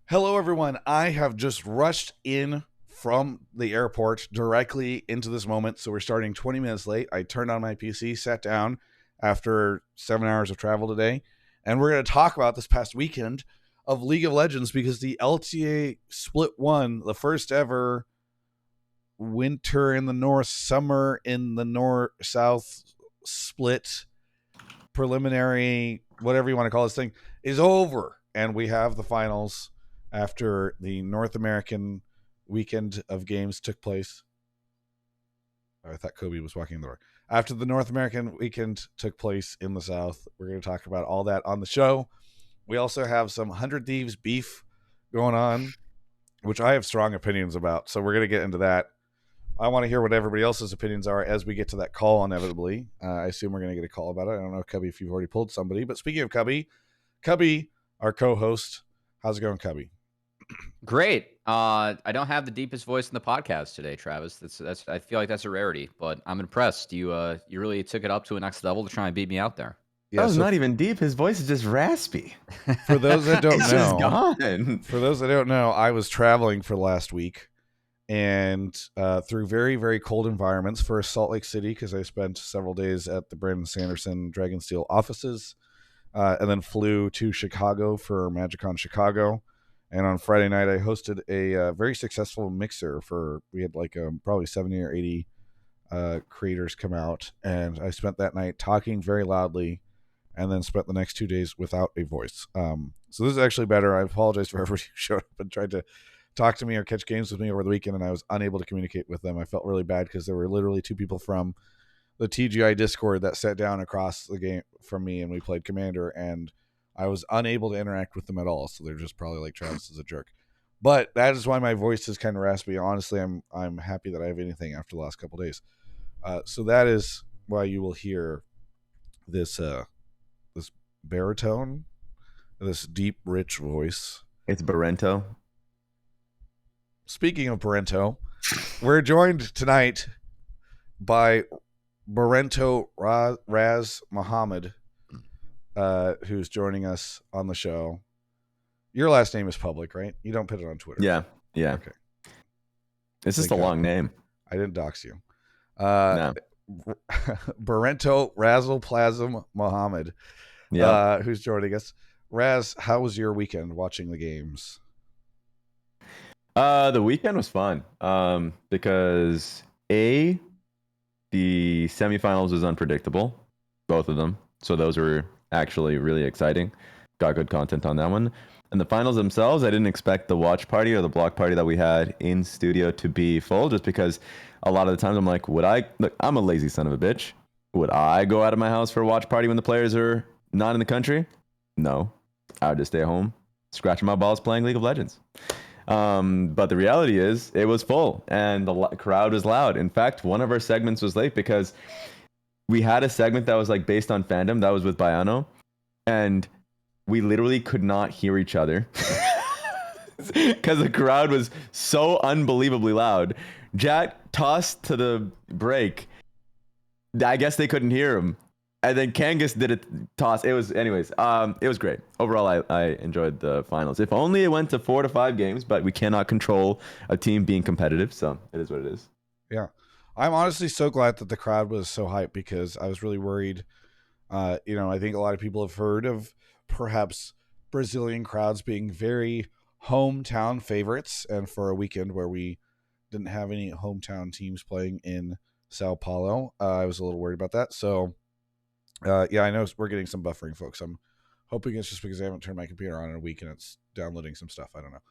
Hello, everyone. I have just rushed in from the airport directly into this moment. So we're starting 20 minutes late. I turned on my PC, sat down after 7 hours of travel today, and we're going to talk about this past weekend of League of Legends because the LTA split one, the first ever winter in the north, summer in the north south split preliminary, whatever you want to call this thing, is over. And we have the finals after the North American weekend of games took place. Oh, I thought Kobe was walking in the door. After the North American weekend took place in the South, we're going to talk about all that on the show. We also have some 100 Thieves beef going on, which I have strong opinions about. So we're going to get into that. I want to hear what everybody else's opinions are as we get to that call inevitably. I assume we're going to get a call about it. I don't know, Cubby, if you've already pulled somebody. But speaking of Cubby, our co-host, how's it going, Cubby? Great. I don't have the deepest voice in the podcast today, Travis. That's. I feel like that's a rarity, but I'm impressed. You really took it up to a next level to try and beat me out there. Yeah, that was not even deep. His voice is just raspy. For those that don't it's know, just gone. For those that don't know, I was traveling for last week and through very, very cold environments for Salt Lake City because I spent several days at the Brandon Sanderson Dragonsteel offices and then flew to Chicago for MagicCon Chicago. And on Friday night, I hosted a very successful mixer we had like probably 70 or 80 creators come out. And I spent that night talking very loudly and then spent the next 2 days without a voice. So this is actually better. I apologize for everybody who showed up and tried to talk to me or catch games with me over the weekend, and I was unable to communicate with them. I felt really bad because there were literally two people from the TGI Discord that sat down across the game from me, and we played Commander, and I was unable to interact with them at all. So they're just probably like, Travis is a jerk. But that is why my voice is kind of raspy. Honestly, I'm happy that I have anything after the last couple of days. So that is why you will hear this this baritone, this deep, rich voice. It's Barento. Speaking of Barento, we're joined tonight by Barento Raz Muhammad, who's joining us on the show. Your last name is public, right? You don't put it on Twitter. Yeah. Okay. It's just a long name. I didn't dox you. No. Barento Razzleplasm Muhammad, who's joining us. Raz, how was your weekend watching the games? The weekend was fun because the semifinals was unpredictable, both of them. So those were actually really exciting. Got good content on that one. And the finals themselves, I didn't expect the watch party or the block party that we had in studio to be full, just because a lot of the times I'm like, I'm a lazy son of a bitch. Would I go out of my house for a watch party when the players are not in the country? No. I would just stay home, scratching my balls playing League of Legends. But the reality is it was full and the crowd was loud. In fact, one of our segments was late because we had a segment that was like based on fandom that was with Bayano, and we literally could not hear each other because the crowd was so unbelievably loud. Jack tossed to the break. I guess they couldn't hear him. And then Kangas did a toss. It was great. Overall, I enjoyed the finals. If only it went to 4 to 5 games, but we cannot control a team being competitive, so it is what it is. Yeah. I'm honestly so glad that the crowd was so hyped because I was really worried. I think a lot of people have heard of perhaps Brazilian crowds being very hometown favorites, and for a weekend where we didn't have any hometown teams playing in Sao Paulo, I was a little worried about that. So I know we're getting some buffering, folks. I'm hoping it's just because I haven't turned my computer on in a week and it's downloading some stuff. I don't know.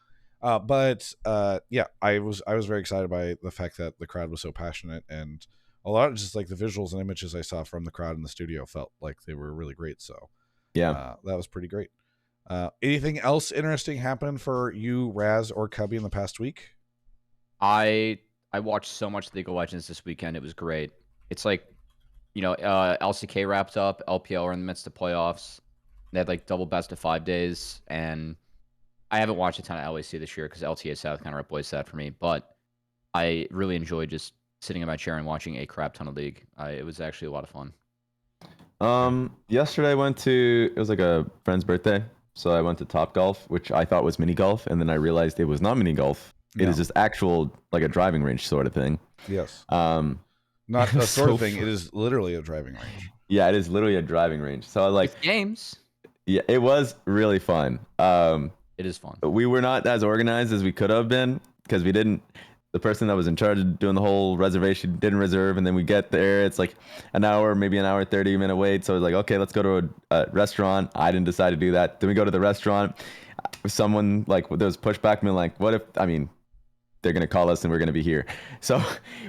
But I was very excited by the fact that the crowd was so passionate, and a lot of just like the visuals and images I saw from the crowd in the studio felt like they were really great. So that was pretty great. Anything else interesting happen for you, Raz or Cubby, in the past week? I watched so much League of Legends this weekend. It was great. It's like, LCK wrapped up. LPL are in the midst of playoffs. They had like double best of 5 days, and I haven't watched a ton of LEC this year because LTA South kind of replaced that for me. But I really enjoyed just sitting in my chair and watching a crap ton of League. It was actually a lot of fun. Yesterday it was like a friend's birthday, So I went to Top Golf, which I thought was mini golf, and then I realized it was not mini golf. It is just actual, like a driving range sort of thing. Yes. Um, Not a sort of thing. It is literally a driving range. Yeah, it is literally a driving range. So like, with games. yeah, it was really fun. It is fun. We were not as organized as we could have been because we didn't. The person that was in charge of doing the whole reservation didn't reserve, and then we get there. It's like an hour, maybe an hour 30-minute wait. So it's like, okay, let's go to a restaurant. I didn't decide to do that. Then we go to the restaurant. Someone like there was pushback. Me like, what if? I mean, they're gonna call us and we're gonna be here. So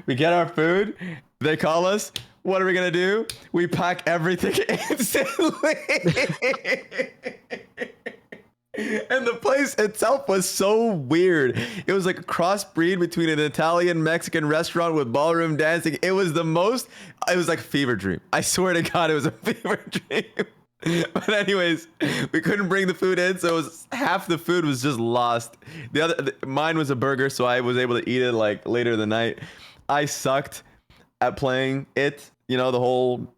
we get our food. They call us. What are we gonna do? We pack everything instantly. And the place itself was so weird. It was like a crossbreed between an Italian Mexican restaurant with ballroom dancing. It was like a fever dream. I swear to God, it was a fever dream. But anyways, we couldn't bring the food in, so it was half the food was just lost. Mine was a burger, so I was able to eat it like later in the night. I sucked at playing it, the whole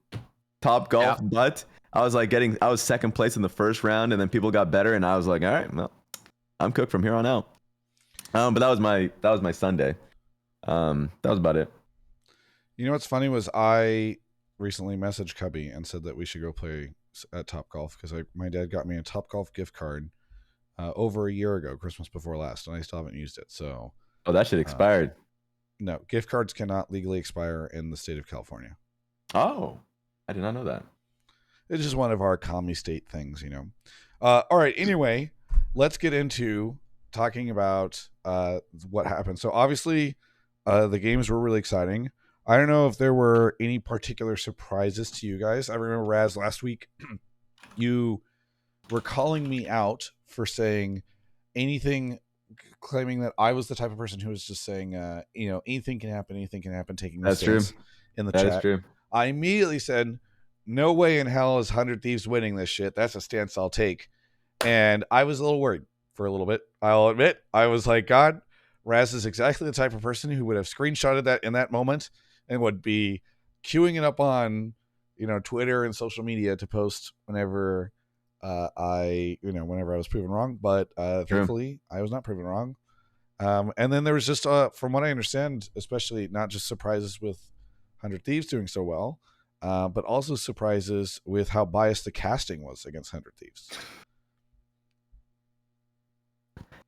Top Golf, but I was second place in the first round, and then people got better, and I was like, all right, well, I'm cooked from here on out. But that was my Sunday. That was about it. You know what's funny was I recently messaged Cubby and said that we should go play at Top Golf because my dad got me a Top Golf gift card over a year ago, Christmas before last, and I still haven't used it. So that shit expired. No, gift cards cannot legally expire in the state of California. Oh, I did not know that. It's just one of our commie state things, All right. Anyway, let's get into talking about what happened. So obviously, the games were really exciting. I don't know if there were any particular surprises to you guys. I remember, Raz, last week, you were calling me out for saying anything, claiming that I was the type of person who was just saying, anything can happen, taking the stance in the chat. That is true. I immediately said, no way in hell is 100 Thieves winning this shit. That's a stance I'll take. And I was a little worried for a little bit. I'll admit, I was like, God, Raz is exactly the type of person who would have screenshotted that in that moment and would be queuing it up on, Twitter and social media to post whenever whenever I was proven wrong. But thankfully, I was not proven wrong. And then there was just, from what I understand, especially not just surprises with 100 Thieves doing so well, but also surprises with how biased the casting was against 100 Thieves.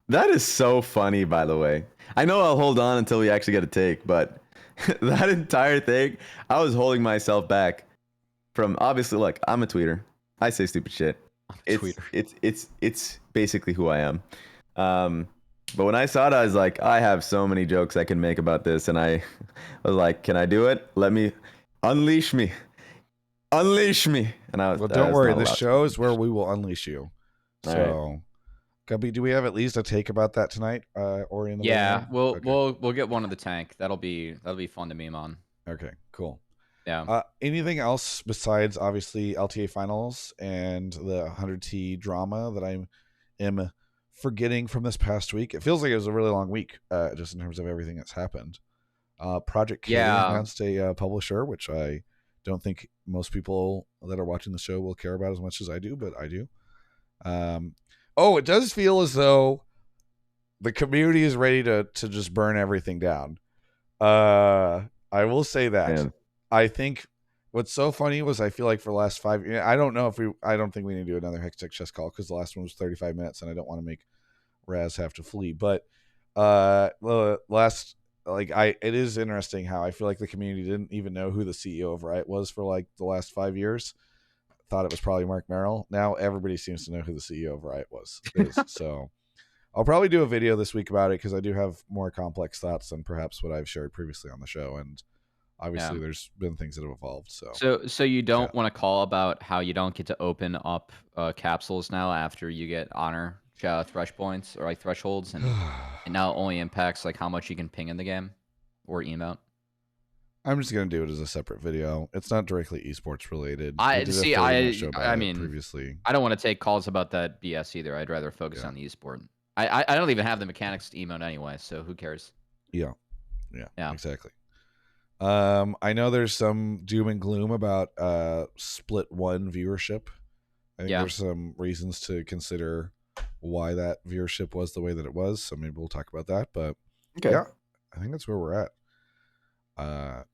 That is so funny, by the way. I know I'll hold on until we actually get a take, but that entire thing, I was holding myself back from, obviously, look, I'm a tweeter. I say stupid shit. It's basically who I am. But when I saw it, I was like, I have so many jokes I can make about this, and I was like, can I do it? Let me unleash me. And don't worry, this show is where we will unleash you. So Gubby, do we have at least a take about that tonight? Or in the we'll get one in the tank. That'll be fun to meme on. Okay, cool. Yeah. Anything else besides obviously LTA finals and the 100T drama that I am forgetting from this past week? It feels like it was a really long week, just in terms of everything that's happened. Project K announced a publisher, which I don't think most people that are watching the show will care about as much as I do, but I do. It does feel as though the community is ready to just burn everything down. I will say that. Man. I think what's so funny was I feel like for the last 5 years, I don't think we need to do another Hextech chess call because the last one was 35 minutes and I don't want to make Raz have to flee. But it is interesting how I feel like the community didn't even know who the CEO of Riot was for like the last 5 years. Thought it was probably Mark Merrill. Now everybody seems to know who the CEO of Riot is. So I'll probably do a video this week about it because I do have more complex thoughts than perhaps what I've shared previously on the show. And obviously there's been things that have evolved. So you don't want to call about how you don't get to open up capsules now after you get honor thresh points or like thresholds, and it now only impacts like how much you can ping in the game or emote. I'm just gonna do it as a separate video. It's not directly esports related. I mean, previously, I don't want to take calls about that BS either. I'd rather focus on the esport. I don't even have the mechanics to emote anyway, so who cares? Yeah, exactly. I know there's some doom and gloom about split one viewership I think Yeah. there's some reasons to consider why that viewership was the way that it was. So maybe we'll talk about that. But yeah, I think that's where we're at.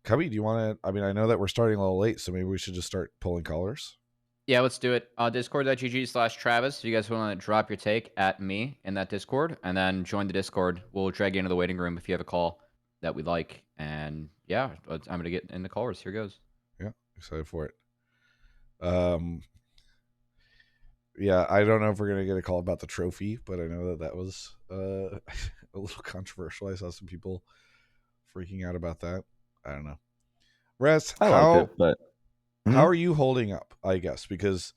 Cubby, do you want to? I mean, I know that we're starting a little late, so maybe we should just start pulling callers. Yeah, let's do it. Discord.gg/Travis. If you guys want to drop your take at me in that Discord, and then join the Discord. We'll drag you into the waiting room if you have a call that we like. And yeah, I'm going to get in the callers. Here goes. Yeah, excited for it. Yeah, I don't know if we're going to get a call about the trophy, but I know that was a little controversial. I saw some people freaking out about that. I don't know. Rez, I liked it, but how are you holding up, I guess? Because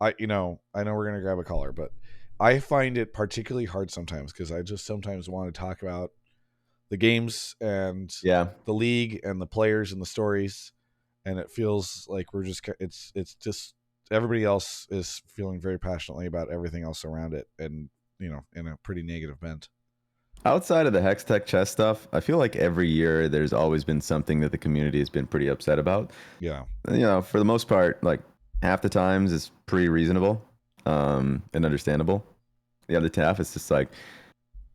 I know we're going to grab a caller, but I find it particularly hard sometimes because I just sometimes want to talk about the games and the league and the players and the stories. And it feels like it's just everybody else is feeling very passionately about everything else around it. And, in a pretty negative bent. Outside of the Hex Tech chess stuff, I feel like every year there's always been something that the community has been pretty upset about. Yeah. For the most part, like half the times it's pretty reasonable and understandable. The other half it's just like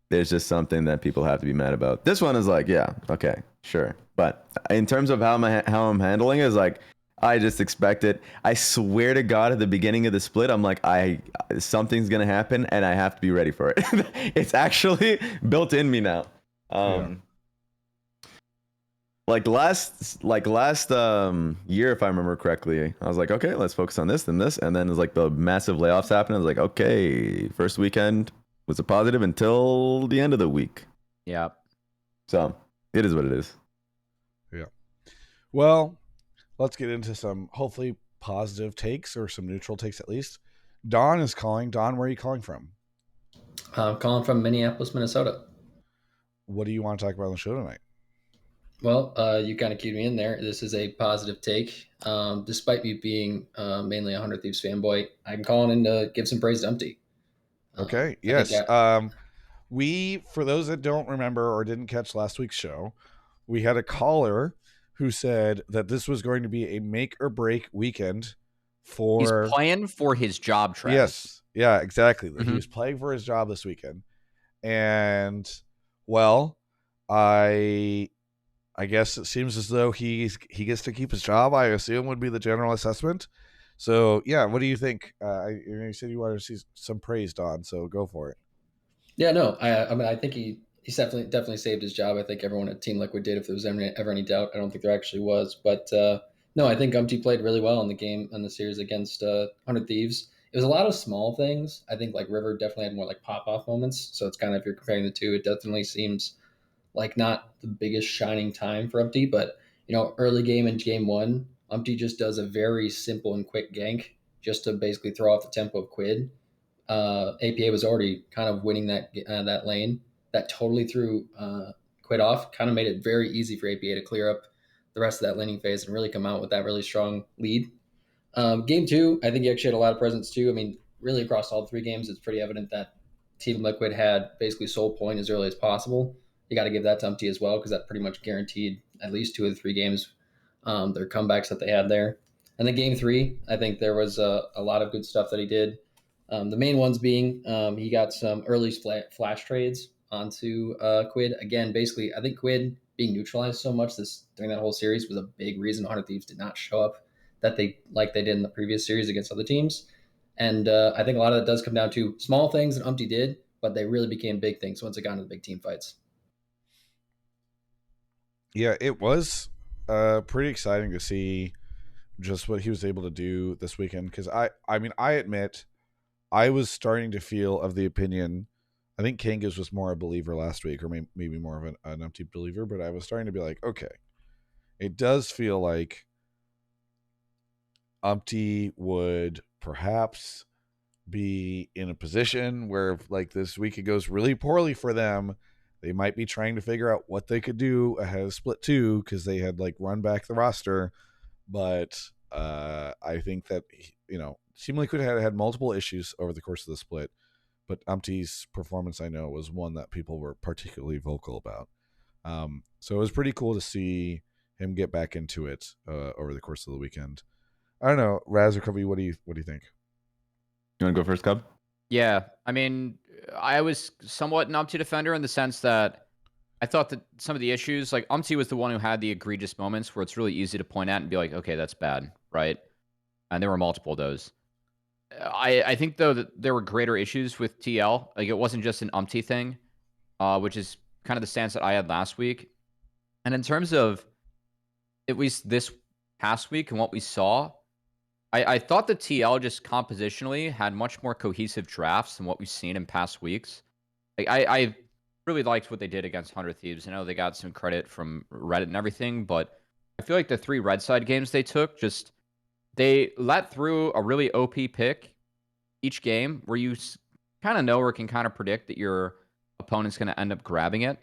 there's just something that people have to be mad about. This one is like, yeah, okay, sure. But in terms of how I'm handling it, is like I just expect it. I swear to God, at the beginning of the split, I'm like, something's gonna happen, and I have to be ready for it. It's actually built in me now. Like last year, if I remember correctly, I was like, okay, let's focus on this and this, and then there's like the massive layoffs happened. I was like, okay, first weekend was a positive until the end of the week. Yeah. So it is what it is. Yeah. Well, let's get into some hopefully positive takes or some neutral takes at least. Don is calling. Don, where are you calling from? I'm calling from Minneapolis, Minnesota. What do you want to talk about on the show tonight? Well, you kind of cued me in there. This is a positive take. Despite me being mainly a 100 Thieves fanboy, I'm calling in to give some praise to UmTi. Okay. Yes. We, for those that don't remember or didn't catch last week's show, we had a caller who said that this was going to be a make or break weekend for. He's playing for his job, Travis. Yes. Yeah, exactly. Mm-hmm. He was playing for his job this weekend. And, well, I guess it seems as though he gets to keep his job, I assume would be the general assessment. So, yeah, what do you think? You said you wanted to see some praise, Don, so go for it. Yeah, no, I mean, I think he's definitely saved his job. I think everyone at Team Liquid did. If there was ever any doubt, I don't think there actually was. But no, I think UmTi played really well in the series against 100 Thieves. It was a lot of small things. I think like River definitely had more like pop-off moments. So it's kind of, if you're comparing the two, it definitely seems like not the biggest shining time for UmTi. But, early game in game one, UmTi just does a very simple and quick gank just to basically throw off the tempo of Quid. APA was already kind of winning that lane. That totally threw Quid off, kind of made it very easy for APA to clear up the rest of that laning phase and really come out with that really strong lead. Game two, I think he actually had a lot of presence too. I mean, really across all three games, it's pretty evident that Team Liquid had basically sole point as early as possible. You got to give that to UmTi as well, because that pretty much guaranteed at least 2 of the 3 games, their comebacks that they had there. And then game three, I think there was a lot of good stuff that he did. The main ones being he got some early flash trades onto Quid. Again, basically, I think Quid being neutralized so much during that whole series was a big reason 100 Thieves did not show up that they did in the previous series against other teams. And I think a lot of that does come down to small things that UmTi did, but they really became big things once it got into the big team fights. Yeah, it was pretty exciting to see just what he was able to do this weekend. Because I admit, I was starting to feel of the opinion, I think Kangas was more a believer last week, or maybe more of an UmTi believer, but I was starting to be like, okay, it does feel like UmTi would perhaps be in a position where if like this week it goes really poorly for them, they might be trying to figure out what they could do ahead of split 2, because they had like run back the roster. But I think that, Team Liquid had multiple issues over the course of the split, but UmTi's performance, I know, was one that people were particularly vocal about. So it was pretty cool to see him get back into it over the course of the weekend. I don't know, Raz or Covey, what do you think? You want to go first, Cub? Yeah, I mean, I was somewhat an UmTi defender in the sense that I thought that some of the issues, like UmTi was the one who had the egregious moments where it's really easy to point at and be like, okay, that's bad, right? And there were multiple of those. I think though that there were greater issues with TL. Like it wasn't just an UmTi thing, which is kind of the stance that I had last week. And in terms of at least this past week and what we saw, I thought the TL just compositionally had much more cohesive drafts than what we've seen in past weeks. Like I really liked what they did against 100 Thieves. I know they got some credit from Reddit and everything, but I feel like the 3 red side games they took, just they let through a really OP pick each game where you kind of know or can kind of predict that your opponent's going to end up grabbing it.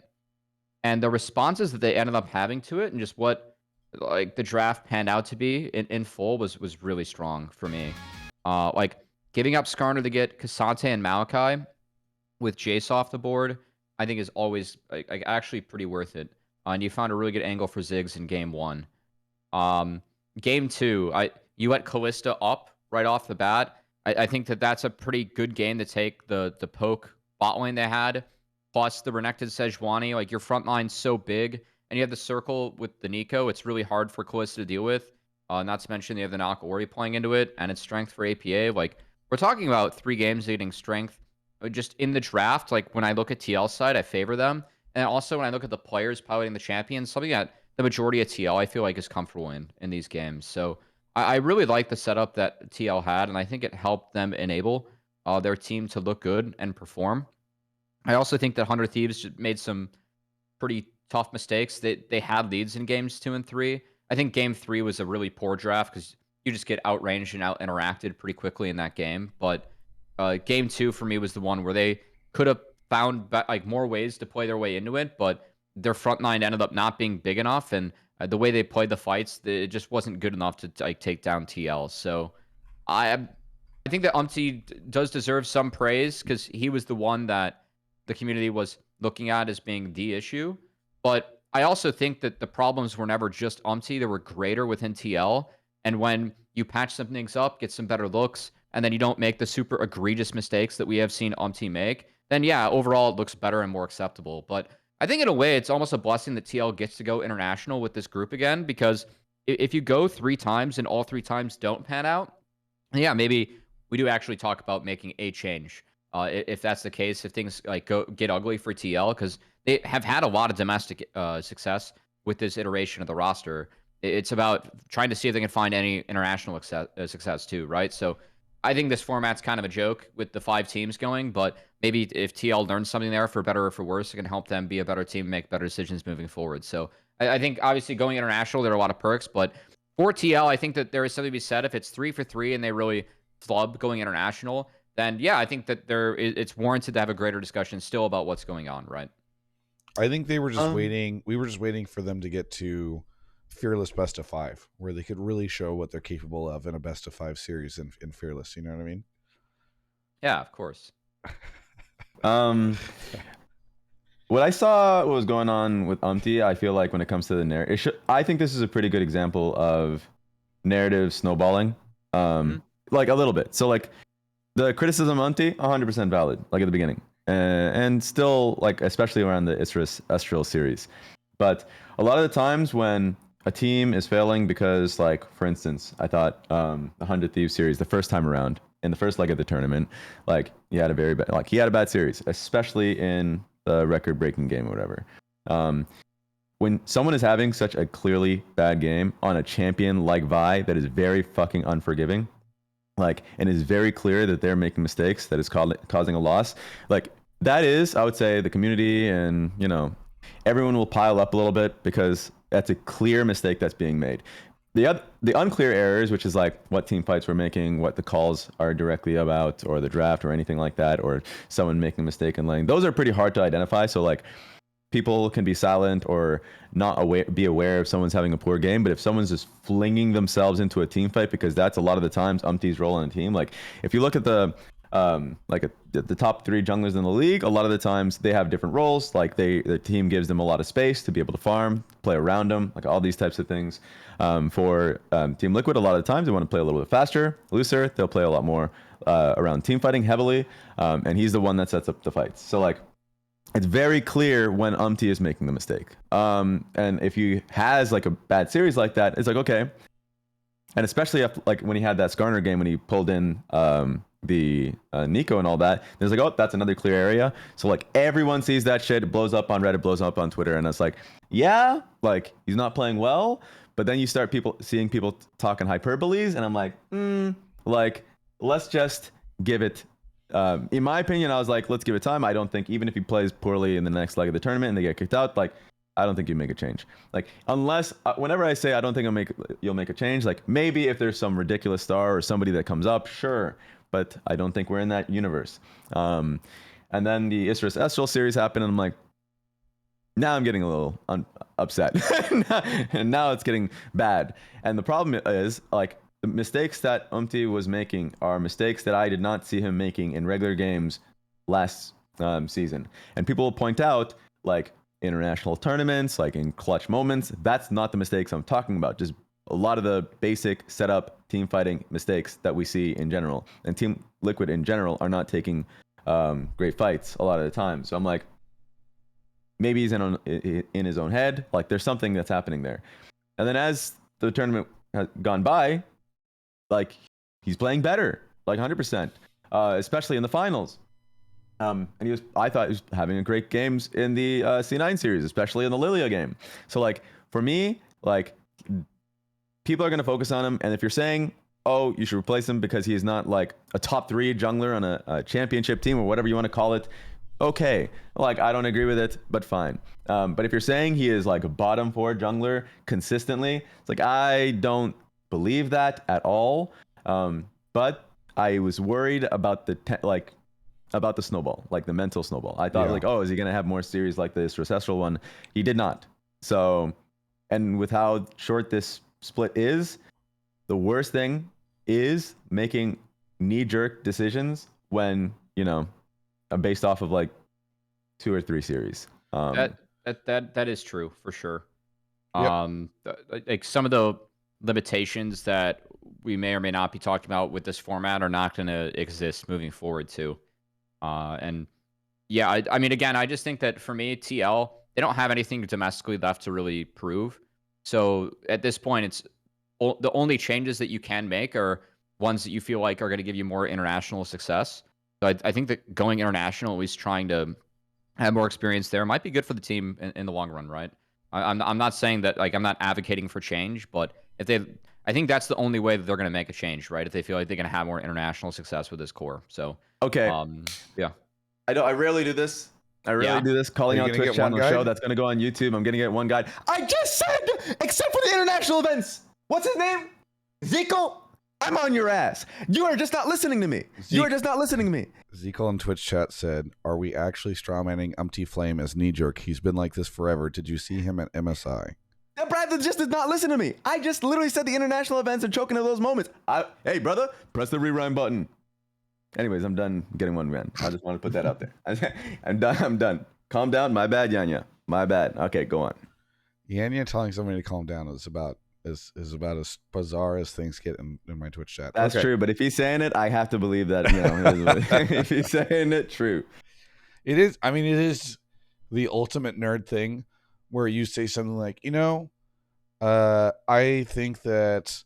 And the responses that they ended up having to it and just what like the draft panned out to be in full was really strong for me. Like giving up Skarner to get Kasante and Malachi with Jace off the board, I think is always like actually pretty worth it. And you found a really good angle for Ziggs in game 1. Game 2, you let Callista up right off the bat. I think that's a pretty good game to take the poke bot lane they had, plus the Renekton Sejuani. Like your front line's so big, and you have the circle with the Nico. It's really hard for Callista to deal with. Not to mention they have the Knock Ori playing into it, and its strength for APA. Like we're talking about 3 games getting strength. Just in the draft, like when I look at TL side, I favor them. And also when I look at the players piloting the champions, something that the majority of TL I feel like is comfortable in these games. So I really like the setup that TL had, and I think it helped them enable their team to look good and perform. I also think that 100 Thieves made some pretty tough mistakes. They had leads in games 2 and 3. I think game 3 was a really poor draft because you just get outranged and out interacted pretty quickly in that game. But game 2 for me was the one where they could have found like more ways to play their way into it, but their front line ended up not being big enough, and the way they played the fights, it just wasn't good enough to like take down TL. So I think that UmTi does deserve some praise because he was the one that the community was looking at as being the issue. But I also think that the problems were never just UmTi; they were greater within TL. And when you patch some things up, get some better looks, and then you don't make the super egregious mistakes that we have seen UmTi make, then yeah, overall it looks better and more acceptable. But I think in a way it's almost a blessing that TL gets to go international with this group again, because if you go 3 times and all 3 times don't pan out, yeah, maybe we do actually talk about making a change. If that's the case, if things like get ugly for TL, because they have had a lot of domestic success with this iteration of the roster. It's about trying to see if they can find any international success too, right? So I think this format's kind of a joke with the 5 teams going, but maybe if TL learns something there, for better or for worse, it can help them be a better team, make better decisions moving forward. So I think obviously going international, there are a lot of perks, but for TL, I think that there is something to be said. If it's 3 for 3 and they really flub going international, then yeah, I think that it's warranted to have a greater discussion still about what's going on, right? I think they were just waiting. We were just waiting for them to get to Fearless best of 5, where they could really show what they're capable of in a best of 5 series in Fearless. You know what I mean? Yeah, of course. What I saw, what was going on with UmTi, I feel like when it comes to the narrative, I think this is a pretty good example of narrative snowballing, like a little bit. So like the criticism of UmTi, 100% valid, like at the beginning, and still like especially around the Estral series. But a lot of the times when a team is failing because, like, for instance, I thought the 100 Thieves series the first time around in the first leg of the tournament, like he had a bad series, especially in the record-breaking game or whatever. When someone is having such a clearly bad game on a champion like Vi that is very fucking unforgiving, like, and is very clear that they're making mistakes that is causing a loss, like that is, I would say, the community and everyone will pile up a little bit because that's a clear mistake that's being made. The unclear errors, which is like what team fights we're making, what the calls are directly about, or the draft or anything like that, or someone making a mistake in lane, those are pretty hard to identify. So like people can be silent or not be aware if someone's having a poor game, but if someone's just flinging themselves into a team fight, because that's a lot of the times UmTi's role in a team. Like if you look at the the top 3 junglers in the league, a lot of the times they have different roles. Like the team gives them a lot of space to be able to farm, play around them, like all these types of things. For Team Liquid, a lot of the times they want to play a little bit faster, looser. They'll play a lot more around team fighting heavily, and he's the one that sets up the fights. So like, it's very clear when UmTi is making the mistake. And if he has like a bad series like that, it's like, okay. And especially after, like when he had that Skarner game when he pulled in the Nico and all that, there's like, oh, that's another clear area. So like everyone sees that shit, it blows up on Reddit, blows up on Twitter, and it's like, yeah, like he's not playing well. But then you start seeing people talking hyperboles, and I'm like, like let's just give it. In my opinion, I was like, let's give it time. I don't think even if he plays poorly in the next leg of the tournament and they get kicked out, like I don't think you make a change. Like unless whenever I say I don't think you'll make a change, like maybe if there's some ridiculous star or somebody that comes up, sure. But I don't think we're in that universe. And then the Isras Estral series happened, and I'm like, now I'm getting a little upset. And now it's getting bad. And the problem is, like, the mistakes that UmTi was making are mistakes that I did not see him making in regular games last season. And people will point out, like, international tournaments, like in clutch moments, that's not the mistakes I'm talking about. Just a lot of the basic setup team fighting mistakes that we see in general. And Team Liquid in general are not taking great fights a lot of the time. So I'm like, maybe he's in his own head. Like there's something that's happening there. And then as the tournament has gone by, like he's playing better, like 100%, especially in the finals. And I thought he was having a great games in the C9 series, especially in the Lilia game. So like for me, like people are going to focus on him. And if you're saying, oh, you should replace him because he is not like a top 3 jungler on a championship team or whatever you want to call it, okay, like I don't agree with it, but fine. But if you're saying he is like a bottom 4 jungler consistently, it's like I don't believe that at all. But I was worried about about the snowball, like the mental snowball. I thought like, oh, is he gonna have more series like this Ancestral one? He did not. So, and with how short this split is, the worst thing is making knee-jerk decisions when based off of like 2 or 3 series. That is true for sure. Yep. Like some of the limitations that we may or may not be talking about with this format are not going to exist moving forward too. And yeah, I mean, again, I just think that for me, TL, they don't have anything domestically left to really prove. So at this point, it's the only changes that you can make are ones that you feel like are going to give you more international success. So I think that going international, at least trying to have more experience there, might be good for the team in the long run, right? I'm not saying that, like, I'm not advocating for change, but I think that's the only way that they're going to make a change, right? If they feel like they're going to have more international success with this core. So okay, yeah. I rarely do this. Do this, calling out Twitch chat on the show. That's going to go on YouTube. I'm going to get one guide. I just said, except for the international events. What's his name? Zico? I'm on your ass. You are just not listening to me. You are just not listening to me. Zico in Twitch chat said, are we actually strawmanning UmTi Flame as knee-jerk? He's been like this forever. Did you see him at MSI? Brad just did not listen to me. I just literally said the international events are choking at those moments. Hey, brother, press the rewind button. Anyways, I'm done getting one man. I just want to put that out there. I'm done. Calm down. My bad, Yanya. My bad. Okay, go on. Yanya telling somebody to calm down is about as bizarre as things get in my Twitch chat. That's true, but if he's saying it, I have to believe that, if he's saying it, true. It is. I mean, it is the ultimate nerd thing where you say something like, I think that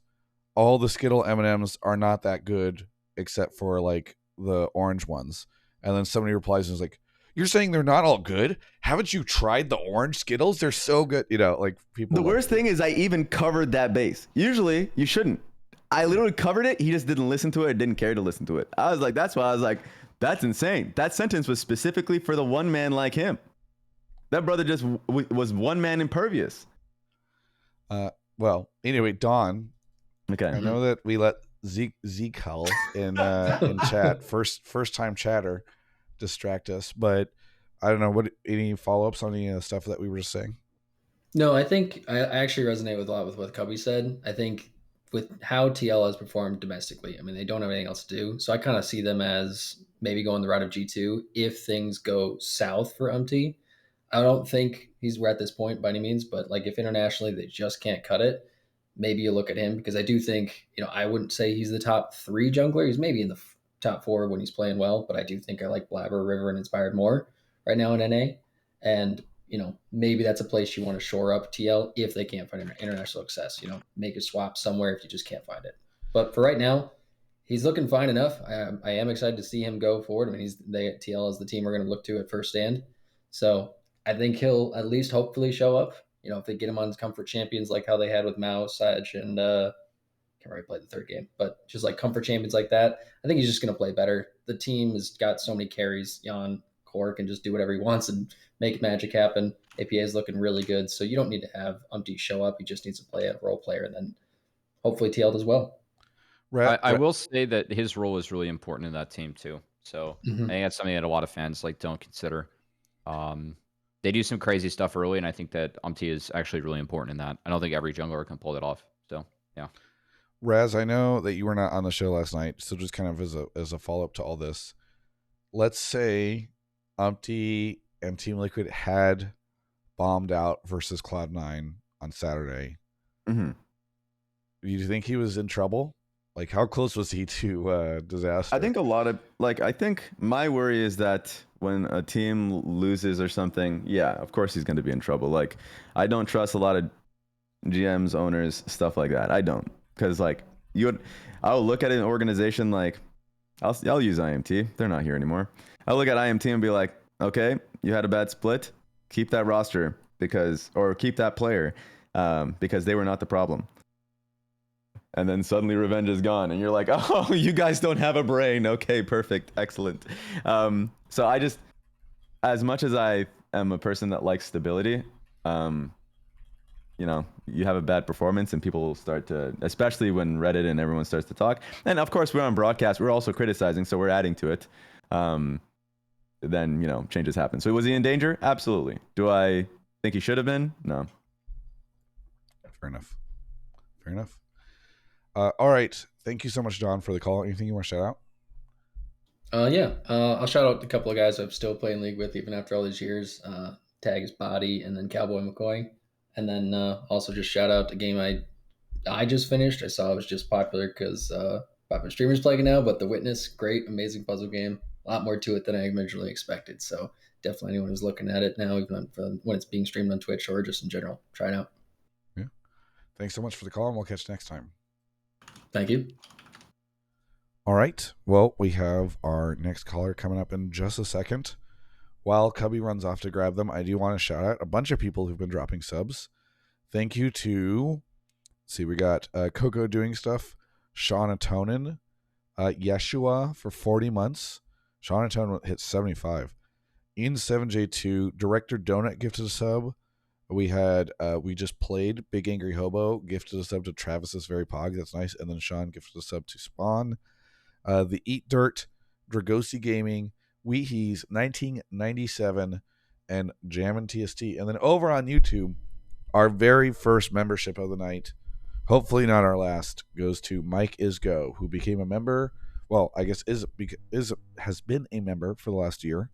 all the Skittle M&Ms are not that good except for like the orange ones. And then somebody replies and is like, you're saying they're not all good? Haven't you tried the orange Skittles? They're so good. Like people. The worst thing is I even covered that base. Usually you shouldn't. I literally covered it. He just didn't listen to it. Didn't care to listen to it. I was like, that's why I was like, that's insane. That sentence was specifically for the one man like him. That brother just was one man impervious. Well, anyway, Don. Okay. I know that we let Zeke Hull in chat, first time chatter, distract us, but I don't know any follow-ups on any of the stuff that we were just saying. No, I think I actually resonate with a lot with what Cubby said. I think with how TL has performed domestically, I mean, they don't have anything else to do. So I kind of see them as maybe going the route of G2 if things go south for UmTi. I don't think we're at this point by any means, but like if internationally they just can't cut it, maybe you look at him because I do think, I wouldn't say he's the top 3 jungler. He's maybe in the top 4 when he's playing well, but I do think I like Blabber, River, and Inspired more right now in NA. And maybe that's a place you want to shore up TL if they can't find international success. Make a swap somewhere if you just can't find it. But for right now, he's looking fine enough. I am excited to see him go forward. I mean, TL is the team we're going to look to at first stand. So I think he'll at least hopefully show up. If they get him on comfort champions like how they had with Mao, Sage, and can't really play the third game, but just like comfort champions like that, I think he's just going to play better. The team has got so many carries. Jan Core can just do whatever he wants and make magic happen. APA is looking really good, so you don't need to have UmTi show up. He just needs to play a role player, and then hopefully TL does well. I will say that his role is really important in that team too. So I think that's something that a lot of fans don't consider. They do some crazy stuff early, and I think that UmTi is actually really important in that. I don't think every jungler can pull it off. So yeah. Raz, I know that you were not on the show last night, so just kind of as a follow up to all this, let's say UmTi and Team Liquid had bombed out versus Cloud9 on Saturday. Do you think he was in trouble? Like, how close was he to disaster? I think I think my worry is that when a team loses or something, yeah, of course he's going to be in trouble. Like, I don't trust a lot of GMs, owners, stuff like that. I don't. Because, I'll look at an organization like, I'll use IMT. They're not here anymore. I'll look at IMT and be like, okay, you had a bad split. Keep that roster or keep that player because they were not the problem. And then suddenly Revenge is gone, and you're like, oh, you guys don't have a brain. Okay, perfect, excellent. So I just, as much as I am a person that likes stability, you have a bad performance and people will start to, especially when Reddit and everyone starts to talk. And of course, we're on broadcast. We're also criticizing, so we're adding to it. Then, changes happen. So was he in danger? Absolutely. Do I think he should have been? No. Fair enough. All right. Thank you so much, John, for the call. Anything you want to shout out? Yeah. I'll shout out a couple of guys I'm still playing League with even after all these years. Tag is Body and then Cowboy McCoy. And then also just shout out a game I just finished. I saw it was just popular because popular streamers playing it now, but The Witness, great, amazing puzzle game. A lot more to it than I originally expected. So definitely anyone who's looking at it now, even when it's being streamed on Twitch or just in general, try it out. Yeah. Thanks so much for the call, and we'll catch you next time. Thank you. All right. Well, we have our next caller coming up in just a second. While Cubby runs off to grab them, I do want to shout out a bunch of people who've been dropping subs. Thank you to, we got Coco Doing Stuff, Shauna Tonin, Yeshua for 40 months. Shauna Tonin hit 75. Ian 7J2, Director Donut gifted a sub. We had, we just played Big Angry Hobo, gifted a sub to Travis's Very Pog. That's nice. And then Sean gifted a sub to Spawn. The Eat Dirt, Dragosi Gaming, Weehees 1997, and Jammin' TST. And then over on YouTube, our very first membership of the night, hopefully not our last, goes to Mike Isgo, who became a member. Well, I guess has been a member for the last year.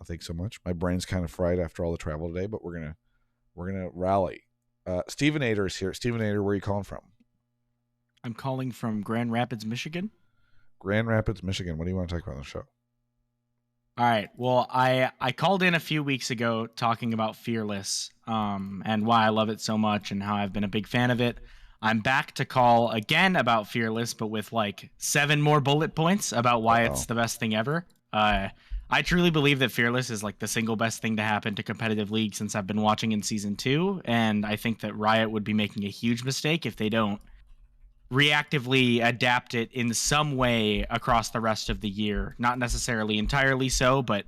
Thanks so much. My brain's kind of fried after all the travel today, but we're gonna rally. Stevenator is here. Stevenator, where are you calling from? I'm calling from Grand Rapids, Michigan. Grand Rapids, Michigan. What do you want to talk about on the show? All right. Well, I called in a few weeks ago talking about Fearless and why I love it so much and how I've been a big fan of it. I'm back to call again about Fearless, but with 7 more bullet points about why it's the best thing ever. I truly believe that Fearless is the single best thing to happen to competitive League since I've been watching in Season 2, and I think that Riot would be making a huge mistake if they don't reactively adapt it in some way across the rest of the year. Not necessarily entirely so, but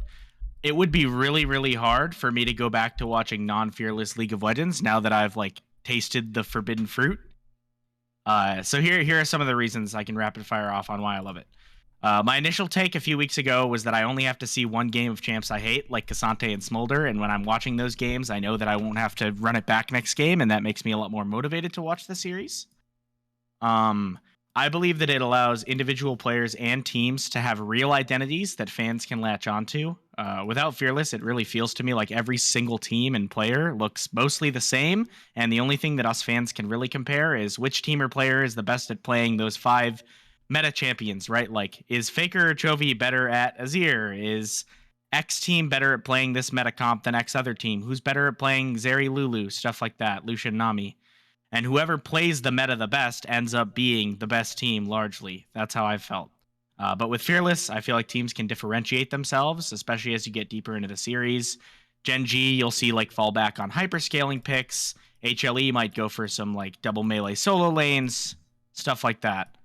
it would be really, really hard for me to go back to watching non-Fearless League of Legends now that I've tasted the forbidden fruit. So here are some of the reasons I can rapid fire off on why I love it. My initial take a few weeks ago was that I only have to see one game of champs I hate, like Cassante and Smolder, and when I'm watching those games, I know that I won't have to run it back next game, and that makes me a lot more motivated to watch the series. I believe that it allows individual players and teams to have real identities that fans can latch onto. Without Fearless, it really feels to me like every single team and player looks mostly the same, and the only thing that us fans can really compare is which team or player is the best at playing those 5 meta champions, right? Like, is Faker or Chovy better at Azir? Is X team better at playing this meta comp than X other team? Who's better at playing Zeri Lulu? Stuff like that, Lucian Nami. And whoever plays the meta the best ends up being the best team largely. That's how I've felt. But with Fearless, I feel like teams can differentiate themselves, especially as you get deeper into the series. Gen G, you'll see like fall back on hyperscaling picks. HLE might go for some like double melee solo lanes, stuff like that.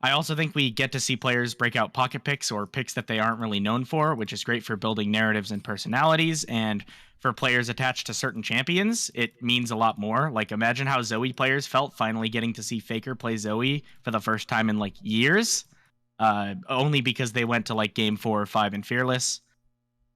I also think we get to see players break out pocket picks or picks that they aren't really known for, which is great for building narratives and personalities. And for players attached to certain champions, it means a lot more. Like, imagine how Zoe players felt finally getting to see Faker play Zoe for the first time in like years, only because they went to like game 4 or 5 in Fearless.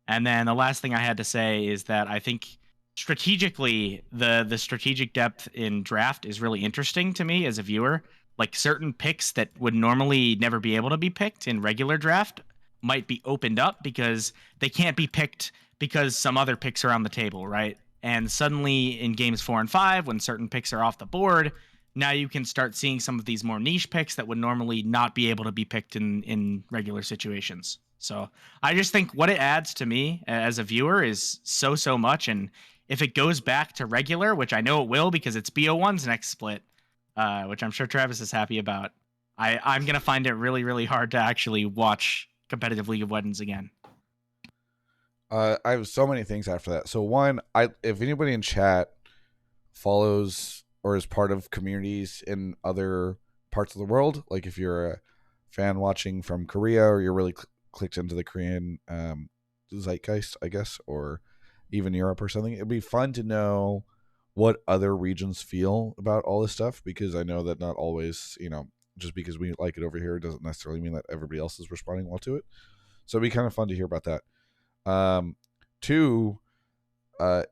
And then the last thing I had to say is that I think strategically, the strategic depth in draft is really interesting to me as a viewer. Like, certain picks that would normally never be able to be picked in regular draft might be opened up because they can't be picked because some other picks are on the table, right? And suddenly in games 4 and 5, when certain picks are off the board, now you can start seeing some of these more niche picks that would normally not be able to be picked in regular situations. So I just think what it adds to me as a viewer is so much. And if it goes back to regular, which I know it will because it's BO1's next split, which I'm sure Travis is happy about, I'm going to find it really, really hard to actually watch competitive League of Legends again. I have so many things after that. So one, if anybody in chat follows or is part of communities in other parts of the world, like if you're a fan watching from Korea or you're really clicked into the Korean zeitgeist, I guess, or even Europe or something, it'd be fun to know what other regions feel about all this stuff, because I know that not always, just because we like it over here doesn't necessarily mean that everybody else is responding well to it. So it'd be kind of fun to hear about that. Two, I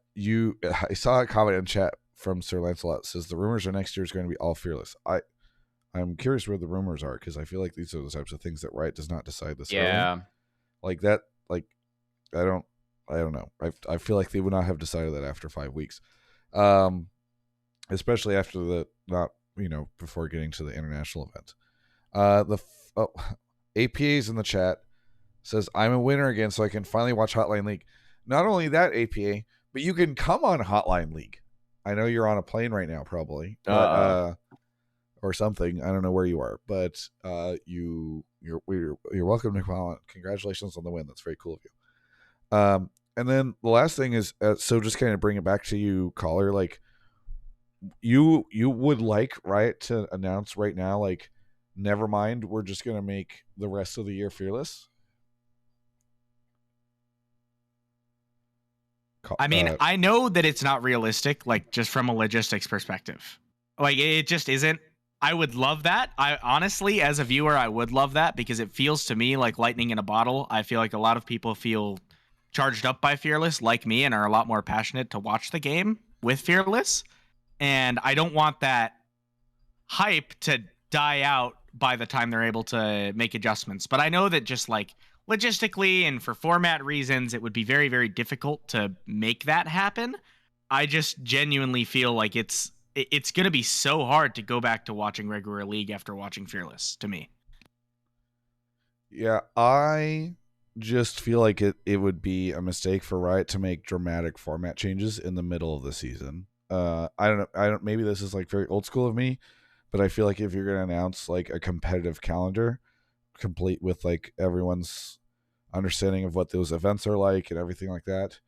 saw a comment in chat from Sir Lancelot, says the rumors are next year is going to be all Fearless. I'm curious where the rumors are, because I feel like these are the types of things that Riot does not decide this early. Like that, like I don't know. I feel like they would not have decided that after 5 weeks, especially after the before getting to the international event. APA's in the chat says I'm a winner again, so I can finally watch Hotline League. Not only that, APA, but you can come on Hotline League. I know you're on a plane right now, probably, but, or something. I don't know where you are, but you're welcome to come on. Congratulations on the win. That's very cool of you. And then the last thing is, so just kind of bring it back to you, caller. Like, you would like Riot to announce right now, like, never mind, we're just gonna make the rest of the year Fearless. I mean, I know that it's not realistic, like, just from a logistics perspective. Like, it just isn't. I would love that. I honestly, as a viewer, I would love that, because it feels to me like lightning in a bottle. I feel like a lot of people feel charged up by Fearless, like me, and are a lot more passionate to watch the game with Fearless. And I don't want that hype to die out by the time they're able to make adjustments. But I know that just like logistically and for format reasons, it would be very, very difficult to make that happen. I just genuinely feel like it's going to be so hard to go back to watching regular League after watching Fearless, to me. Yeah, I just feel like it would be a mistake for Riot to make dramatic format changes in the middle of the season. I don't know. Maybe this is like very old school of me, but I feel like if you're going to announce like a competitive calendar complete with like everyone's understanding of what those events are like and everything like that,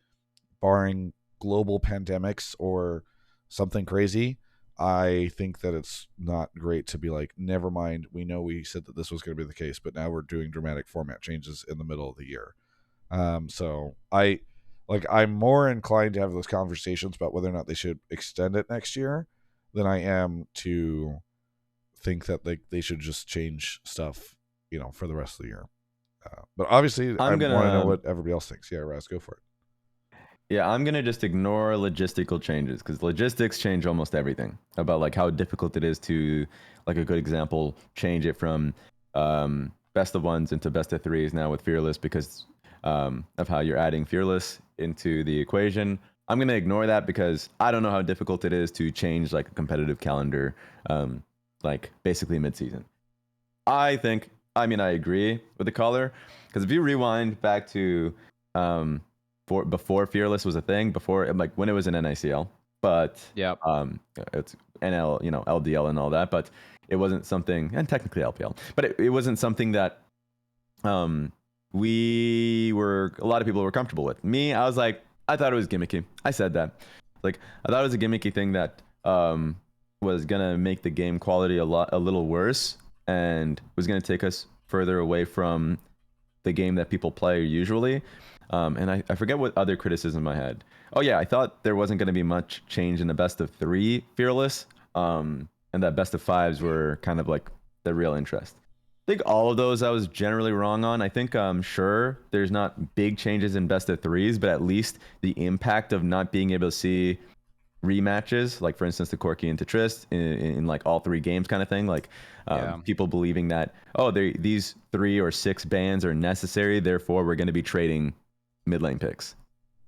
barring global pandemics or something crazy, I think that it's not great to be like, never mind, we know we said that this was going to be the case, but now we're doing dramatic format changes in the middle of the year. So I'm more inclined to have those conversations about whether or not they should extend it next year than I am to think that they should just change stuff, for the rest of the year. But obviously, I want to know what everybody else thinks. Yeah, Raz, go for it. Yeah, I'm gonna just ignore logistical changes because logistics change almost everything about like how difficult it is to, like a good example, change it from best of ones into best of threes now with Fearless because of how you're adding Fearless into the equation. I'm gonna ignore that because I don't know how difficult it is to change like a competitive calendar, like basically mid-season. I mean, I agree with the caller because if you rewind back to before Fearless was a thing, before like when it was an NICL, but Yep. it's NL, you know, LDL and all that, but it wasn't something, and technically LPL, but it wasn't something that a lot of people were comfortable with. Me, I was like, I thought it was gimmicky. I said that. Like, I thought it was a gimmicky thing that was gonna make the game quality a little worse and was gonna take us further away from the game that people play usually. And I forget what other criticism I had. Oh yeah, I thought there wasn't going to be much change in the best of 3 Fearless, and that best of 5s were kind of like the real interest. I think all of those I was generally wrong on. I think sure there's not big changes in best of 3s, but at least the impact of not being able to see rematches, like for instance the Corki and Tetris in like all 3 games kind of thing, like people believing that these 3 or 6 bans are necessary, therefore we're going to be trading mid lane picks.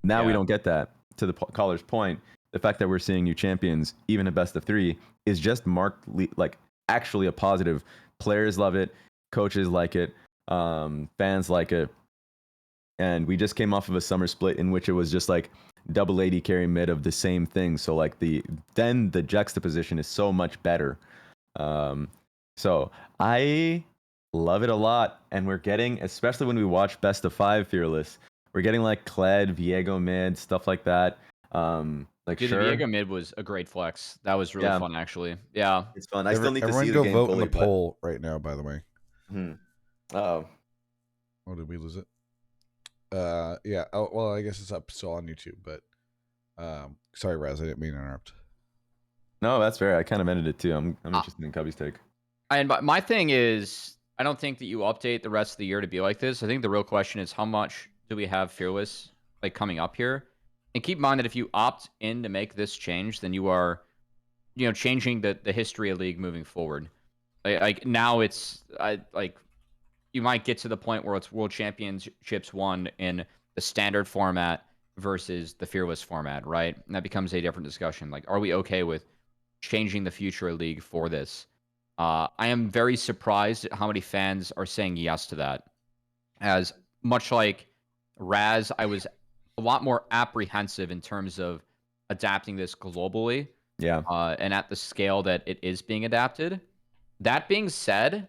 Now we don't get that. To the caller's point, the fact that we're seeing new champions, even a best of 3, is just markedly like actually a positive. Players love it, coaches like it, fans like it, and we just came off of a summer split in which it was just like double AD carry mid of the same thing. So like the juxtaposition is so much better. So I love it a lot, and we're getting, especially when we watch best of 5 Fearless, we're getting like Kled, Viego mid, stuff like that. Like Dude, sure, the Viego mid was a great flex. That was really fun, actually. Yeah. it's fun. I still need to everyone see go the game vote fully, in the poll right now. By the way. Oh, did we lose it? Yeah. Oh, well, I guess it's up still on YouTube, but sorry, Raz, I didn't mean to interrupt. no, that's fair. I kind of ended it too. I'm interested in Cubby's take. And my thing is, I don't think that you update the rest of the year to be like this. I think the real question is how much do we have Fearless like coming up here? And keep in mind that if you opt in to make this change, then you are, changing the history of League moving forward. Like now it's like you might get to the point where it's World Championships won in the standard format versus the Fearless format, right? And that becomes a different discussion. Like, are we okay with changing the future of League for this? I am very surprised at how many fans are saying yes to that. As much like Raz, I was a lot more apprehensive in terms of adapting this globally. Yeah. And at the scale that it is being adapted. That being said,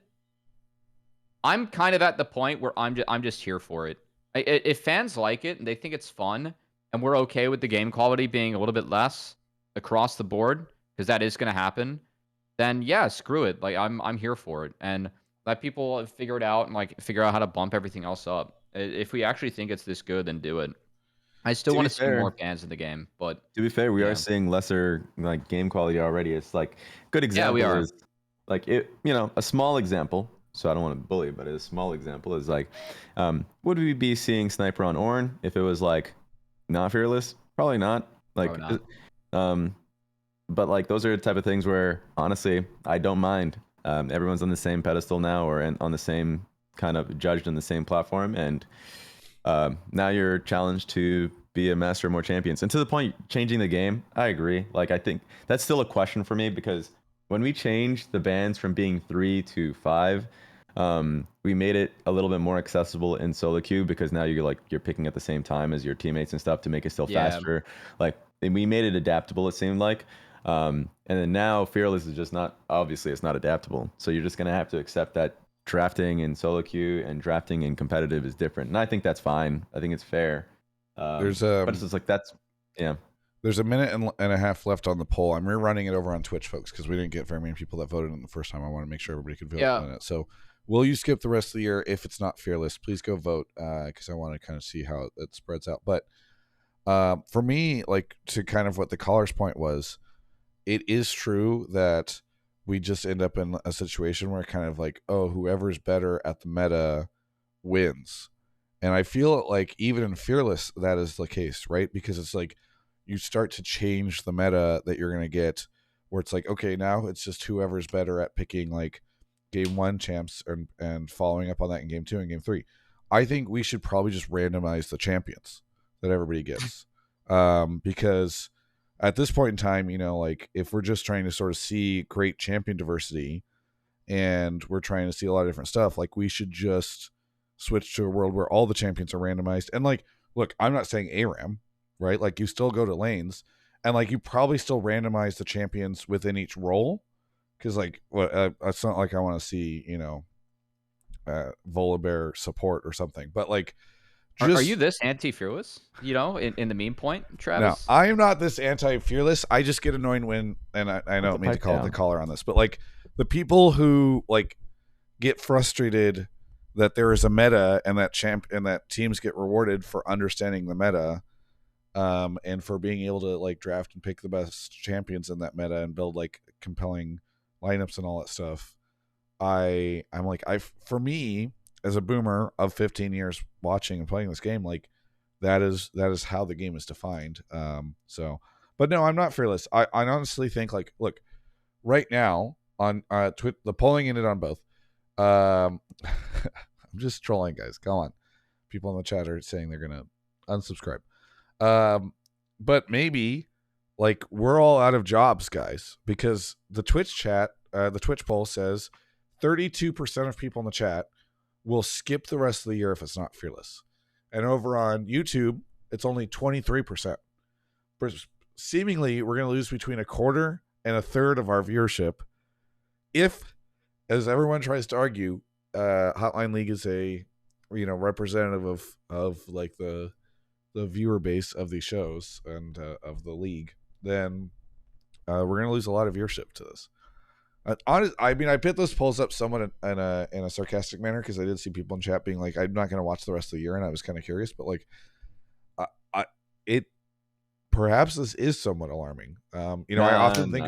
I'm kind of at the point where I'm just here for it. If fans like it and they think it's fun, and we're okay with the game quality being a little bit less across the board, because that is going to happen, then yeah, screw it. Like I'm here for it, and let people figure it out and like figure out how to bump everything else up. If we actually think it's this good, then do it. I still want to see more fans in the game, but to be fair, we are seeing lesser like game quality already. It's like good example is like it, a small example. So I don't want to bully, but a small example is like, would we be seeing Sniper on Ornn if it was like not Fearless? Probably not. Like, probably not. But like those are the type of things where honestly I don't mind. Everyone's on the same pedestal now, or on the same kind of judged on the same platform, and now you're challenged to be a master of more champions. And to the point, changing the game, I agree. Like I think that's still a question for me because when we changed the bans from being 3 to 5, we made it a little bit more accessible in solo queue because now you're picking at the same time as your teammates and stuff to make it still faster. Like we made it adaptable, it seemed like. And then now Fearless is just not, obviously it's not adaptable. So you're just gonna have to accept that drafting in solo queue and drafting in competitive is different. And I think that's fine. I think it's fair. But it's just like There's a minute and a half left on the poll. I'm rerunning it over on Twitch, folks, because we didn't get very many people that voted in the first time. I want to make sure everybody could vote on it. So will you skip the rest of the year if it's not Fearless? Please go vote because I want to kind of see how it spreads out. But for me, like to kind of what the caller's point was, it is true that we just end up in a situation where kind of like, oh, whoever's better at the meta wins. And I feel like even in Fearless, that is the case, right? Because it's like you start to change the meta that you're going to get, where it's like, okay, now it's just whoever's better at picking like game 1 champs and following up on that in game 2 and game 3. I think we should probably just randomize the champions that everybody gets. Because at this point in time, you know, like if we're just trying to sort of see great champion diversity and we're trying to see a lot of different stuff, like we should just switch to a world where all the champions are randomized. And like, look, I'm not saying ARAM, right? Like you still go to lanes and like you probably still randomize the champions within each role. Cause like, it's not like I want to see, you know, Volibear support or something, but like, Are you this anti-fearless? You know, in the meme point, no, Travis? I am not this anti-fearless. I just get annoyed when, and I don't mean to call the caller on this, but like the people who like get frustrated that there is a meta and that teams get rewarded for understanding the meta, and for being able to like draft and pick the best champions in that meta and build like compelling lineups and all that stuff. I'm like, for me as a boomer of 15 years watching and playing this game, like that is how the game is defined. So, but no, I'm not fearless. I honestly think like, look, right now on the polling ended on both. I'm just trolling, guys. Come on, people in the chat are saying they're gonna unsubscribe. But maybe like we're all out of jobs, guys, because the Twitch chat, the Twitch poll says 32% of people in the chat will skip the rest of the year if it's not fearless. And over on YouTube, it's only 23%. Seemingly, we're going to lose between a quarter and a third of our viewership if, as everyone tries to argue, Hotline League is a, you know, representative of like the viewer base of these shows and of the league, then we're going to lose a lot of viewership to this. I mean, I put those polls up somewhat in a sarcastic manner because I did see people in chat being like, "I'm not going to watch the rest of the year," and I was kind of curious. But like, it perhaps this is somewhat alarming. You know, I often think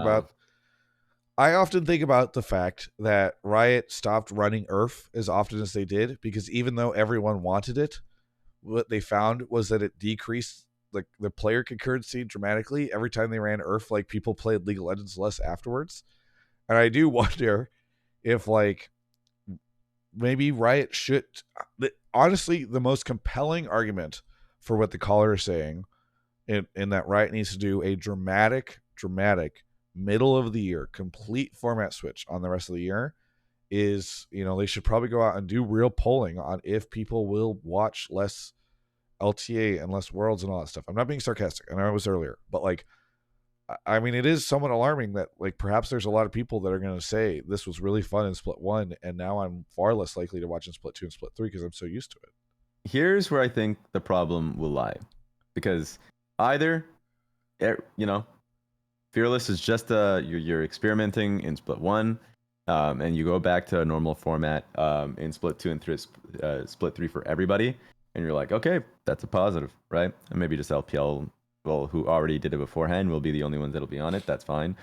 about the fact that Riot stopped running IRF as often as they did because even though everyone wanted it, what they found was that it decreased like the player concurrency dramatically every time they ran IRF. Like people played League of Legends less afterwards. And I do wonder if, like, maybe Riot should... Honestly, the most compelling argument for what the caller is saying in that Riot needs to do a dramatic middle of the year complete format switch on the rest of the year is, you know, they should probably go out and do real polling on if people will watch less LTA and less Worlds and all that stuff. I'm not being sarcastic. I know I was earlier, but, like, I mean, it is somewhat alarming that like perhaps there's a lot of people that are going to say this was really fun in Split 1 and now I'm far less likely to watch in Split 2 and Split 3 because I'm so used to it. Here's where I think the problem will lie. Because either, you know, Fearless is just you're experimenting in Split 1 and you go back to a normal format in Split 2 and Split 3 for everybody. And you're like, okay, that's a positive, right? And maybe just LPL... well, who already did it beforehand will be the only ones that'll be on it. That's fine.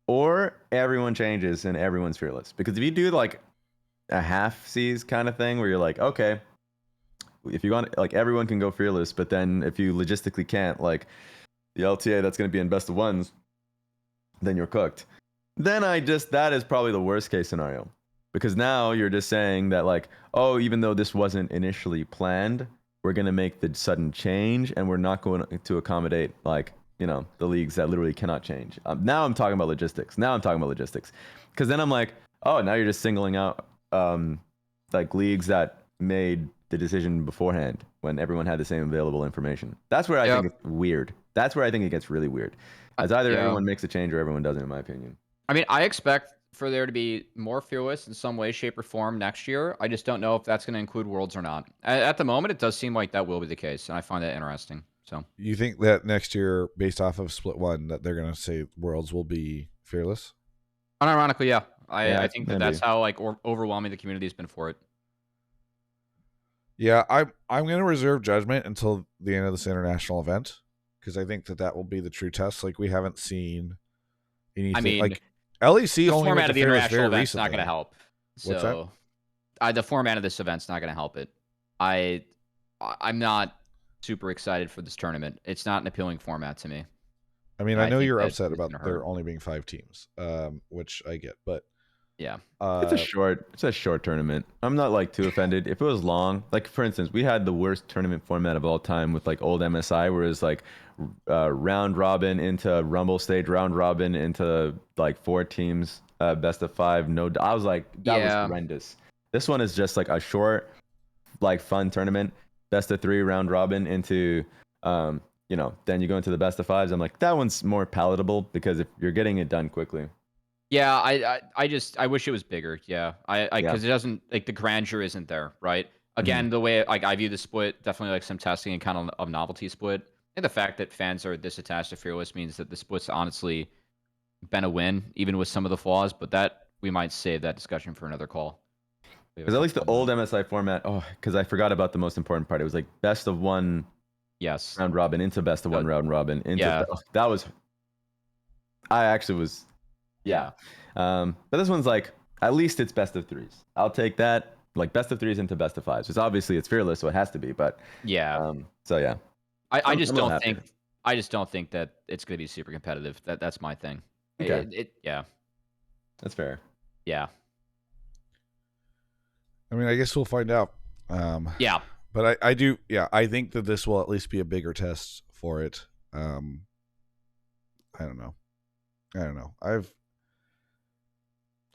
Or everyone changes and everyone's fearless. Because if you do like a half seas kind of thing where you're like, okay, if you want, like everyone can go fearless, but then if you logistically can't, like the LTA that's going to be in best of ones, then you're cooked. Then that is probably the worst case scenario. Because now you're just saying that like, oh, even though this wasn't initially planned, we're going to make the sudden change and we're not going to accommodate like, you know, the leagues that literally cannot change. Now I'm talking about logistics. Because then I'm like, oh, now you're just singling out like leagues that made the decision beforehand when everyone had the same available information. That's where I think it's weird. That's where I think it gets really weird. As either everyone makes a change or everyone doesn't, in my opinion. I mean, I expect for there to be more fearless in some way, shape, or form next year. I just don't know if that's going to include Worlds or not. At the moment, it does seem like that will be the case, and I find that interesting. So, you think that next year, based off of Split 1, that they're going to say Worlds will be fearless? Unironically, yeah. I think maybe. that's how like overwhelming the community has been for it. Yeah, I'm going to reserve judgment until the end of this international event because I think that will be the true test. Like we haven't seen anything. I mean, like LEC the only format went of to the fearless international very event's recently. not going to help. What's So, the format of this event's not going to help it. I'm not super excited for this tournament. It's not an appealing format to me. I mean, And I know think you're that upset it's about gonna there hurt. only being 5 teams, which I get, but Yeah. It's a short tournament. I'm not like too offended. If it was long, like for instance, we had the worst tournament format of all time with like old MSI, where it's like round robin into Rumble stage, round robin into like 4 teams, best of 5. No, I was like, that was Yeah. horrendous. This one is just like a short, like fun tournament, best of 3 round robin into, then you go into the best of 5s. I'm like, that one's more palatable because if you're getting it done quickly. Yeah, I wish it was bigger. Yeah, I Yeah. because it doesn't like the grandeur isn't there, right? Mm-hmm. Again, the way like I view the split, definitely like some testing and kind of novelty split. And the fact that fans are this attached to Fearless means that the split's honestly been a win, even with some of the flaws. But that we might save that discussion for another call. Because at least the old MSI format, because I forgot about the most important part. It was like best of 1 yes round robin into best of 1 round robin into yeah. that was. I actually was. Yeah. But this one's like, at least it's best of 3s. I'll take that. Like best of 3s into best of 5s. Which obviously it's Fearless, so it has to be. But Yeah. So yeah. I just I'm a little don't happier. think I just don't think that it's going to be super competitive. That's my thing. Okay. Yeah. That's fair. Yeah. I mean, I guess we'll find out. Yeah. But I do, yeah, I think that this will at least be a bigger test for it. I don't know.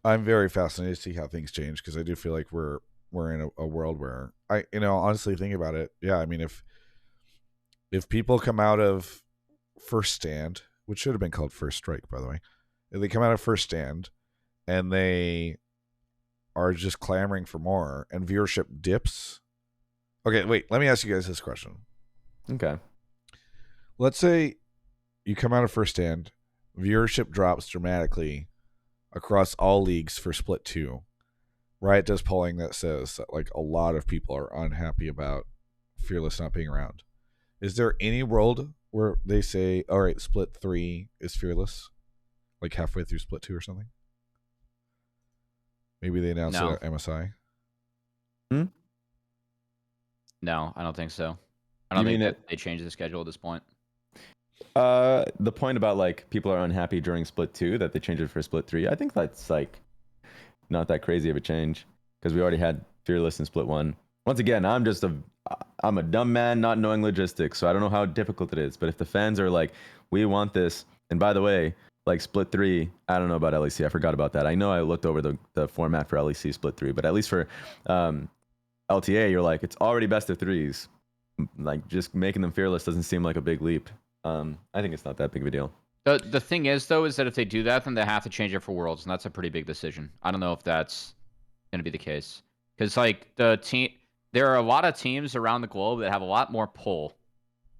I'm very fascinated to see how things change, because I do feel like we're in a world where honestly think about it. Yeah, I mean, if people come out of first stand, which should have been called first strike, by the way, if they come out of first stand and they are just clamoring for more and viewership dips. Okay, wait, let me ask you guys this question. Okay. Let's say you come out of first stand, viewership drops dramatically across all leagues for split 2. Riot does polling that says that like a lot of people are unhappy about Fearless not being around. Is there any world where they say, all right, split 3 is Fearless, like halfway through split 2 or something? Maybe they announce it at MSI. No, I don't think so. I don't think that they changed the schedule at this point. The point about like people are unhappy during split 2 that they changed it for split 3, I think that's like not that crazy of a change, because we already had Fearless in split 1. Once again, I'm a dumb man not knowing logistics, so I don't know how difficult it is. But if the fans are like, we want this, and by the way, like split 3, I don't know about LEC. I forgot about that. I know I looked over the format for LEC split 3, but at least for LTA, you're like, it's already best of 3s. Like just making them Fearless doesn't seem like a big leap. I think it's not that big of a deal. The thing is, though, is that if they do that, then they have to change it for Worlds, and that's a pretty big decision. I don't know if that's going to be the case, because like there are a lot of teams around the globe that have a lot more pull,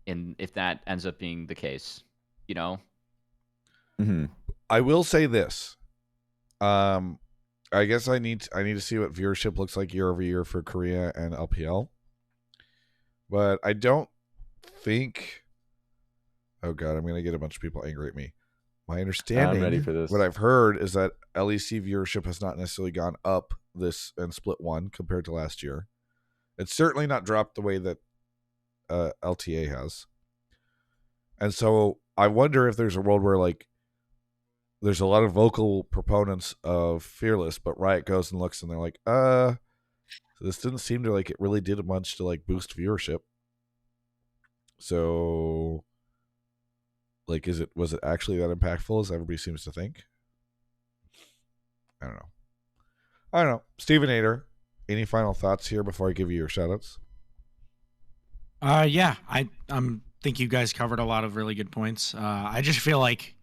if that ends up being the case, Mm-hmm. I will say this. I guess I need to see what viewership looks like year over year for Korea and LPL, but I don't think. Oh God, I'm gonna get a bunch of people angry at me. My understanding, I'm ready for this. What I've heard is that LEC viewership has not necessarily gone up this in split 1 compared to last year. It's certainly not dropped the way that LTA has. And so I wonder if there's a world where like there's a lot of vocal proponents of Fearless, but Riot goes and looks and they're like, this didn't seem to like it really did much to like boost viewership. So like, was it actually that impactful as everybody seems to think? I don't know. Stevenator, any final thoughts here before I give you your shoutouts? Yeah, I think you guys covered a lot of really good points. I just feel like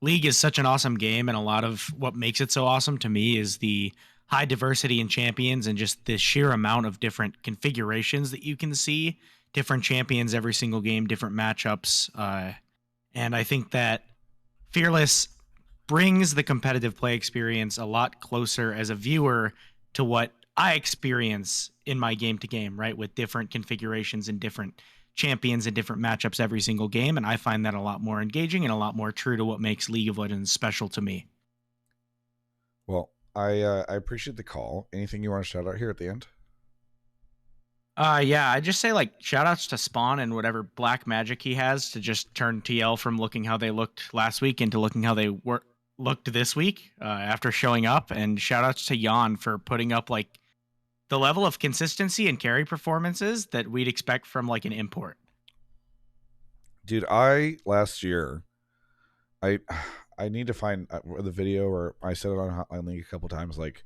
League is such an awesome game, and a lot of what makes it so awesome to me is the high diversity in champions and just the sheer amount of different configurations that you can see, different champions every single game, different matchups. And I think that Fearless brings the competitive play experience a lot closer as a viewer to what I experience in my game to game, right? With different configurations and different champions and different matchups every single game. And I find that a lot more engaging and a lot more true to what makes League of Legends special to me. Well, I appreciate the call. Anything you want to shout out here at the end? Yeah, I just say like shout outs to Spawn and whatever black magic he has to just turn TL from looking how they looked last week into looking how they looked this week after showing up. And shout outs to Jan for putting up like the level of consistency and carry performances that we'd expect from like an import. Dude, last year, I need to find the video, or I said it on Hotline League a couple times. Like,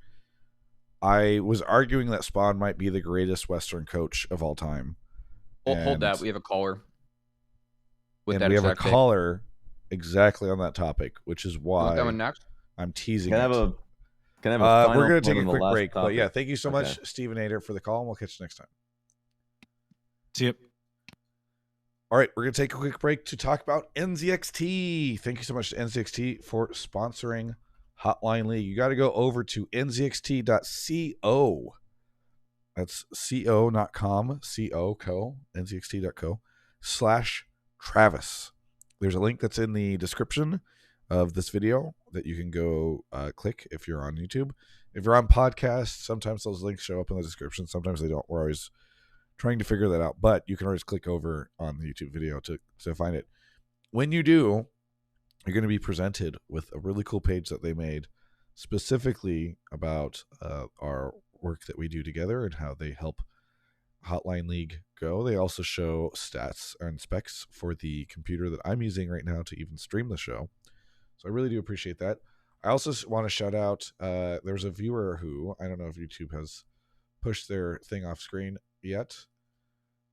I was arguing that Spawn might be the greatest Western coach of all time. Hold that. We have a caller. And we have a caller exactly on that topic, which is why that one next? I'm teasing Can I have it. a final we're going to point take a on the quick last break. But topic? yeah, thank you so much, Stevenator, for the call, and we'll catch you next time. See you. All right, we're going to take a quick break to talk about NZXT. Thank you so much to NZXT for sponsoring Hotline League. You got to go over to nzxt.co. That's co, not com, co, nzxt.co/Travis. There's a link that's in the description of this video that you can go click if you're on YouTube. If you're on podcasts, sometimes those links show up in the description. Sometimes they don't. We're always trying to figure that out, but you can always click over on the YouTube video to find it. When you do, you're going to be presented with a really cool page that they made specifically about our work that we do together and how they help Hotline League go. They also show stats and specs for the computer that I'm using right now to even stream the show. So I really do appreciate that. I also want to shout out, there's a viewer who, I don't know if YouTube has pushed their thing off screen yet.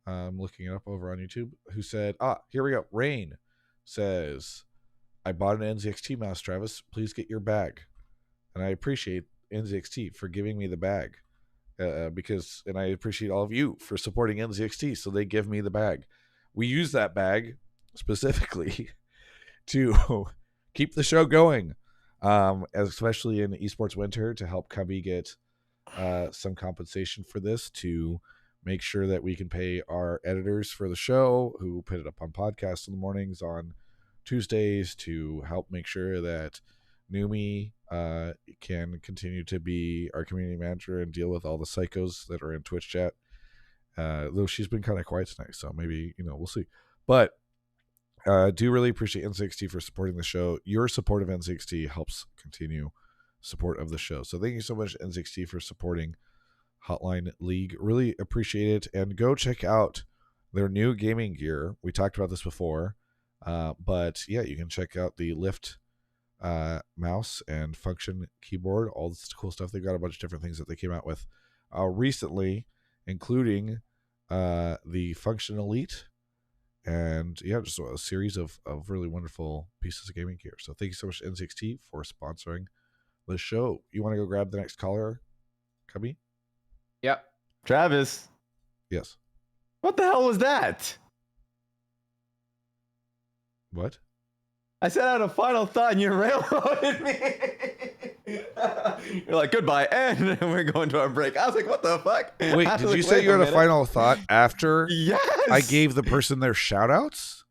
I'm looking it up over on YouTube, who said, here we go. Rain says, I bought an NZXT mouse, Travis. Please get your bag. And I appreciate NZXT for giving me the bag and I appreciate all of you for supporting NZXT. So they give me the bag. We use that bag specifically to keep the show going, especially in esports winter, to help Cubby get some compensation for this, to make sure that we can pay our editors for the show who put it up on podcasts in the mornings on Tuesdays, to help make sure that Numi can continue to be our community manager and deal with all the psychos that are in Twitch chat. Though she's been kind of quiet tonight, so maybe, we'll see. But do really appreciate NZXT for supporting the show. Your support of NZXT helps continue support of the show. So thank you so much, NZXT, for supporting Hotline League. Really appreciate it. And go check out their new gaming gear. We talked about this before. But yeah, you can check out the Lift mouse and function keyboard, all this cool stuff. They've got a bunch of different things that they came out with recently, including the Function Elite. And yeah, just a series of really wonderful pieces of gaming gear. So thank you so much, NZXT, for sponsoring the show. You want to go grab the next caller, Cubby? Yep. Travis. Yes. What the hell was that? What? I said I had a final thought and you railroaded me. You're like, goodbye, and we're going to our break. I was like, what the fuck? Wait, did you say you had a final thought after Yes. I gave the person their shout outs?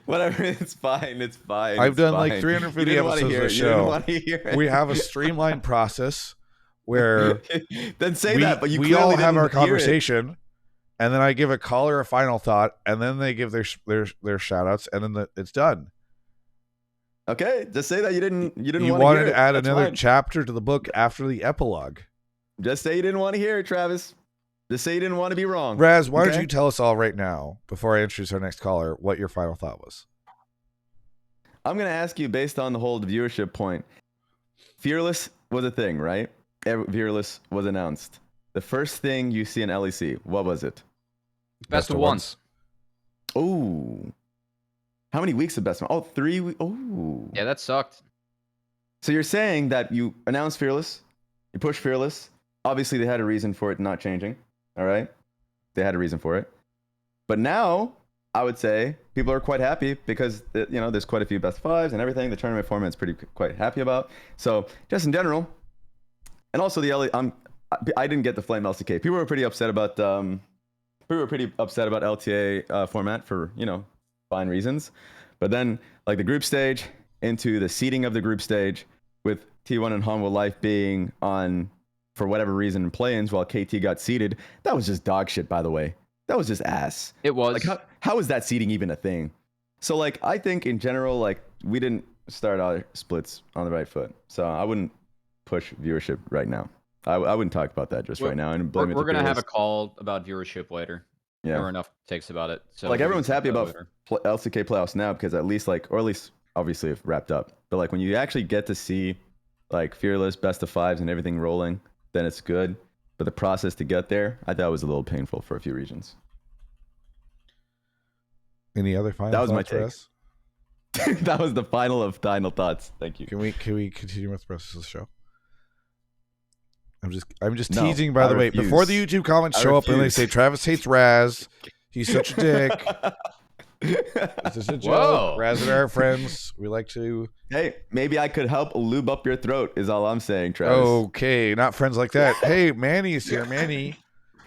Whatever, it's fine. It's fine. I've it's done fine. like 350 episodes of the You didn't show. want to hear it. We have a streamlined process where then say that, but you we all clearly have our didn't hear it. conversation, and then I give a caller a final thought, and then they give their shout outs, and then it's done. Okay, just say that you didn't You want wanted hear to it. add That's another fine. chapter to the book after the epilogue. Just say you didn't want to hear it, Travis. Just say you didn't want to be wrong. Raz, why don't okay? you tell us all right now, before I introduce our next caller, what your final thought was? I'm going to ask you based on the whole viewership point. Fearless was a thing, right? Fearless was announced. The first thing you see in LEC, what was it? Best of ones. Oh. How many weeks of best of one? Oh, 3 weeks. Oh. Yeah, that sucked. So you're saying that you announced Fearless, you pushed Fearless. Obviously, they had a reason for it not changing. All right? They had a reason for it. But now, I would say people are quite happy because, there's quite a few best fives and everything. The tournament format is quite happy about. So just in general, and also I didn't get the Flame LCK. People were pretty upset about LTA format for, fine reasons. But then, like the group stage into the seeding of the group stage with T1 and Hanwha Life being on for whatever reason in play-ins while KT got seeded. That was just dog shit, by the way. That was just ass. It was. Like, how is that seeding even a thing? So, like, I think in general, like, we didn't start our splits on the right foot. So I wouldn't push viewership right now. I wouldn't talk about that just right now. And blame We're it going to have a Fearless. call about viewership later. Yeah. There were enough takes about it. So like, everyone's happy about later. LCK playoffs now because at least, like, or at least obviously it's wrapped up. But, like, when you actually get to see, like, Fearless, best of fives and everything rolling, then it's good. But the process to get there, I thought was a little painful for a few regions. Any other final That was my thoughts for us? That was the final thoughts. Thank you. Can we continue with the rest of the show? I'm just No, teasing, by the way. refuse. Before the YouTube comments show up and they say Travis hates Raz, he's such a dick. This is a joke. Whoa. Raz and I are friends. We like to. Hey, maybe I could help lube up your throat. Is all I'm saying, Travis. Okay, not friends like that. Hey, Manny is here. Manny,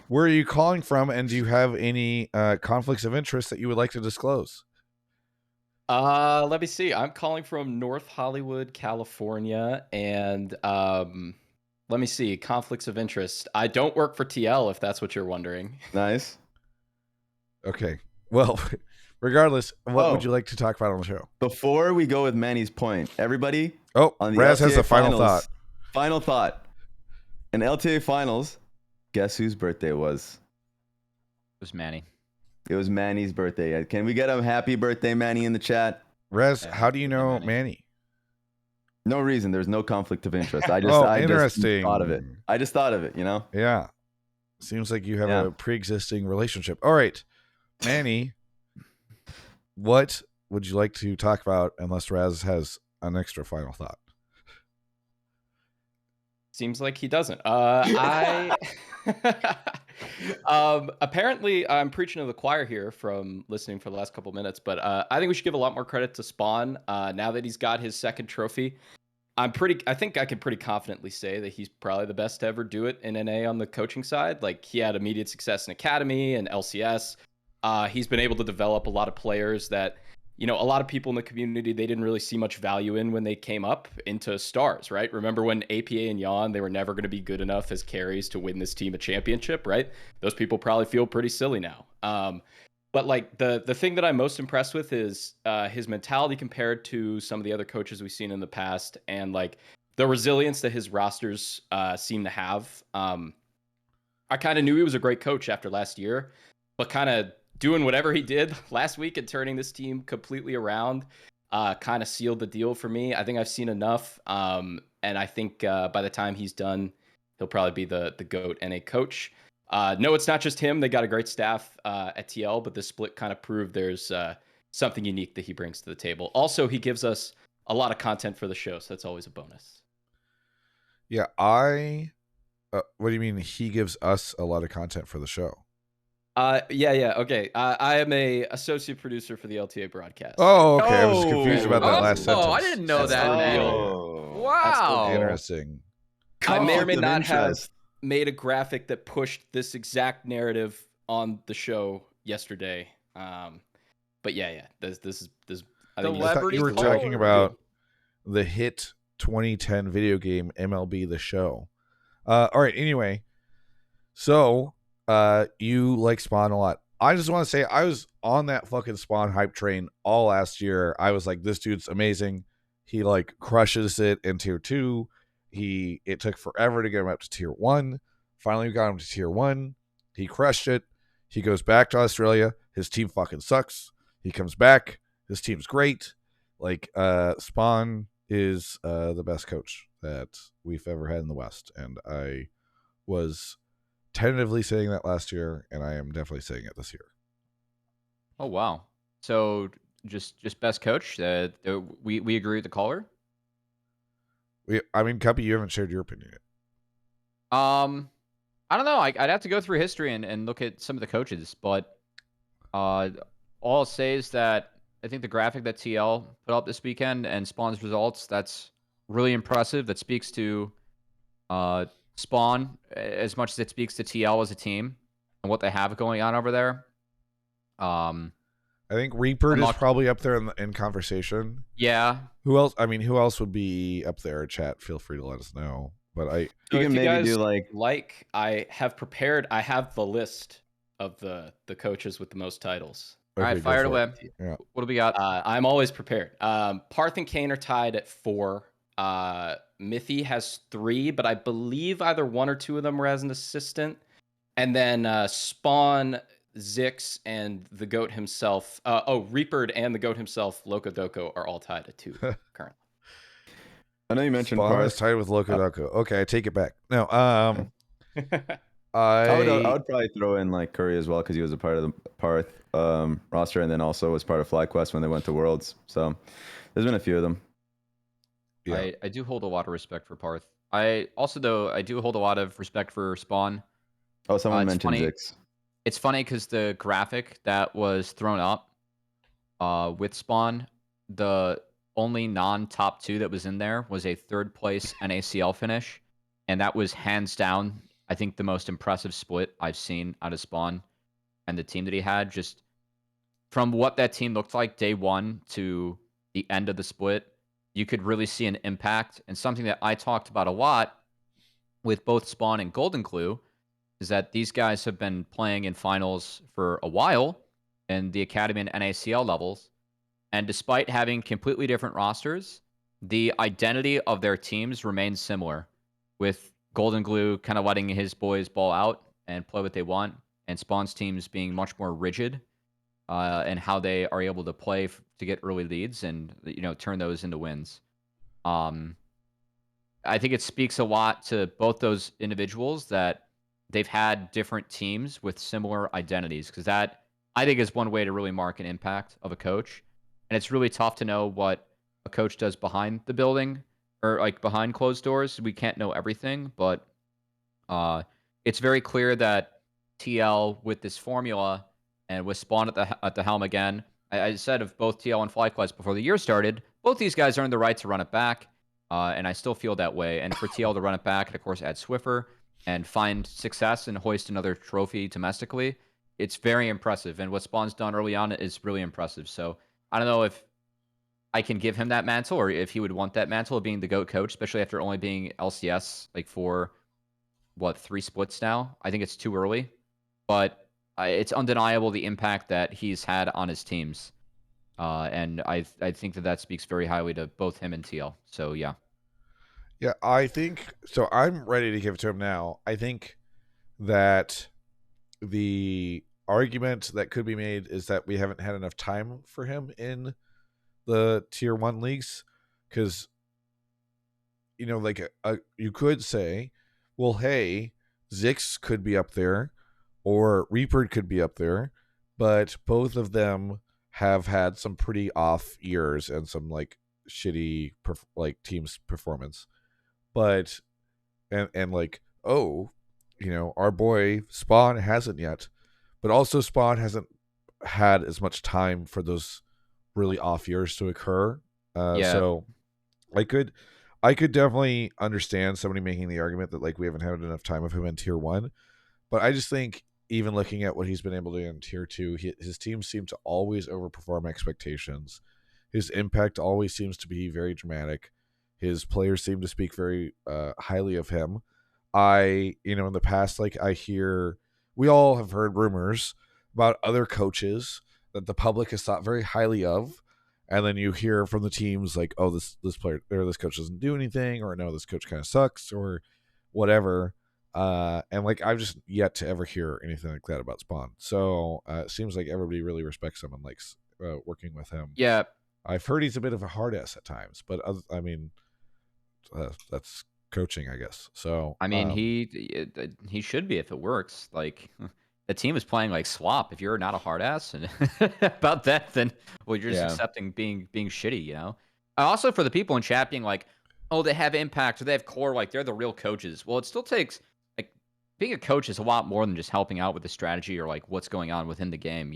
where are you calling from? And do you have any conflicts of interest that you would like to disclose? Let me see. I'm calling from North Hollywood, California, and let me see. Conflicts of interest. I don't work for TL, if that's what you're wondering. Nice. Okay. Well, regardless, what would you like to talk about on the show? Before we go with Manny's point, everybody. Oh, on the Raz LTA has the final finals, thought. Final thought. In LTA finals, guess whose birthday it was? It was Manny. It was Manny's birthday. Can we get a happy birthday, Manny, in the chat? Raz, Yeah, how do you know Manny. Manny? No reason. There's no conflict of interest. I just, Oh, I interesting. just thought of it. I just thought of it, you know? Yeah. Seems like you have Yeah. a pre-existing relationship. All right, Manny, what would you like to talk about unless Raz has an extra final thought? Seems like he doesn't. Apparently I'm preaching to the choir here from listening for the last couple minutes, but I think we should give a lot more credit to Spawn now that he's got his second trophy. I think I can pretty confidently say that he's probably the best to ever do it in NA on the coaching side. Like, he had immediate success in Academy and LCS. He's been able to develop a lot of players that, you know, a lot of people in the community, they didn't really see much value in when they came up into stars, right? Remember when APA and Yon, they were never going to be good enough as carries to win this team a championship, right? Those people probably feel pretty silly now. But like the thing that I'm most impressed with is his mentality compared to some of the other coaches we've seen in the past, and like the resilience that his rosters seem to have. I kind of knew he was a great coach after last year, but kind of doing whatever he did last week and turning this team completely around kind of sealed the deal for me. I think I've seen enough. And I think by the time he's done, he'll probably be the GOAT NA coach. No, it's not just him. They got a great staff at TL, but this split kind of proved there's something unique that he brings to the table. Also, he gives us a lot of content for the show, so that's always a bonus. Yeah, what do you mean he gives us a lot of content for the show? Yeah. Okay. I am a associate producer for the LTA broadcast. Oh, okay. I was confused about that last sentence. Oh, I didn't know That's that, the Manny. deal. Wow. Interesting. I may or may Conflict of not have interest. made a graphic that pushed this exact narrative on the show yesterday. But yeah. This is. I think I thought you were Celebrity talking call. about the hit 2010 video game MLB The Show. All right. Anyway, so you like Spawn a lot. I just want to say I was on that fucking Spawn hype train all last year. I was like, this dude's amazing. He like crushes it in tier 2. It took forever to get him up to tier 1. Finally, we got him to tier 1. He crushed it. He goes back to Australia. His team fucking sucks. He comes back. His team's great. Like, Spawn is the best coach that we've ever had in the West. And I was tentatively saying that last year, and I am definitely saying it this year. Oh, wow. So just best coach. We agree with the caller. I mean, Cuppy, you haven't shared your opinion yet. I don't know. I'd have to go through history and look at some of the coaches, but all I'll say is that I think the graphic that TL put up this weekend and Spawn's results, that's really impressive. That speaks to Spawn as much as it speaks to TL as a team and what they have going on over there. I think Reaper is probably up there in conversation. Yeah. Who else? I mean, who else would be up there? Chat, feel free to let us know. But I You So can if you maybe guys do like I have the list of the coaches with the most titles. All right, okay, go fire it for away. Yeah. What do we got? I'm always prepared. Parth and Kane are tied at 4. Mithy has 3, but I believe either 1 or 2 of them were as an assistant. And then Spawn, Zix, and the GOAT himself. Reapered and the GOAT himself, Loco Doco, are all tied at 2 currently. I know you mentioned Spawn is Parth. tied with Loco Doco. Okay, I take it back. No, I would I probably throw in like Curry as well because he was a part of the Parth roster and then also was part of FlyQuest when they went to Worlds. So there's been a few of them. yeah. I do hold a lot of respect for Parth. I do hold a lot of respect for Spawn. Oh, someone It's mentioned funny. Zix. It's funny because the graphic that was thrown up with Spawn, the only non-top 2 that was in there was a 3rd place NACL finish, and that was hands down, I think, the most impressive split I've seen out of Spawn and the team that he had. Just from what that team looked like day 1 to the end of the split, you could really see an impact. And something that I talked about a lot with both Spawn and Golden Clue is that these guys have been playing in finals for a while in the Academy and NACL levels. And despite having completely different rosters, the identity of their teams remains similar, with Golden Glue kind of letting his boys ball out and play what they want, and Spawn's teams being much more rigid and how they are able to play to get early leads and turn those into wins. I think it speaks a lot to both those individuals that they've had different teams with similar identities, because that, I think, is one way to really mark an impact of a coach. And it's really tough to know what a coach does behind the building or like behind closed doors. We can't know everything, but it's very clear that TL with this formula and with Spawn at the helm again. I said of both TL and FlyQuest before the year started, both these guys earned the right to run it back. And I still feel that way. And for TL to run it back and, of course, add Swiffer and find success and hoist another trophy domestically, it's very impressive. And what Spawn's done early on is really impressive. So I don't know if I can give him that mantle or if he would want that mantle of being the GOAT coach, especially after only being LCS like for, 3 splits now. I think it's too early. But it's undeniable the impact that he's had on his teams. And I think that speaks very highly to both him and TL. So, yeah. Yeah, I think so. I'm ready to give it to him now. I think that the argument that could be made is that we haven't had enough time for him in the tier 1 leagues, because like you could say, well, hey, Zix could be up there or Reaper could be up there, but both of them have had some pretty off years and some like shitty teams performance. But and like, oh, our boy Spawn hasn't yet, but also Spawn hasn't had as much time for those really off years to occur. Yeah. So I could definitely understand somebody making the argument that like we haven't had enough time of him in tier 1, but I just think even looking at what he's been able to do in tier 2, his teams seem to always overperform expectations. His impact always seems to be very dramatic. His players seem to speak very highly of him. In the past, like we all have heard rumors about other coaches that the public has thought very highly of. And then you hear from the teams like, oh, this player or this coach doesn't do anything, or no, this coach kind of sucks, or whatever. And like I've just yet to ever hear anything like that about Spawn. So it seems like everybody really respects him and likes working with him. Yeah. I've heard he's a bit of a hard ass at times, but that's coaching, I guess. So I mean, he should be if it works. Like the team is playing like swap. If you're not a hard ass and about that, then well, you're just accepting being shitty. Also, for the people in chat being like, oh, they have impact or they have core, like they're the real coaches. Well, it still takes like being a coach is a lot more than just helping out with the strategy or like what's going on within the game.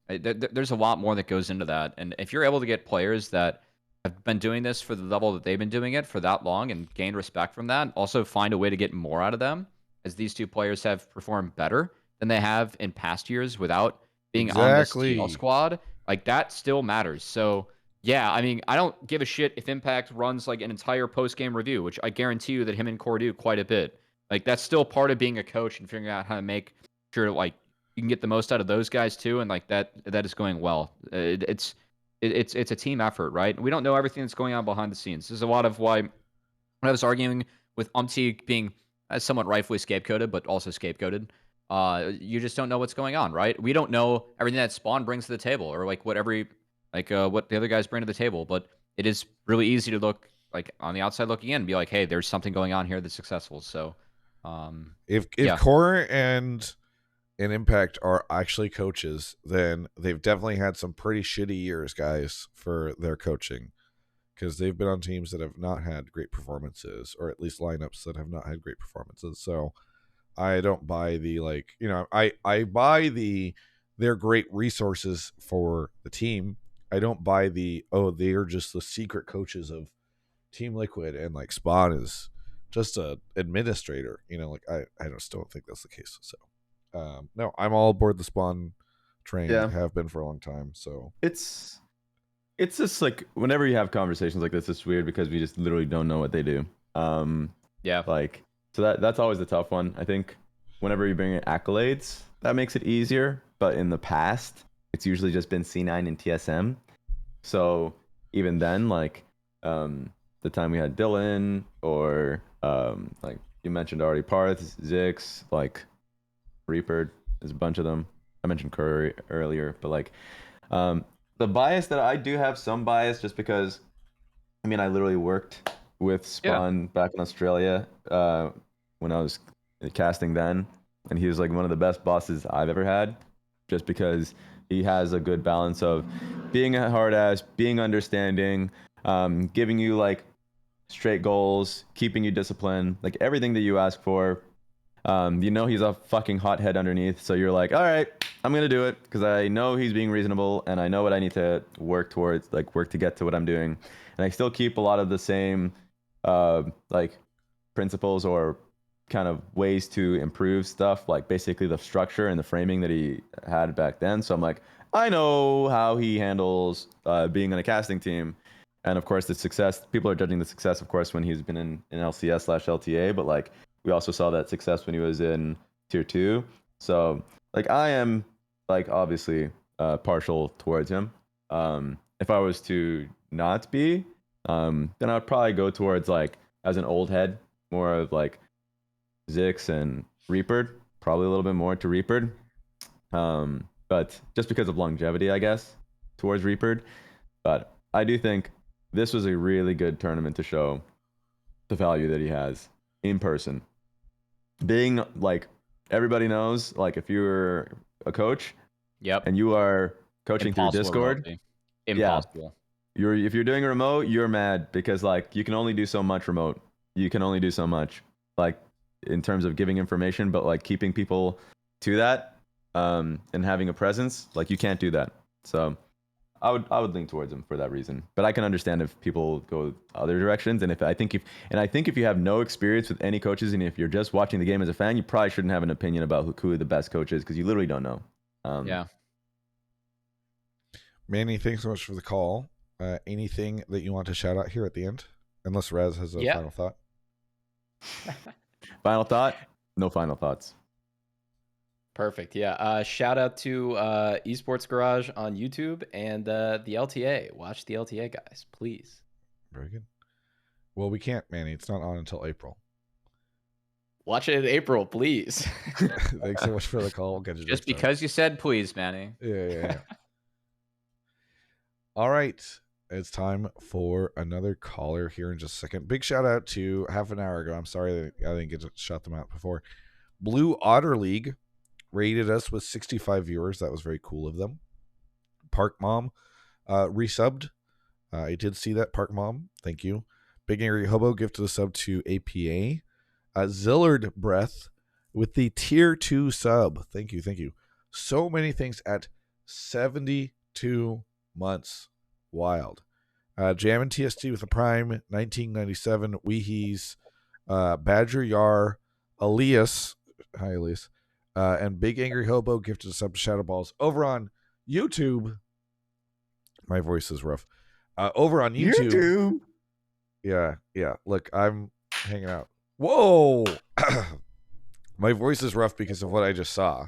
There's a lot more that goes into that, and if you're able to get players that have been doing this for the level that they've been doing it for that long and gain respect from that, also find a way to get more out of them, as these two players have performed better than they have in past years without being on this TL squad, like that still matters. So Yeah, I mean, I don't give a shit if Impact runs like an entire post-game review, which I guarantee you that him and Core do quite a bit. Like that's still part of being a coach and figuring out how to make sure like you can get the most out of those guys too, and like that is going well. It's a team effort, right? We don't know everything that's going on behind the scenes. This is a lot of why when I was arguing with UmTi being somewhat rightfully scapegoated, but also scapegoated. You just don't know what's going on, right? We don't know everything that Spawn brings to the table, or like what what the other guys bring to the table. But it is really easy to look like on the outside looking in and be like, hey, there's something going on here that's successful. So, if yeah. Core and Impact are actually coaches, then they've definitely had some pretty shitty years, guys, for their coaching, because they've been on teams that have not had great performances, or at least lineups that have not had great performances. So I don't buy the I buy they're great resources for the team. I don't buy they are just the secret coaches of Team Liquid and like Spawn is just a administrator. I just don't think that's the case. So no, I'm all aboard the Spawn train. Yeah. Have been for a long time. So It's just like whenever you have conversations like this, it's weird because we just literally don't know what they do. Yeah. Like, so that's always a tough one. I think whenever you bring in accolades, that makes it easier. But in the past, it's usually just been C9 and TSM. So even then, like the time we had Dylan, or like you mentioned already, Parth, Zix, like Reaper, there's a bunch of them. I mentioned Curry earlier, but like the bias that I do have some bias just because, I mean, I literally worked with Spawn back in Australia when I was casting then, and he was like one of the best bosses I've ever had, just because he has a good balance of being a hard ass, being understanding, giving you like straight goals, keeping you disciplined, like everything that you ask for. He's a fucking hothead underneath, so you're like, all right, I'm gonna do it because I know he's being reasonable and I know what I need to work towards, like work to get to what I'm doing, and I still keep a lot of the same like principles or kind of ways to improve stuff, like basically the structure and the framing that he had back then. So I'm like, I know how he handles being on a casting team. And of course, the success, people are judging the success, of course, when he's been in LCS/LTA, but like we also saw that success when he was in tier 2. So like I am like obviously partial towards him. If I was to not be, then I would probably go towards like as an old head, more of like Zix and Reaper, probably a little bit more to Reaper. But just because of longevity, I guess, towards Reaper. But I do think this was a really good tournament to show the value that he has in person. Being like, everybody knows, like if you're a coach, and you are coaching through Discord, remotely. Impossible. If you're doing a remote, you're mad because like you can only do so much remote. You can only do so much, like in terms of giving information, but like keeping people to that and having a presence, like you can't do that. So I would lean towards him for that reason. But I can understand if people go other directions, and I think if you have no experience with any coaches and if you're just watching the game as a fan, you probably shouldn't have an opinion about who the best coach is because you literally don't know. Yeah. Manny, thanks so much for the call. Anything that you want to shout out here at the end? Unless Raz has a final thought. Final thought? No final thoughts. Perfect. Yeah. Shout out to Esports Garage on YouTube and the LTA. Watch the LTA, guys, please. Very good. Well, we can't, Manny. It's not on until April. Watch it in April, please. Thanks so much for the call. We'll get you just because you said please, Manny. Yeah. All right. It's time for another caller here in just a second. Big shout out to half an hour ago. I'm sorry that I didn't get to shout them out before. Blue Otter League rated us with 65 viewers. That was very cool of them. Park Mom resubbed. I did see that, Park Mom. Thank you. Big Angry Hobo gifted a sub to APA. Zillard Breath with the tier 2 sub. Thank you. So many things at 72 months. Wild. Jam and TST with a Prime 1997. Weehees. Badger Yar. Elias. Hi, Elias. And Big Angry Hobo gifted a sub to Shadow Balls over on YouTube. My voice is rough. Over on YouTube. Yeah. Look, I'm hanging out. Whoa! My voice is rough because of what I just saw.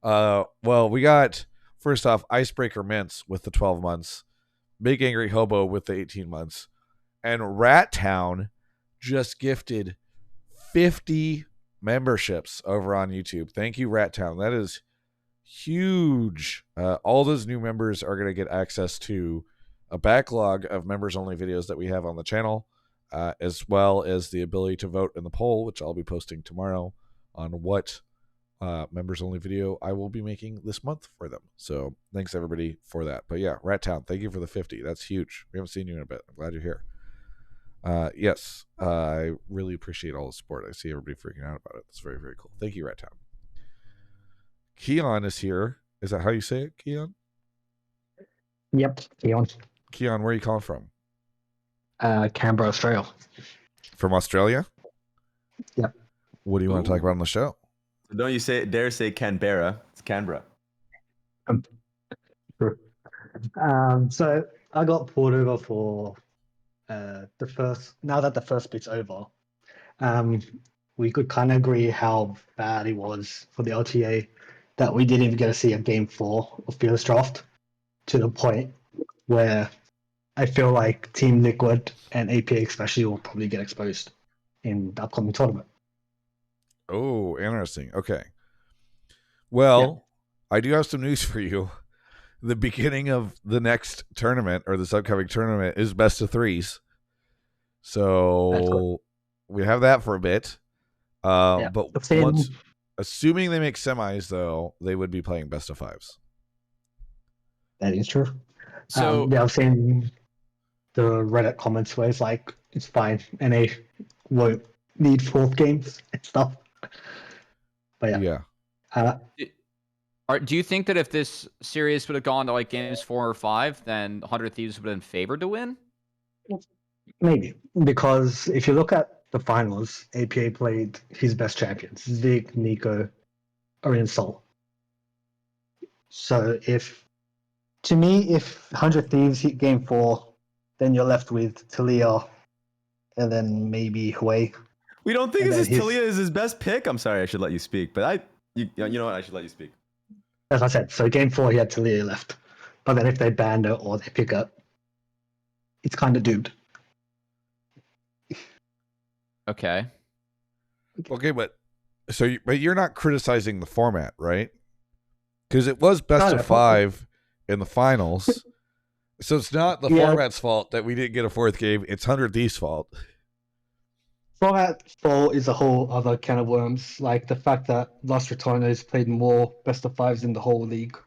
Well, we got, first off, Icebreaker Mints with the 12 months, Big Angry Hobo with the 18 months, and Rat Town just gifted 50 memberships over on YouTube. Thank you, Rat Town. That is huge. All those new members are going to get access to a backlog of members-only videos that we have on the channel, as well as the ability to vote in the poll, which I'll be posting tomorrow on what members-only video I will be making this month for them. So thanks, everybody, for that. But yeah, Rat Town, thank you for the 50. That's huge. We haven't seen you in a bit. I'm glad you're here. Yes, I really appreciate all the support. I see everybody freaking out about it. It's very, very cool. Thank you, Rat Town. Kiyon is here. Is that how you say it, Kiyon? Yep, kiyon. Kiyon, where are you calling from? Canberra, Australia. From Australia? Yep. What do you want to talk about on the show? Don't you dare say Canberra. It's Canberra. True. So I got pulled over for the first. Now that the first bit's over, we could kind of agree how bad it was for the LTA that we didn't even get to see a game 4 of Fearless Draft, to the point where I feel like Team Liquid and APA especially will probably get exposed in the upcoming tournament. Oh, interesting. Okay. Well, I do have some news for you. The beginning of the next tournament, or this upcoming tournament, is best of 3s. So we have that for a bit. But once, assuming they make semis, though, they would be playing best of 5s. That is true. So I've seen the Reddit comments where it's like, it's fine, NA won't need 4th games and stuff. But yeah. Do you think that if this series would have gone to like games 4 or 5, then 100 Thieves would have been favored to win? Maybe, because if you look at the finals, APA played his best champions, Zig, Nico, or Soul. So if 100 Thieves hit game 4, then you're left with Talia and then maybe Hui. We don't think Talia is his best pick. I'm sorry, I should let you speak, but you know what? I should let you speak. As I said, so game 4 he had Talia left, but then if they ban her or they pick up, it's kind of doomed. Okay. Okay, but you're not criticizing the format, right? Because it was best of 5 in the finals, so it's not the format's fault that we didn't get a 4th game. It's 100 Thieves' fault. Format fault is a whole other can of worms. Like the fact that Los Ratones played more best of 5s in the whole league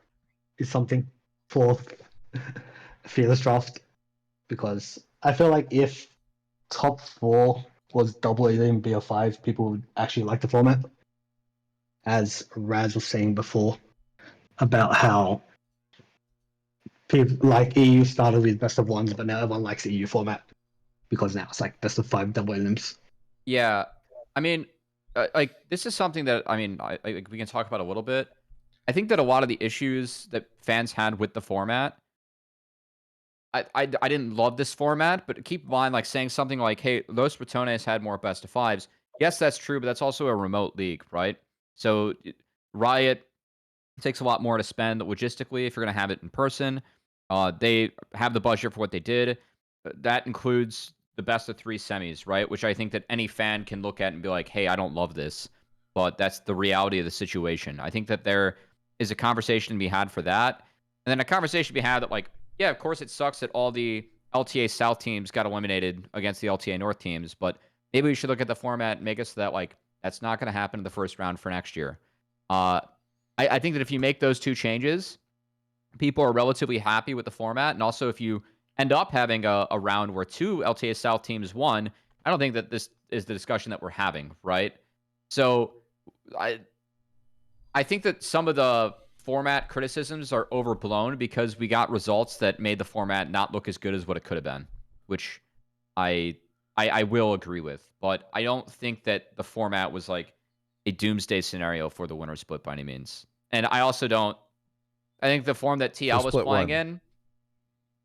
is something for Fearless Draft. Because I feel like if top 4 was double in BO5, people would actually like the format. As Raz was saying before about how people like EU started with best of 1s, but now everyone likes the EU format because now it's like best of 5 double elims. Yeah, I mean, like this is something that we can talk about a little bit. I think that a lot of the issues that fans had with the format, I didn't love this format, but keep in mind, like saying something like, "Hey, Los Ratones had more best of 5s." Yes, that's true, but that's also a remote league, right? So Riot takes a lot more to spend logistically if you're going to have it in person. They have the budget for what they did. That includes the best of 3 semis, right? Which I think that any fan can look at and be like, hey, I don't love this, but that's the reality of the situation. I think that there is a conversation to be had for that. And then a conversation to be had that, like, yeah, of course it sucks that all the LTA South teams got eliminated against the LTA North teams, but maybe we should look at the format and make it so that, like, that's not going to happen in the first round for next year. I think that if you make those 2 changes, people are relatively happy with the format. And also, if you end up having a round where 2 LTA South teams won, I don't think that this is the discussion that we're having, right? So I think that some of the format criticisms are overblown because we got results that made the format not look as good as what it could have been, which I will agree with. But I don't think that the format was like a doomsday scenario for the winner split by any means. And I also don't. I think the form that TL was playing in,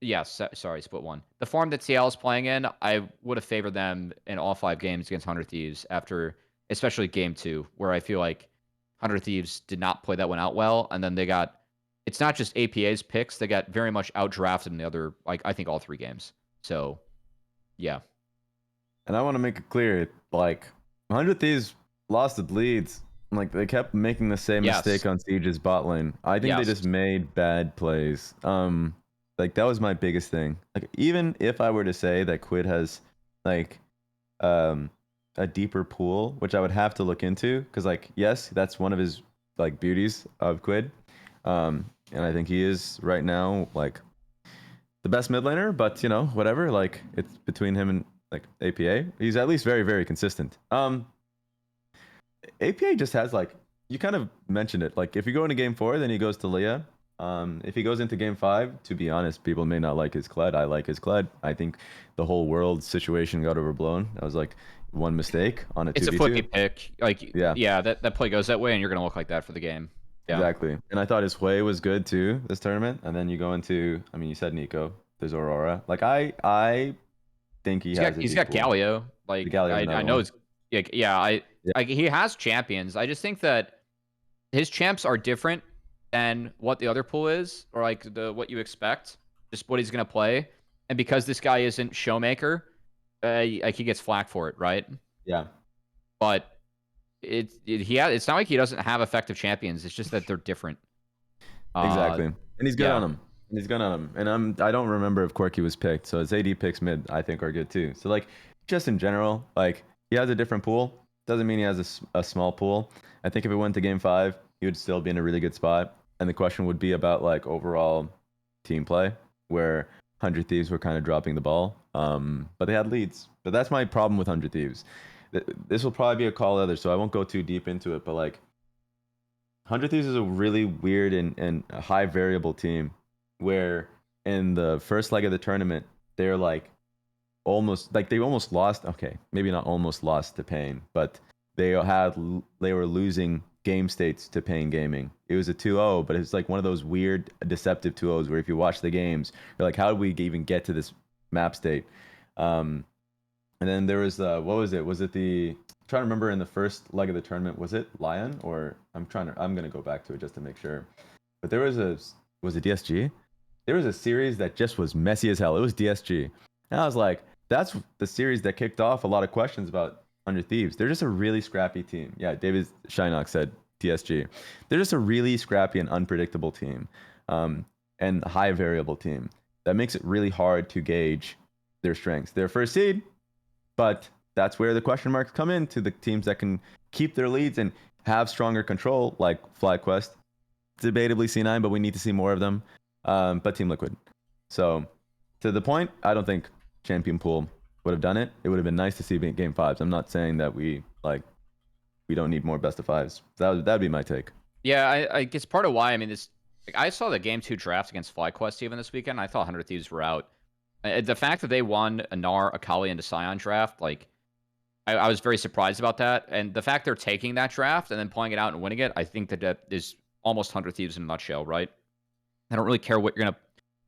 Yes, sorry, split one. The form that TL is playing in, I would have favored them in all 5 games against 100 Thieves after, especially game 2, where I feel like 100 Thieves did not play that one out well, and then they got. It's not just APA's picks; they got very much outdrafted in the other, like I think all 3 games. So, yeah. And I want to make it clear, like 100 Thieves lost the leads. Like they kept making the same Yes. mistake on Siege's bot lane. I think they Yes. just made bad plays. Like that was my biggest thing. Like even if I were to say that Quid has like a deeper pool, which I would have to look into, because like yes, that's one of his like beauties of Quid. And I think he is right now like the best mid laner, but you know, whatever, like it's between him and like APA. He's at least very, very consistent. APA just has like, you kind of mentioned it. Like if you go into game 4, then he goes to Leah. If he goes into game 5, to be honest, people may not like his Kled. I like his Kled. I think the whole world situation got overblown. That was like one mistake on a 2v2. It's a flippy pick. Like, Yeah. yeah, that play goes that way, and you're gonna look like that for the game. Yeah. Exactly. And I thought his Hwei was good too this tournament. And then you go into, I mean, you said Nico. There's Aurora. Like I think He's got Galio. Like Galio, I another know one. it's like he has champions. I just think that his champs are different than what the other pool is, or like what you expect, just what he's gonna play. And because this guy isn't Showmaker, like he gets flack for it, right? Yeah. But it's not like he doesn't have effective champions. It's just that they're different. Exactly. And he's good yeah. on him. And he's good on him. And I don't remember if Corky was picked. So his AD picks mid, I think, are good too. So like just in general, like he has a different pool. Doesn't mean he has a small pool. I think if it went to game 5, he would still be in a really good spot. And the question would be about like overall team play, where 100 Thieves were kind of dropping the ball. But they had leads. But that's my problem with 100 Thieves. This will probably be a call other, so I won't go too deep into it. But like 100 Thieves is a really weird and high variable team, where in the first leg of the tournament, they're like they almost lost. Okay, maybe not almost lost to Pain, but they were losing game states to Pain Gaming. It was a 2-0, but it's like one of those weird deceptive 2-0s where if you watch the games, you're like, how did we even get to this map state? And then there was what was it? Was it I'm trying to remember in the first leg of the tournament, was it Lion or I'm gonna go back to it just to make sure. But there was it DSG? There was a series that just was messy as hell. It was DSG. And I was like, that's the series that kicked off a lot of questions about 100 Thieves. They're just a really scrappy team. Yeah, David Shynock said DSG. They're just a really scrappy and unpredictable team, and high variable team. That makes it really hard to gauge their strengths. They're first seed, but that's where the question marks come in to the teams that can keep their leads and have stronger control, like FlyQuest. Debatably C9, but we need to see more of them. But Team Liquid. So, to the point, I don't think Champion Pool would have done it. It would have been nice to see game 5s. I'm not saying that we don't need more best of 5s. That'd be my take. Yeah, I guess part of why, I mean, this, like, I saw the game 2 draft against FlyQuest even this weekend. I thought 100 Thieves were out. The fact that they won a Gnar, Akali, and a Sion draft, like, I was very surprised about that. And the fact they're taking that draft and then playing it out and winning it, I think that is almost 100 Thieves in a nutshell, right? I don't really care what you're going to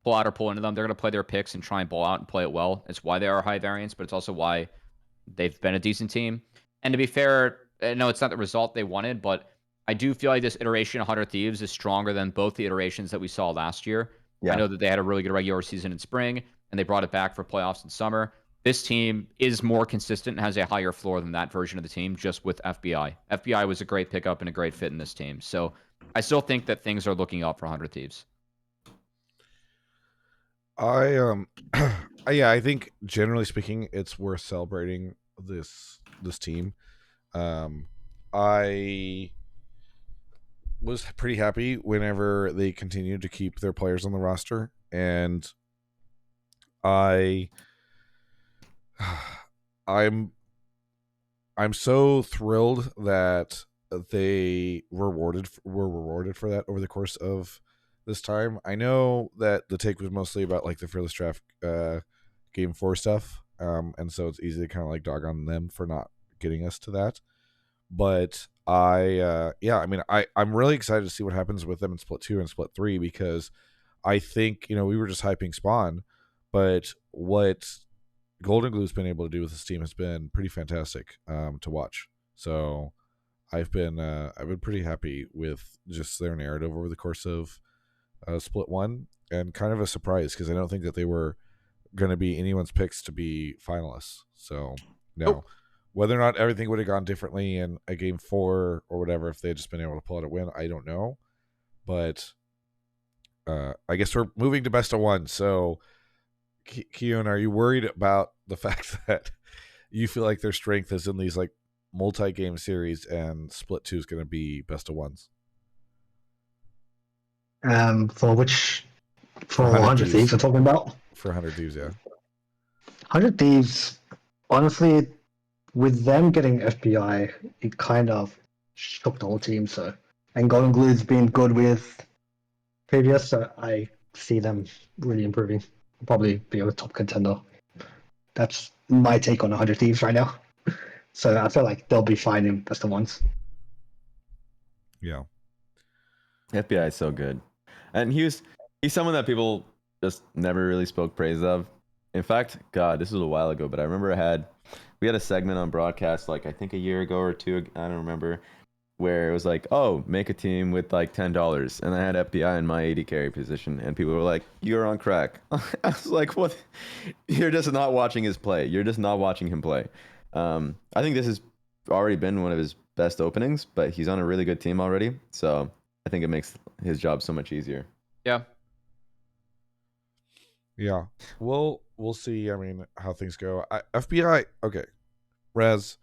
pull out or pull into them. They're going to play their picks and try and ball out and play it well. It's why they are high variance, but it's also why they've been a decent team. And to be fair, no, it's not the result they wanted, but I do feel like this iteration of 100 Thieves is stronger than both the iterations that we saw last year. Yeah. I know that they had a really good regular season in spring, and they brought it back for playoffs in summer. This team is more consistent and has a higher floor than that version of the team, just with FBI. FBI was a great pickup and a great fit in this team. So I still think that things are looking up for 100 Thieves. I think generally speaking, it's worth celebrating this team. I was pretty happy whenever they continued to keep their players on the roster, and I'm so thrilled that they were rewarded for that over the course of this time. I know that the take was mostly about like the Fearless Draft game 4 stuff, and so it's easy to kind of like dog on them for not getting us to that. But I'm really excited to see what happens with them in Split 2 and Split 3, because I think, we were just hyping Spawn, but what Golden Glue's been able to do with this team has been pretty fantastic to watch. So I've been pretty happy with just their narrative over the course of Split 1, and kind of a surprise because I don't think that they were going to be anyone's picks to be finalists. So no, whether or not everything would have gone differently in a game 4 or whatever, if they had just been able to pull out a win, I don't know. But I guess we're moving to best of 1. So Kiyon, are you worried about the fact that you feel like their strength is in these like multi-game series and Split 2 is going to be best of 1s? For 100 Thieves we're talking about? For 100 Thieves, yeah. 100 Thieves, honestly, with them getting FBI, it kind of shook the whole team. So, and Golden Glue's been good with previous, so I see them really improving. Probably be a top contender. That's my take on 100 Thieves right now. So I feel like they'll be fine in best of 1s. Yeah. FBI is so good. And he's someone that people just never really spoke praise of. In fact, God, this was a while ago, but I remember we had a segment on broadcast like I think a year ago or 2, I don't remember, where it was like, oh, make a team with like $10, and I had FBI in my AD carry position, and people were like, you're on crack. I was like, what? You're just not watching his play. You're just not watching him play. I think this has already been one of his best openings, but he's on a really good team already, so I think it makes his job so much easier. Yeah. We'll see, how things go. FBI, okay. Rez,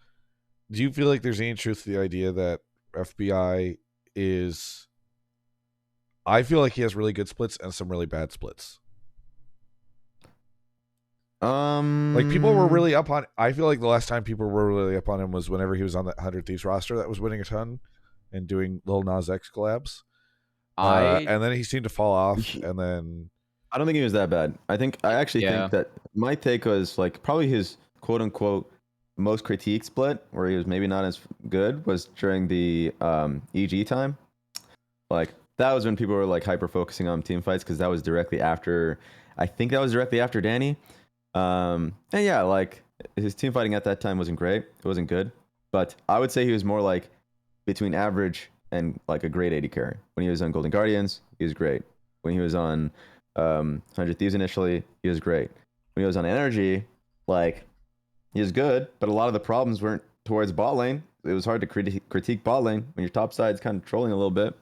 do you feel like there's any truth to the idea that FBI is... I feel like he has really good splits and some really bad splits. Like, people were really up on... I feel like the last time people were really up on him was whenever he was on that 100 Thieves roster that was winning a ton and doing Lil Nas X collabs. And then he seemed to fall off, and then... I don't think he was that bad. I actually think that my take was like probably his quote unquote most critiqued split where he was maybe not as good was during the EG time. Like that was when people were like hyper focusing on team fights because that was directly after Danny. And yeah, like his team fighting at that time wasn't great. It wasn't good. But I would say he was more like between average and like a great AD carry. When he was on Golden Guardians, he was great. When he was on 100 Thieves initially, he was great. When he was on Energy, like he was good, but a lot of the problems weren't towards bot lane. It was hard to critique bot lane when your top side's kind of trolling a little bit.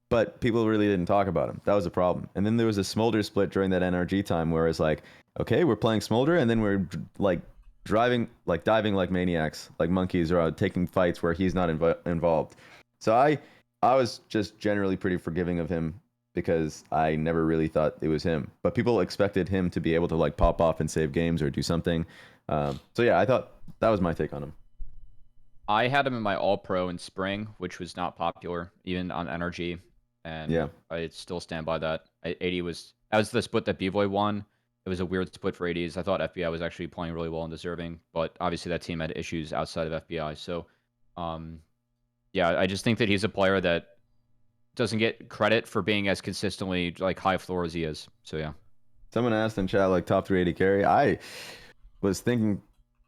But people really didn't talk about him. That was a problem. And then there was a Smolder split during that NRG time where it's like, okay, we're playing Smolder, and then we're like diving like maniacs, like monkeys, or taking fights where he's not involved. So I was just generally pretty forgiving of him because I never really thought it was him. But people expected him to be able to like pop off and save games or do something. So yeah, I thought that was my take on him. I had him in my All-Pro in spring, which was not popular, even on NRG. And yeah, I still stand by that. 80 was the split that B-Boy won. It was a weird split for 80s. I thought FBI was actually playing really well and deserving, but obviously that team had issues outside of FBI. So, yeah, I just think that he's a player that doesn't get credit for being as consistently like high floor as he is. So yeah. Someone asked in chat like top 380 carry. I was thinking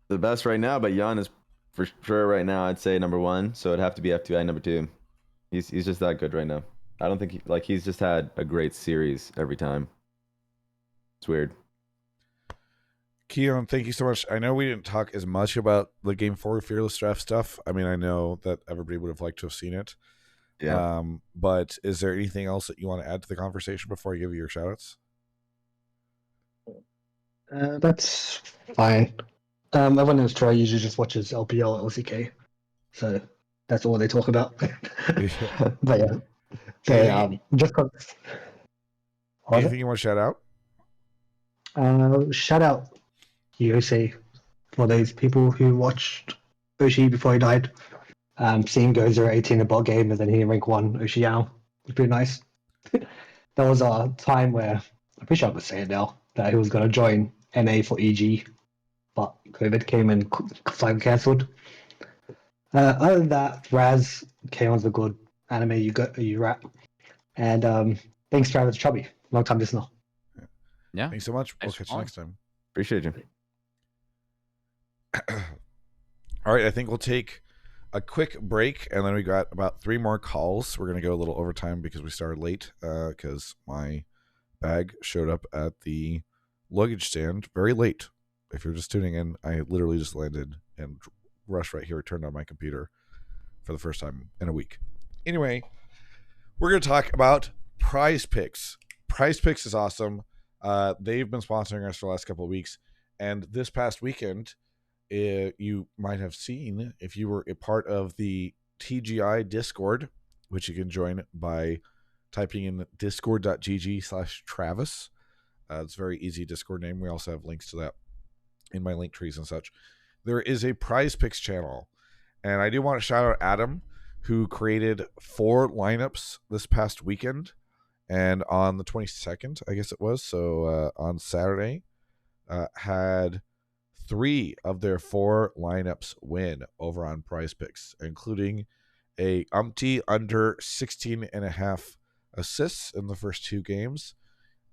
the best right now, but Jan is for sure right now. I'd say number 1, so it'd have to be F2I number 2. He's just that good right now. I don't think he's just had a great series every time. It's weird. Kiyon, thank you so much. I know we didn't talk as much about the Game 4 Fearless Draft stuff. I mean, I know that everybody would have liked to have seen it. Yeah. But is there anything else that you want to add to the conversation before I give you your shoutouts? That's fine. Everyone in Australia usually just watches LPL, LCK. So that's all they talk about. But yeah. So, just anything you want to shout out? Shout out UC for those people who watched Oshi before he died. Seeing go 0-18 in a bot game and then he rank 1 Oshi Yao. It's pretty nice. There was a time where, I'm pretty sure I could say it now, that he was going to join NA for EG, but COVID came and flag cancelled. Other than that, Raz, K-On's a good anime you rap. And thanks, Travis Chubby, long time listener. Yeah. Thanks so much. We'll Thanks for catch you calling. next time. Appreciate you. All right, I think we'll take a quick break, and then we got about 3 more calls. We're going to go a little overtime because we started late because my bag showed up at the luggage stand very late. If you're just tuning in, I literally just landed and rushed right here, turned on my computer for the first time in a week. Anyway, we're going to talk about PrizePicks. PrizePicks is awesome. They've been sponsoring us for the last couple of weeks, and this past weekend, you might have seen if you were a part of the TGI Discord, which you can join by typing in discord.gg/Travis. It's a very easy Discord name. We also have links to that in my link trees and such. There is a PrizePicks channel, and I do want to shout out Adam, who created 4 lineups this past weekend, and on the 22nd, I guess it was, so on Saturday, had 3 of their 4 lineups win over on PrizePicks, including a UmTi under 16.5 assists in the first 2 games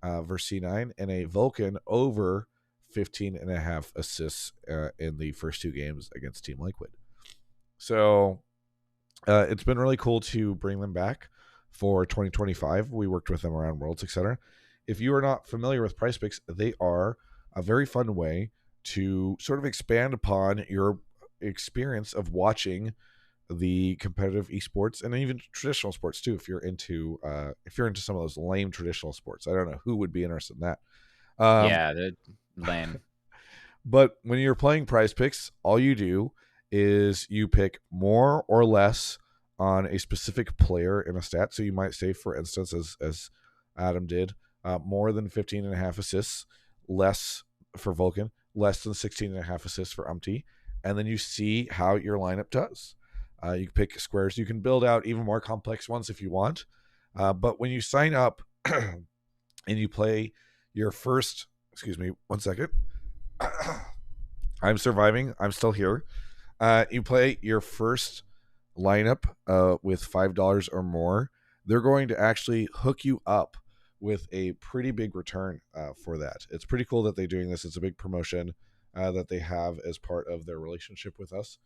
versus C9, and a Vulcan over 15.5 assists in the first 2 games against Team Liquid. So it's been really cool to bring them back for 2025. We worked with them around Worlds, etc. If you are not familiar with PrizePicks, they are a very fun way to sort of expand upon your experience of watching the competitive esports and even traditional sports too. If you're into some of those lame traditional sports, I don't know who would be interested in that. Yeah, they're lame. But when you're playing PrizePicks, all you do is you pick more or less on a specific player in a stat. So you might say, for instance, as Adam did, more than 15.5 assists, less for Vulcan, less than 16.5 assists for UmTi, and then you see how your lineup does. You can pick squares. You can build out even more complex ones if you want. But when you sign up and you play your first, excuse me, 1 second. I'm surviving. I'm still here. You play your first lineup with $5 or more. They're going to actually hook you up with a pretty big return for that. It's pretty cool that they're doing this. It's a big promotion that they have as part of their relationship with us.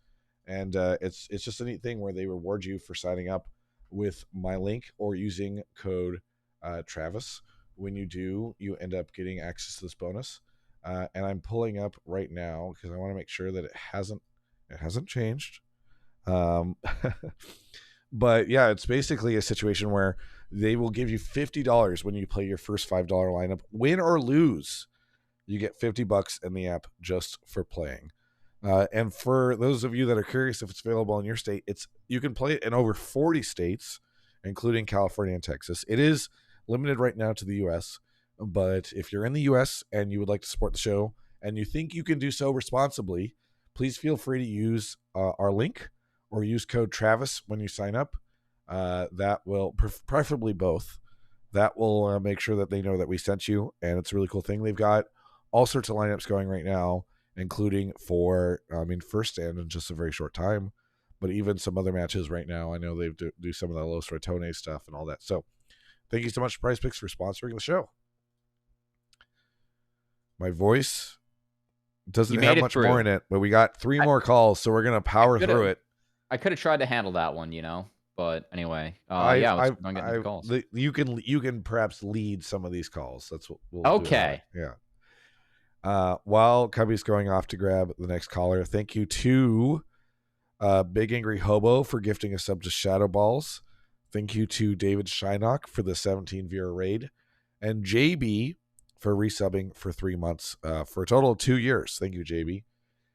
And it's just a neat thing where they reward you for signing up with my link or using code Travis. When you do, you end up getting access to this bonus. And I'm pulling up right now because I want to make sure that it hasn't changed. But yeah, it's basically a situation where they will give you $50 when you play your first $5 lineup. Win or lose, you get $50 in the app just for playing. And for those of you that are curious if it's available in your state, you can play it in over 40 states, including California and Texas. It is limited right now to the U.S., but if you're in the U.S. and you would like to support the show and you think you can do so responsibly, please feel free to use our link or use code Travis when you sign up. That will, preferably both, that will make sure that they know that we sent you, and it's a really cool thing. They've got all sorts of lineups going right now, including for, first stand in just a very short time, but even some other matches right now. I know they do some of the Los Ratones stuff and all that. So thank you so much, PrizePicks, for sponsoring the show. My voice doesn't have much more in it, but we got 3 more calls, so we're going to power through it. I could have tried to handle that one, but anyway, let's go get the calls. You can perhaps lead some of these calls. That's what we'll okay. do. Yeah. While Cubby's going off to grab the next caller, thank you to Big Angry Hobo for gifting a sub to Shadow Balls. Thank you to David Shynock for the 17 viewer raid, and JB for resubbing for 3 months for a total of 2 years. Thank you, JB.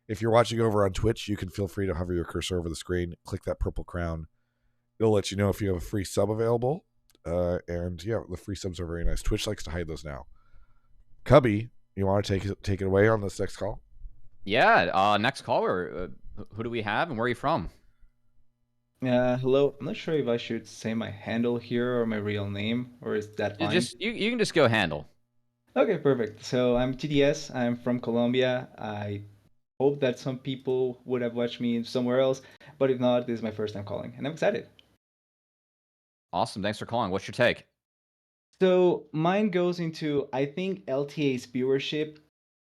If you're watching over on Twitch, you can feel free to hover your cursor over the screen, click that purple crown. It'll let you know if you have a free sub available. And yeah, the free subs are very nice. Twitch likes to hide those now. Cubby, you want to take it away on this next call? Yeah, next caller. Who do we have and where are you from? Hello. I'm not sure if I should say my handle here or my real name, or is that fine? You can just go handle. Okay, perfect. So I'm TDS. I'm from Colombia. I hope that some people would have watched me somewhere else, but if not, this is my first time calling, and I'm excited. Awesome. Thanks for calling. What's your take? So mine goes into, I think LTA's viewership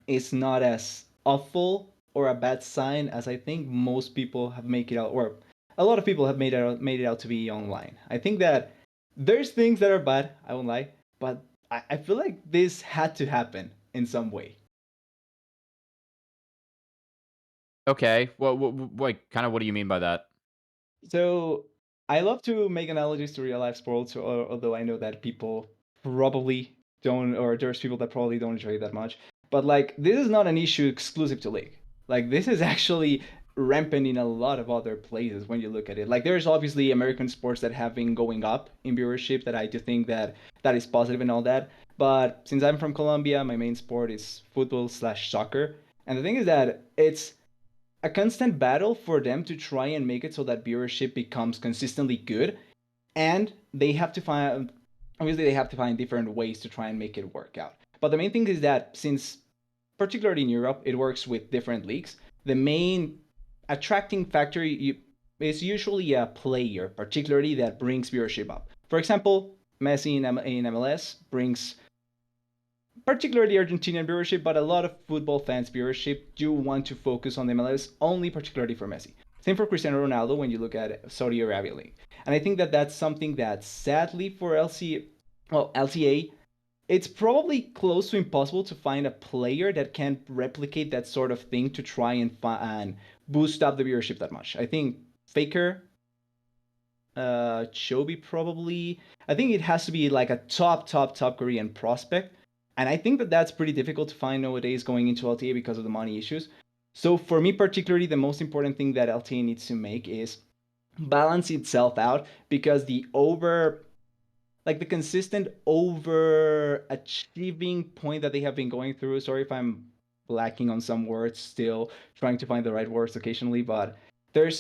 is not as awful or a bad sign as I think most people have made it out, or a lot of people have made it out to be online. I think that there's things that are bad, I won't lie, but I feel like this had to happen in some way. Okay. Well, like, kind of, what do you mean by that? So I love to make analogies to real life sports, although I know that people probably don't, or there's people that probably don't enjoy it that much. But like, this is not an issue exclusive to League. Like, this is actually rampant in a lot of other places when you look at it. Like, there's obviously American sports that have been going up in viewership that I do think that is positive and all that. But since I'm from Colombia, my main sport is football/soccer, and the thing is that it's a constant battle for them to try and make it so that viewership becomes consistently good, and they have to find, obviously they have to find different ways to try and make it work out. But the main thing is that since particularly in Europe it works with different leagues, the main attracting factor is usually a player, particularly that brings viewership up. For example, Messi in MLS brings particularly Argentinian viewership, but a lot of football fans' viewership do want to focus on the MLS only, particularly for Messi. Same for Cristiano Ronaldo when you look at Saudi Arabia League. And I think that that's something that sadly for LTA, it's probably close to impossible to find a player that can replicate that sort of thing to try and boost up the viewership that much. I think Faker, Chobi probably. I think it has to be like a top Korean prospect, and I think that that's pretty difficult to find nowadays going into LTA because of the money issues. So for me particularly, the most important thing that LTA needs to make is balance itself out, because the consistent overachieving point that they have been going through. Sorry if I'm lacking on some words, still trying to find the right words occasionally, but there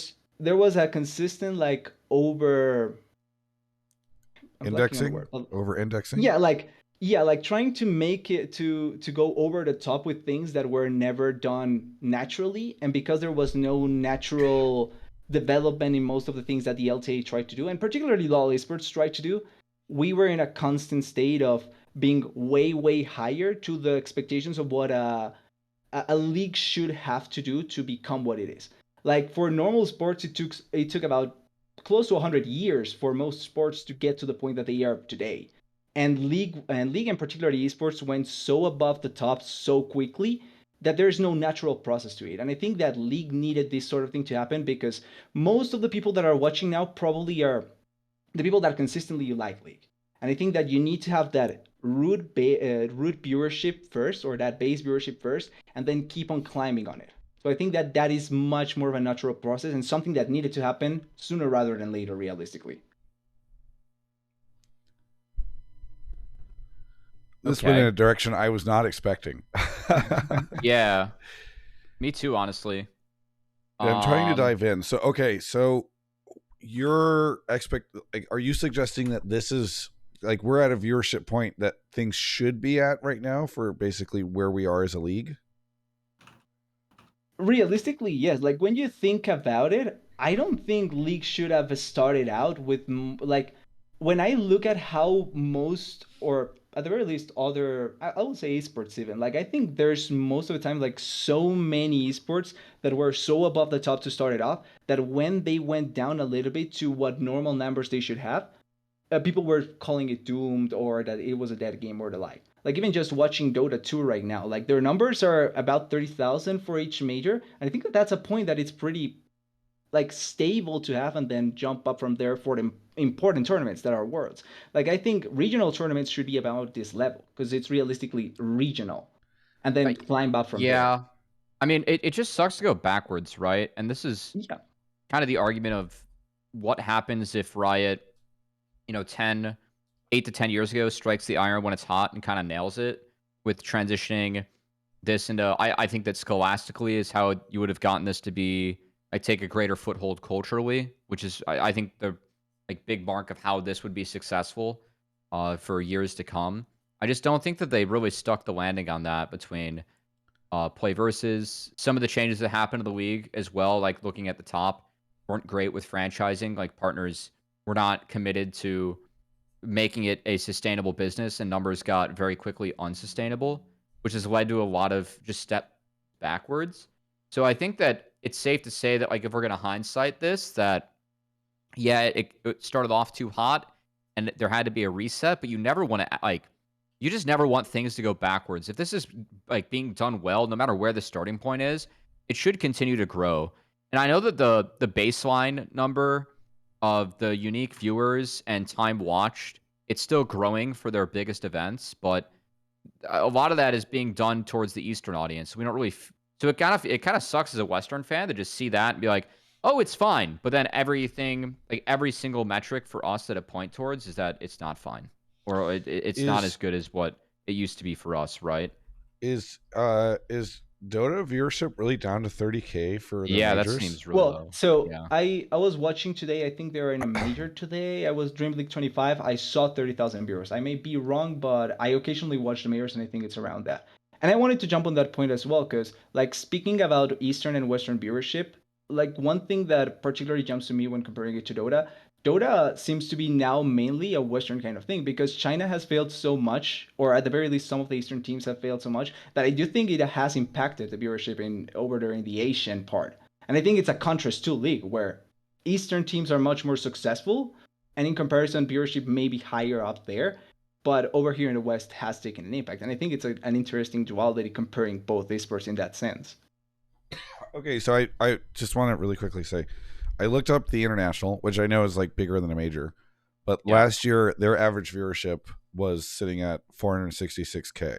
was a consistent like I'm lacking on the Indexing, word. over indexing. Like trying to make it to go over the top with things that were never done naturally, and because there was no natural development in most of the things that the LTA tried to do, and particularly LoL esports tried to do, we were in a constant state of being way higher to the expectations of what a league should have to do to become what it is. Like for normal sports, it took about close to 100 years for most sports to get to the point that they are today. And league and particularly esports went so above the top so quickly that there's no natural process to it. And I think that league needed this sort of thing to happen, because most of the people that are watching now probably are the people that consistently like league. And I think that you need to have that root viewership first, or that base viewership first, and then keep on climbing on it. So I think that that is much more of a natural process and something that needed to happen sooner rather than later, realistically. This went in a direction I was not expecting. Yeah, me too, honestly. Yeah, I'm trying to dive in. So are you suggesting that this is like we're at a viewership point that things should be at right now for basically where we are as a league? Realistically, yes. Like when you think about it, I don't think league should have started out with like when I look at how most, or at the very least other, I would say esports even, like I think there's most of the time like so many esports that were so above the top to start it off that when they went down a little bit to what normal numbers they should have, people were calling it doomed or that it was a dead game or the like. Like even just watching Dota 2 right now, like their numbers are about 30,000 for each major, and I think that that's a point that it's pretty like stable to have, and then jump up from there for the important tournaments that are worlds. Like I think regional tournaments should be about this level because it's realistically regional, and then climb up from there. Yeah, I mean it just sucks to go backwards, right? And this is kind of the argument of what happens if Riot, 8 to 10 years ago strikes the iron when it's hot and kind of nails it with transitioning this into, I think that scholastically is how you would have gotten this to be like take a greater foothold culturally, which is I think the like big mark of how this would be successful for years to come. I just don't think that they really stuck the landing on that between play versus some of the changes that happened to the league as well, like looking at the top weren't great with franchising, like partners were not committed to making it a sustainable business, and numbers got very quickly unsustainable, which has led to a lot of just step backwards. So I think that it's safe to say that, like, if we're going to hindsight this, that yeah, it started off too hot and there had to be a reset, but you never want to, like, you just never want things to go backwards. If this is like being done well, no matter where the starting point is, it should continue to grow. And I know that the baseline number of the unique viewers and time watched, it's still growing for their biggest events, but a lot of that is being done towards the Eastern audience. We don't really, so it kind of sucks as a Western fan to just see that and be like, oh, it's fine. But then everything, like every single metric for us that it point towards is that it's not fine, or it's not as good as what it used to be for us, right? Is Dota viewership really down to 30K for the Yeah, that majors? seems really low. So Yeah. I was watching today. I think they were in a major today. I was Dream League 25. I saw 30,000 viewers. I may be wrong, but I occasionally watch the majors, and I think it's around that. And I wanted to jump on that point as well, because like speaking about Eastern and Western viewership, like one thing that particularly jumps to me when comparing it to Dota seems to be now mainly a Western kind of thing, because China has failed so much, or at the very least, some of the Eastern teams have failed so much, that I do think it has impacted the viewership over there in the Asian part. And I think it's a contrast to League, where Eastern teams are much more successful, and in comparison, viewership may be higher up there, but over here in the West has taken an impact. And I think it's an interesting duality comparing both esports in that sense. Okay, so I just want to really quickly say, I looked up the international, which I know is like bigger than a major, but last year their average viewership was sitting at 466K.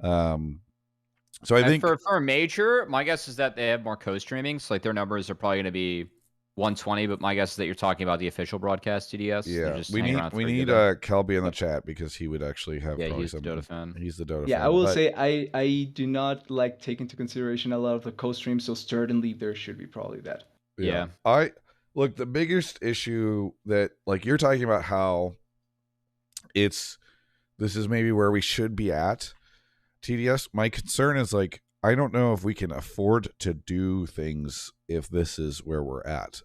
So I think for a major, my guess is that they have more co-streaming, so like their numbers are probably going to be 120. But my guess is that you're talking about the official broadcast TDS. yeah, we need Kelby in the chat because he would actually have. Yeah, probably he's the Dota fan. He's the Dota fan. Yeah, I will say I do not like take into consideration a lot of the co-streams, so certainly there should be probably that. Yeah. I look, the biggest issue that, like, you're talking about how this is maybe where we should be at TDS. My concern is, like, I don't know if we can afford to do things if this is where we're at.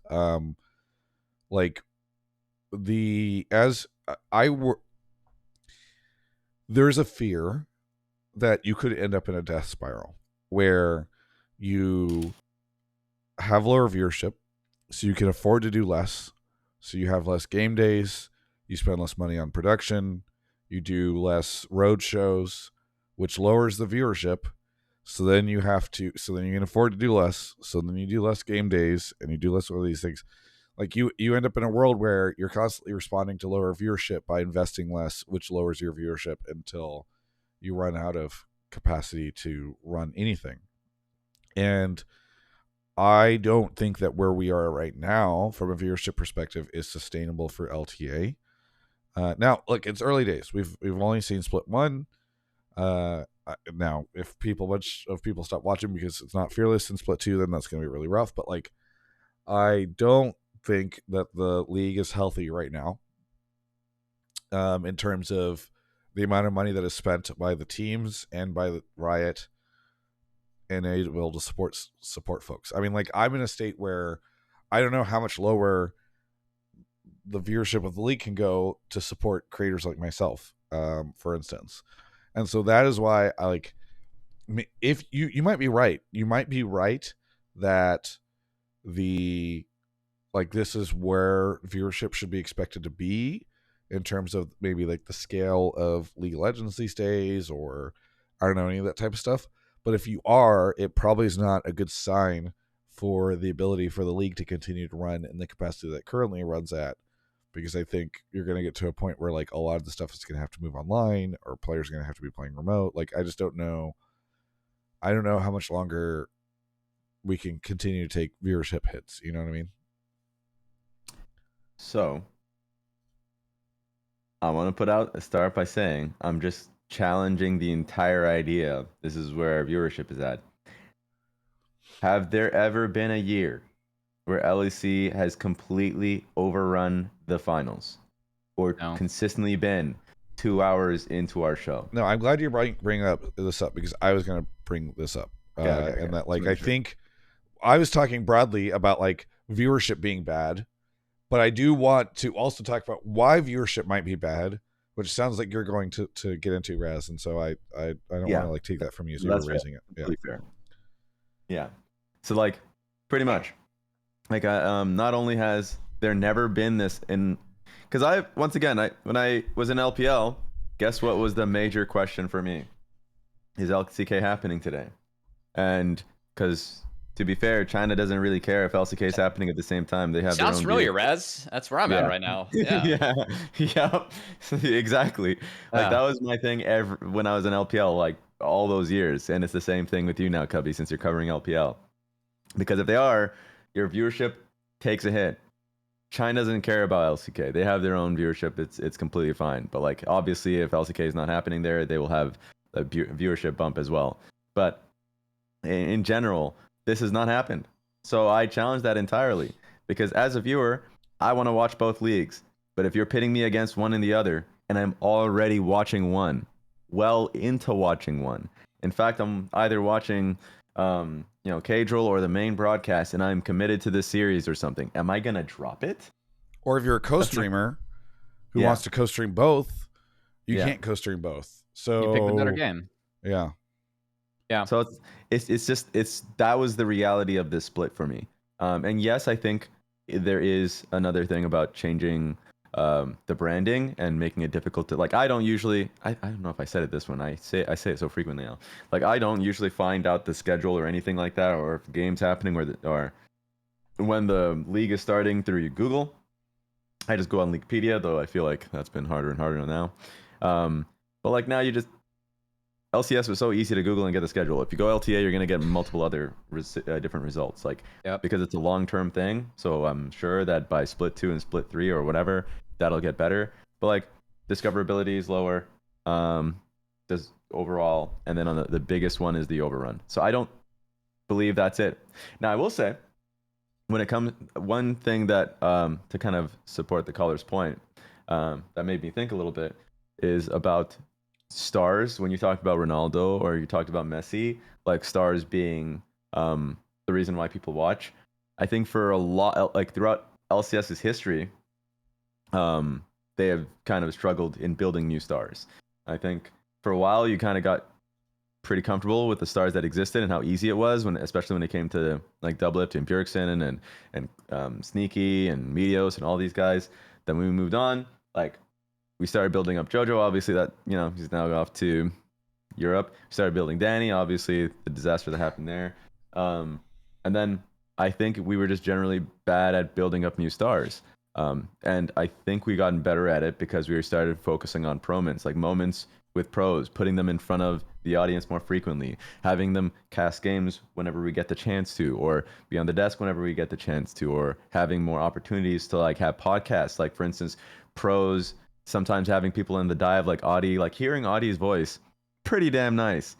There's a fear that you could end up in a death spiral where you have lower viewership, so you can afford to do less, so you have less game days, you spend less money on production, you do less road shows, which lowers the viewership, so then you can afford to do less, so then you do less game days and you do less of these things. Like you end up in a world where you're constantly responding to lower viewership by investing less, which lowers your viewership until you run out of capacity to run anything. And I don't think that where we are right now from a viewership perspective is sustainable for LTA. Now, look, it's early days. We've only seen split 1. Now, if bunch of people stop watching because it's not Fearless in split 2, then that's going to be really rough. But like, I don't think that the league is healthy right now. In terms of the amount of money that is spent by the teams and by the Riot and able to support folks. I mean, like, I'm in a state where I don't know how much lower the viewership of the league can go to support creators like myself, for instance. And so that is why I like, if you might be right. You might be right that this is where viewership should be expected to be in terms of maybe like the scale of League of Legends these days, or I don't know, any of that type of stuff. But if you are, it probably is not a good sign for the ability for the league to continue to run in the capacity that it currently runs at, because I think you're going to get to a point where like a lot of the stuff is going to have to move online, or players are going to have to be playing remote. Like, I just don't know. I don't know how much longer we can continue to take viewership hits. You know what I mean? So I want to start by saying I'm just challenging the entire idea. This is where our viewership is at. Have there ever been a year where LEC has completely overrun the finals, or consistently been 2 hours into our show? No, I'm glad you bring this up because I was going to bring this up. And that, like, I think I was talking broadly about like viewership being bad, But I do want to also talk about why viewership might be bad, which sounds like you're going to get into, Raz, and so I don't Yeah. want to like take that from you. So That's you're raising it. Yeah. completely fair. Yeah. So like, pretty much, like not only has there never been this in, because when I was in LPL, guess what was the major question for me? Is LCK happening today? And because to be fair, China doesn't really care if LCK is happening at the same time. They have Sounds their own familiar, deal. Raz. That's where I'm at right now. Yeah. Yep. Exactly. Like that was my thing when I was in LPL, like all those years, and it's the same thing with you now, Cubby, since you're covering LPL. Because if they are, your viewership takes a hit. China doesn't care about LCK. They have their own viewership. It's completely fine. But like obviously, if LCK is not happening there, they will have a viewership bump as well. But in general, this has not happened. So I challenge that entirely because as a viewer, I want to watch both leagues. But if you're pitting me against one and the other, and I'm already watching one, well into watching one. In fact, I'm either watching, Cadril or the main broadcast, and I'm committed to this series or something. Am I gonna drop it? Or if you're a co-streamer who wants to co-stream both, you can't co-stream both. So you pick the better game. Yeah. Yeah. So that was the reality of this split for me. And yes, I think there is another thing about changing the branding and making it difficult to, like, I don't know if I said it this one. I say it so frequently now. Like, I don't usually find out the schedule or anything like that, or if the game's happening or when the league is starting through Google. I just go on Leaguepedia, though I feel like that's been harder and harder now. But like now LCS was so easy to Google and get the schedule. If you go LTA, you're going to get multiple other different results, because it's a long-term thing. So I'm sure that by split 2 and split 3 or whatever, that'll get better. But like discoverability is lower, just overall. And then on the biggest one is the overrun. So I don't believe that's it. Now I will say, when it comes, one thing that to kind of support the caller's point, that made me think a little bit is about stars. When you talked about Ronaldo or you talked about Messi, like stars being the reason why people watch. I think for a lot, like throughout LCS's history, they have kind of struggled in building new stars. I think for a while you kind of got pretty comfortable with the stars that existed and how easy it was, especially when it came to like Doublelift and Bjergsen and Sneaky and Meteos and all these guys. Then when we moved on, like we started building up Jojo, obviously that, he's now off to Europe. We started building Danny, obviously the disaster that happened there. And then I think we were just generally bad at building up new stars. And I think we gotten better at it because we started focusing on moments with pros, putting them in front of the audience more frequently, having them cast games whenever we get the chance to, or be on the desk whenever we get the chance to, or having more opportunities to like have podcasts. Like for instance, pros sometimes having people in the dive like Audie, like hearing Audie's voice, pretty damn nice.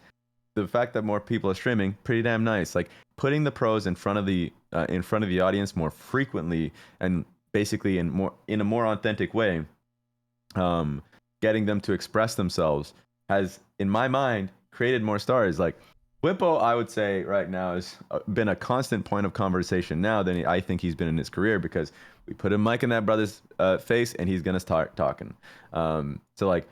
The fact that more people are streaming, pretty damn nice. Like putting the pros in front of the audience more frequently and basically in a more authentic way, getting them to express themselves has, in my mind, created more stars. Like Whippo, I would say right now has been a constant point of conversation now than I think he's been in his career, because we put a mic in that brother's face and he's gonna start talking. So like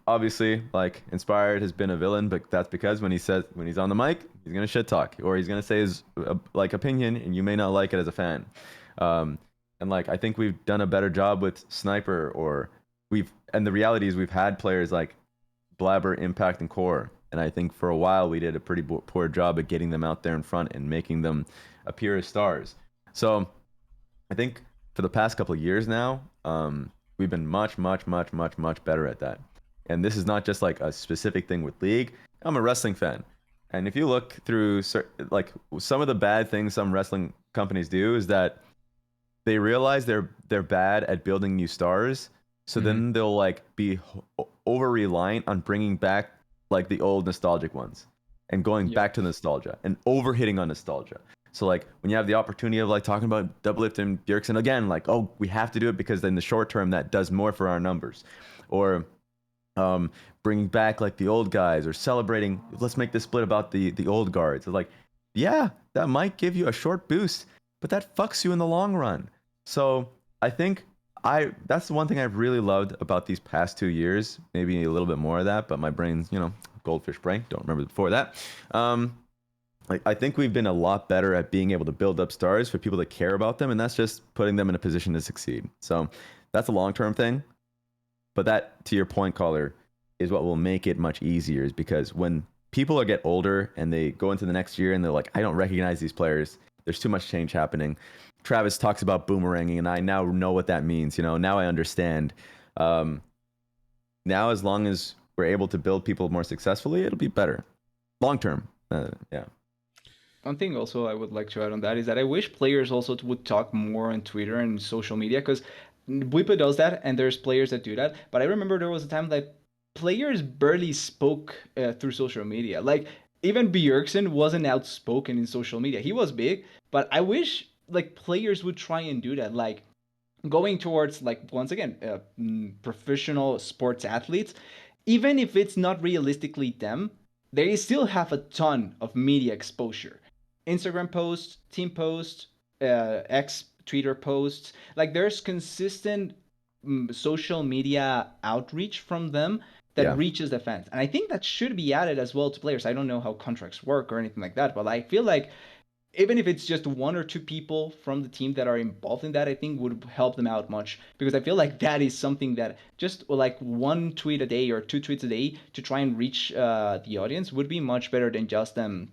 obviously like Inspired has been a villain, but that's because when he's on the mic, he's gonna shit talk or he's gonna say his like opinion and you may not like it as a fan. And like I think we've done a better job with Sniper, and the reality is we've had players like Blabber, Impact, and Core. And I think for a while we did a pretty poor job at getting them out there in front and making them appear as stars. So I think for the past couple of years now, we've been much better at that. And this is not just like a specific thing with League. I'm a wrestling fan. And if you look through like some of the bad things some wrestling companies do is that they realize they're bad at building new stars. So then they'll like be over reliant on bringing back like the old nostalgic ones and going back to nostalgia and overhitting on nostalgia. So like when you have the opportunity of like talking about Doublelift and Bjergsen again, like, oh, we have to do it because in the short term that does more for our numbers, or bringing back like the old guys, or celebrating, let's make this split about the old guards. It's like, yeah, that might give you a short boost, but that fucks you in the long run. So I think that's the one thing I've really loved about these past 2 years. Maybe a little bit more of that, but my brain's, goldfish brain. Don't remember before that. I think we've been a lot better at being able to build up stars for people that care about them, and that's just putting them in a position to succeed. So that's a long-term thing. But that, to your point, caller, is what will make it much easier, is because when people get older and they go into the next year and they're like, I don't recognize these players. There's too much change happening. Travis talks about boomeranging, and I now know what that means. Now I understand. Now, as long as we're able to build people more successfully, it'll be better. Long-term, yeah. One thing also I would like to add on that is that I wish players also would talk more on Twitter and social media, because Wipa does that and there's players that do that. But I remember there was a time that players barely spoke through social media. Like even Bjergsen wasn't outspoken in social media. He was big, but I wish like players would try and do that. Like going towards like once again professional sports athletes, even if it's not realistically them, they still have a ton of media exposure. Instagram posts, team posts, X Twitter posts. Like there's consistent social media outreach from them that reaches the fans. And I think that should be added as well to players. I don't know how contracts work or anything like that, but I feel like even if it's just one or two people from the team that are involved in that, I think would help them out much, because I feel like that is something that just like one tweet a day or two tweets a day to try and reach the audience would be much better than just them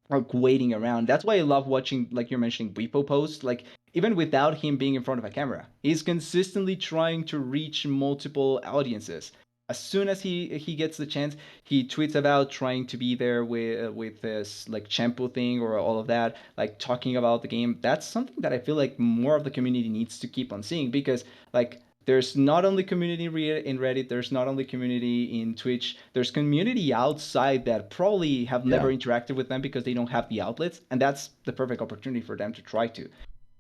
like waiting around. That's why I love watching, like you're mentioning, Repo post. Like even without him being in front of a camera, he's consistently trying to reach multiple audiences. As soon as he gets the chance, he tweets about trying to be there with this like shampoo thing or all of that, like talking about the game. That's something that I feel like more of the community needs to keep on seeing, because like there's not only community in Reddit, there's not only community in Twitch, there's community outside that probably have never interacted with them because they don't have the outlets, and that's the perfect opportunity for them to try to.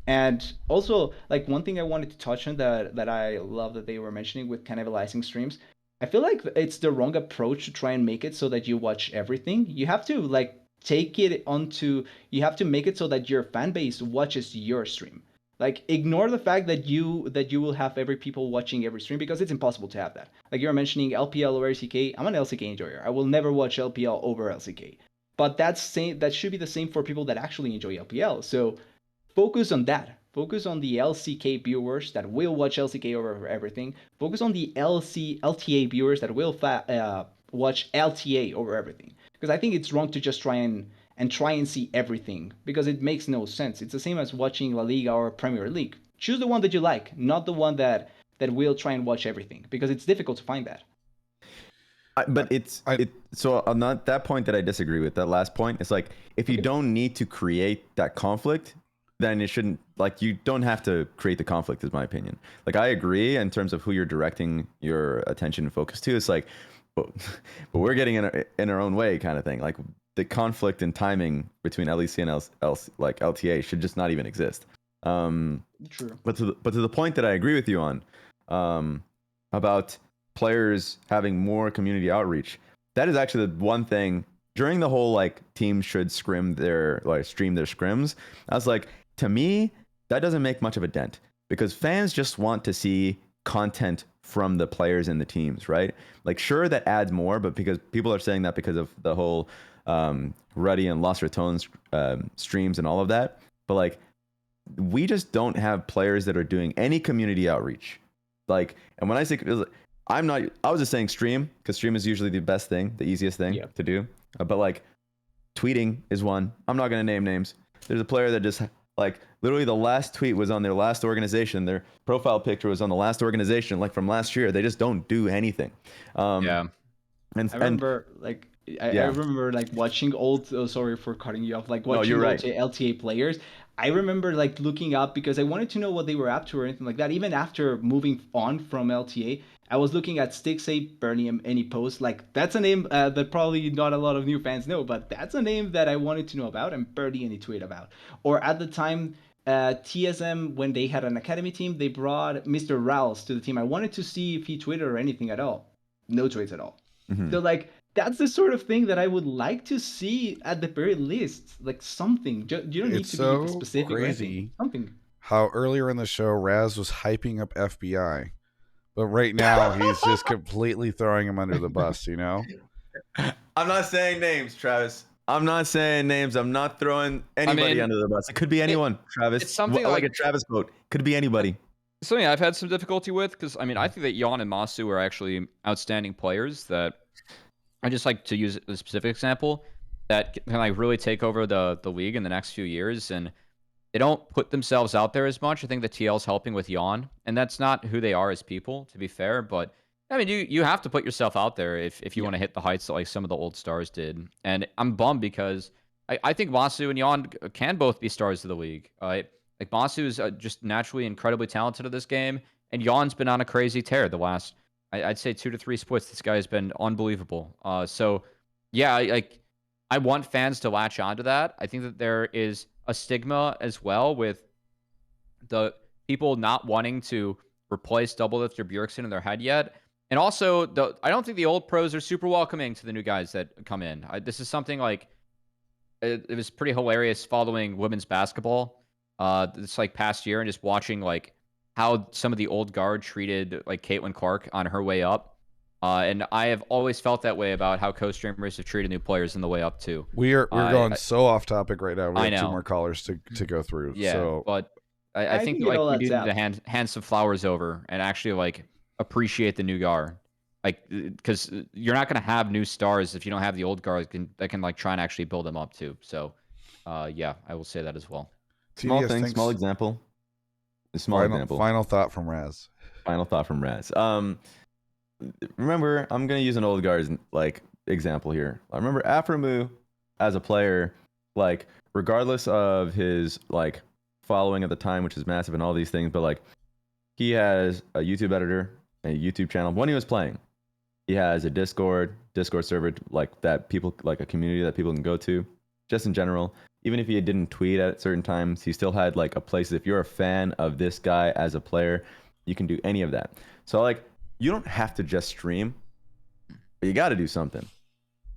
And also, like one thing I wanted to touch on that I love that they were mentioning with cannibalizing streams, I feel like it's the wrong approach to try and make it so that you watch everything. You have to like take it onto, you have to make it so that your fan base watches your stream. Like ignore the fact that you will have every people watching every stream, because it's impossible to have that. Like you're mentioning LPL or LCK, I'm an LCK enjoyer. I will never watch LPL over LCK. But that should be the same for people that actually enjoy LPL. So focus on that. Focus on the LCK viewers that will watch LCK over everything. Focus on the LTA viewers that will watch LTA over everything. Because I think it's wrong to just try and see everything, because it makes no sense. It's the same as watching La Liga or Premier League. Choose the one that you like, not the one that will try and watch everything, because it's difficult to find that. But so on that point that I disagree with, that last point, it's like if you don't need to create that conflict, then it shouldn't, like you don't have to create the conflict, is my opinion. Like I agree in terms of who you're directing your attention and focus to. It's like, but we're getting in our own way kind of thing. Like the conflict and timing between LEC and like LTA should just not even exist. True. But to the point that I agree with you on, about players having more community outreach, that is actually the one thing during the whole like teams should stream their scrims. I was like, to me, that doesn't make much of a dent, because fans just want to see content from the players and the teams, right? Like, sure, that adds more, but because people are saying that because of the whole Ruddy and Lost Ratones streams and all of that. But like, we just don't have players that are doing any community outreach. Like, and when I say, I was just saying stream, because stream is usually the best thing, the easiest thing to do. But like, tweeting is one. I'm not going to name names. There's a player that just like literally the last tweet was on their last organization. Their profile picture was on the last organization, like from last year. They just don't do anything. And I remember I remember like watching old. Oh, sorry for cutting you off. Like watching old LTA players. I remember like looking up because I wanted to know what they were up to or anything like that. Even after moving on from LTA, I was looking at Stixape, Bernie, and any post. Like that's a name that probably not a lot of new fans know, but that's a name that I wanted to know about, and Bernie any tweet about. Or at the time, TSM, when they had an academy team, they brought Mr. Rouse to the team. I wanted to see if he tweeted or anything at all. No tweets at all. Mm-hmm. So like that's the sort of thing that I would like to see at the very least, like something. You don't need to be specific. Crazy. Something. how earlier in the show Raz was hyping up FBI, but right now he's just completely throwing him under the bus. You know. I'm not saying names, Travis. I'm not saying names. I'm not throwing anybody under the bus. It could be anyone, Travis. It's something like like a Travis quote. Could be anybody. something I've had some difficulty with, because I mean, I think that Yon and Masu are actually outstanding players. That I just like to use a specific example that can like really take over the league in the next few years, and they don't put themselves out there as much. I think the TL's helping with Yon, and that's not who they are as people, to be fair. But I mean, you have to put yourself out there if you want to hit the heights that like some of the old stars did. And I'm bummed because I think Masu and Yon can both be stars of the league. Like Masu is just naturally incredibly talented at this game, and Yon's been on a crazy tear the last, I'd say 2 to 3 splits. This guy has been unbelievable. So yeah, I want fans to latch onto that. I think that there is a stigma as well with the people not wanting to replace Doublelift or Bjergsen in their head yet. And also, I don't think the old pros are super welcoming to the new guys that come in. This is something like, it was pretty hilarious following women's basketball this like past year and just watching like how some of the old guard treated like Caitlin Clark on her way up. And I have always felt that way about how co-streamers have treated new players in the way up too. We're going so off topic right now. We have 2 more callers to go through. Yeah, so. but I think like we need to hand some flowers over and actually like appreciate the new guard. Like, because you're not going to have new stars if you don't have the old guard that can like try and actually build them up too. So, yeah, I will say that as well. Small thing, small example. Final thought from Raz. Remember, I'm gonna use an old guard's like example here. I remember Aframu as a player, like regardless of his like following at the time, which is massive and all these things, but like he has a YouTube editor, a YouTube channel. When he was playing, he has a Discord server like that people like a community that people can go to. Just in general, even if he didn't tweet at certain times, he still had like a place. If you're a fan of this guy as a player, you can do any of that. So like, you don't have to just stream, but you got to do something.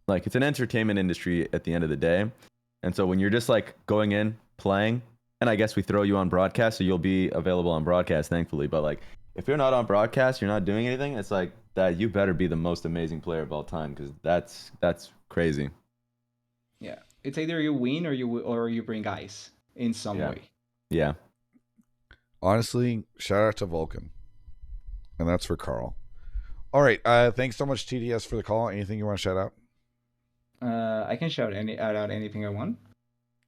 Like, it's an entertainment industry at the end of the day. And so when you're just like going in, playing, and I guess we throw you on broadcast, so you'll be available on broadcast, thankfully. But like, if you're not on broadcast, you're not doing anything, it's like that you better be the most amazing player of all time, because that's crazy. Yeah, it's either you win or you bring ice in some way. Yeah. Honestly, shout out to Vulcan. And that's for Carl. All right. Thanks so much, TDS, for the call. Anything you want to shout out? I can shout out anything I want.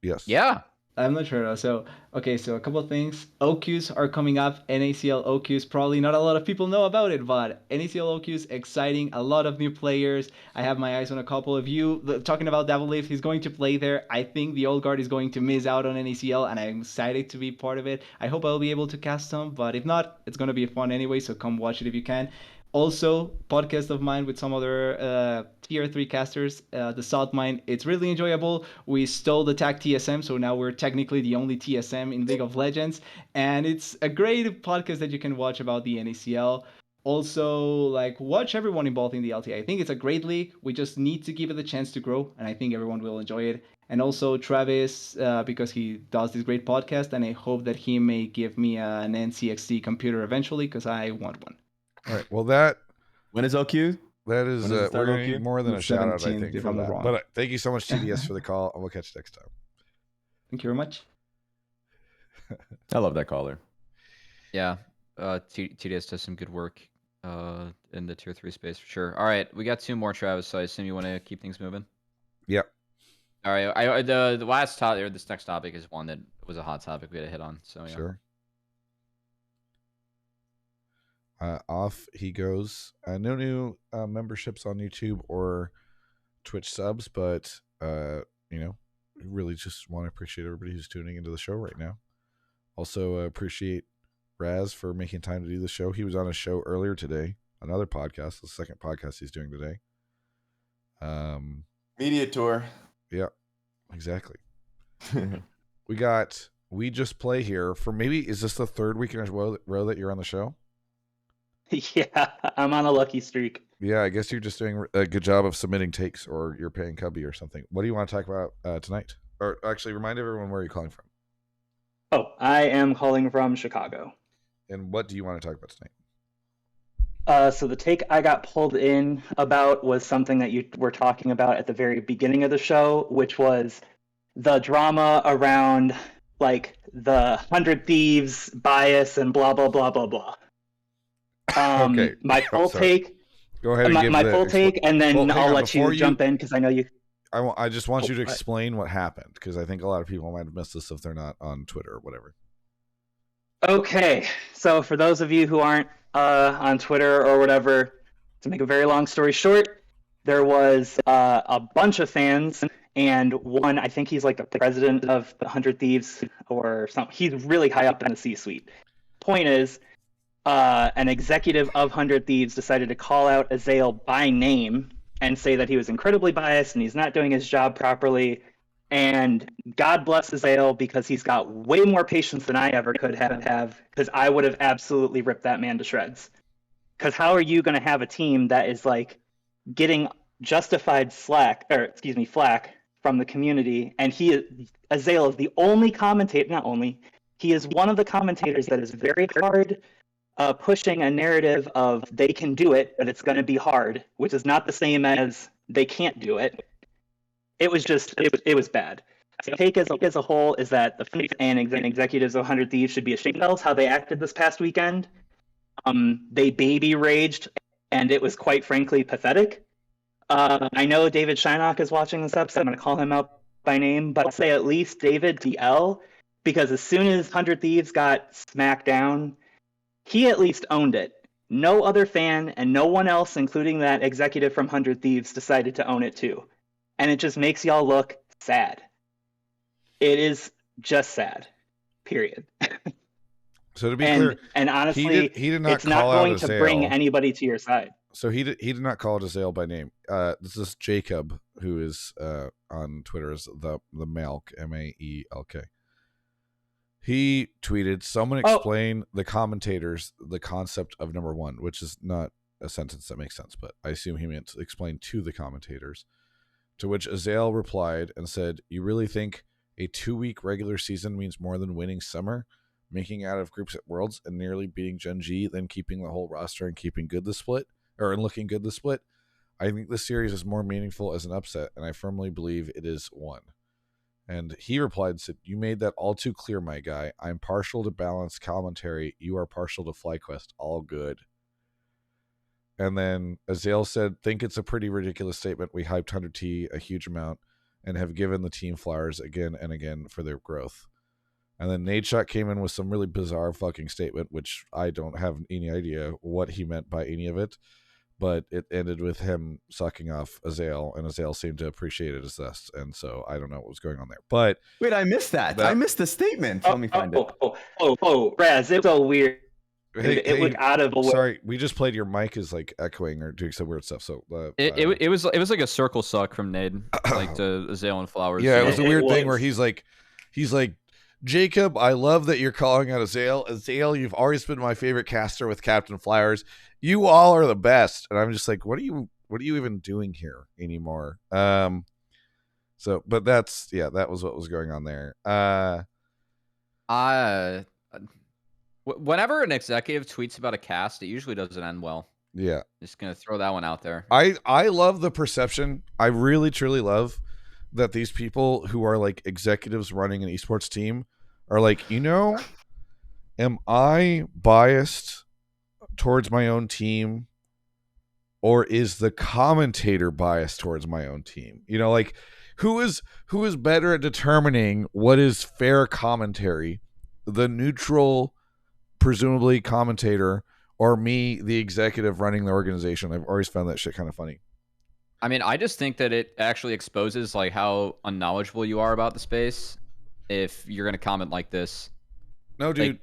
Yes. Yeah. I'm not sure. So a couple of things. OQs are coming up. NACL OQs. Probably not a lot of people know about it, but NACL OQs, exciting. A lot of new players. I have my eyes on a couple of you. Talking about Doublelift, he's going to play there. I think the old guard is going to miss out on NACL, and I'm excited to be part of it. I hope I'll be able to cast some, but if not, it's going to be fun anyway, so come watch it if you can. Also, podcast of mine with some other tier 3 casters, the Salt Mine. It's really enjoyable. We stole the tag TSM, so now we're technically the only TSM in League of Legends. And it's a great podcast that you can watch about the NACL. Also, like, watch everyone involved in the LTA. I think it's a great league. We just need to give it the chance to grow, and I think everyone will enjoy it. And also Travis, because he does this great podcast, and I hope that he may give me an NZXT computer eventually, because I want one. All right. Well, when is OQ? That is we're going to need more than a shout out, I think, for that. Wrong. But thank you so much, TDS, for the call, and we'll catch you next time. Thank you very much. I love that caller. Yeah. TDS does some good work in the tier 3 space for sure. All right, we got 2 more, Travis. So I assume you want to keep things moving. Yep. All right. The last topic, or this next topic, is one that was a hot topic we had to hit on. So yeah. Sure. Off he goes. No new memberships on YouTube or Twitch subs, but really just want to appreciate everybody who's tuning into the show right now. Also appreciate Raz for making time to do the show. He was on a show earlier today, another podcast, the second podcast he's doing today. Media tour. Yeah, exactly. We got We Just Play here for is this the 3rd week in a row that you're on the show? Yeah, I'm on a lucky streak. Yeah, I guess you're just doing a good job of submitting takes, or you're paying Cubby or something. What do you want to talk about tonight? Or actually, remind everyone where you're calling from. Oh, I am calling from Chicago. And what do you want to talk about tonight? So the take I got pulled in about was something that you were talking about at the very beginning of the show, which was the drama around like the 100 Thieves bias and blah blah blah blah blah. Okay. My full Sorry. take. Go ahead and give My the full take, and then Well, hang I'll on, let you before jump in because I know you. I just want you to I- explain what happened, because I think a lot of people might have missed this if they're not on Twitter or whatever. Okay, so for those of you who aren't on Twitter or whatever, to make a very long story short, there was a bunch of fans, and one, I think he's like the president of the 100 Thieves or something. He's really high up in the C-suite. Point is, an executive of 100 Thieves decided to call out Azael by name and say that he was incredibly biased and he's not doing his job properly. And God bless Azael because he's got way more patience than I ever could have, because I would have absolutely ripped that man to shreds. Because how are you going to have a team that is like getting justified flack from the community, and Azael is the only commentator, not only, he is one of the commentators that is very hard pushing a narrative of they can do it, but it's going to be hard, which is not the same as they can't do it. It was just, it was bad. The take as a whole is that the fans and executives of 100 Thieves should be ashamed of how they acted this past weekend. They baby raged, and it was quite frankly pathetic. I know David Shynock is watching this episode. I'm going to call him out by name, but I'll say at least David DL, because as soon as 100 Thieves got smacked down, he at least owned it. No other fan and no one else, including that executive from 100 Thieves, decided to own it too. And it just makes y'all look sad. It is just sad. Period. So to be clear, and honestly, he did not it's not call out going to bring Azael. anybody to your side. So he did not call it Azael by name. This is Jacob, who is on Twitter as the Malk, Maelk. He tweeted, "Someone explain the commentators the concept of number one," which is not a sentence that makes sense, but I assume he meant to explain to the commentators. To which Azael replied and said, "You really think a 2-week regular season means more than winning summer, making out of groups at Worlds, and nearly beating Gen G, then keeping the whole roster and keeping good the split, or looking good the split? I think this series is more meaningful as an upset, and I firmly believe it is one." And he replied and said, "You made that all too clear, my guy. I'm partial to balanced commentary. You are partial to FlyQuest. All good." And then Azael said, "Think it's a pretty ridiculous statement. We hyped 100T a huge amount and have given the team flowers again and again for their growth." And then Nadeshot came in with some really bizarre fucking statement, which I don't have any idea what he meant by any of it. But it ended with him sucking off Azael, and Azael seemed to appreciate it as this. And so I don't know what was going on there. But Wait, I missed that. I missed the statement. Let me find it. Raz, it was so weird. Hey, it was out of the way. Sorry, we just played. Your mic is like echoing or doing some weird stuff. So It was like a circle suck from Nade, like to Azael and Flowers. Yeah, it was a weird thing was. where he's like, "Jacob, I love that you're calling out Azael. Azael, you've always been my favorite caster with Captain Flowers. You all are the best." And I'm just like, what are you even doing here anymore? So, but that was what was going on there. Whenever an executive tweets about a cast, it usually doesn't end well. Yeah. Just gonna throw that one out there. I love the perception. I really truly love that these people who are like executives running an esports team are like, am I biased towards my own team, or is the commentator biased towards my own team? Like who is better at determining what is fair commentary, the neutral presumably commentator, or me, the executive running the organization? I've always found that shit kind of funny. I mean, I just think that it actually exposes like how unknowledgeable you are about the space if you're gonna comment like this. No, dude.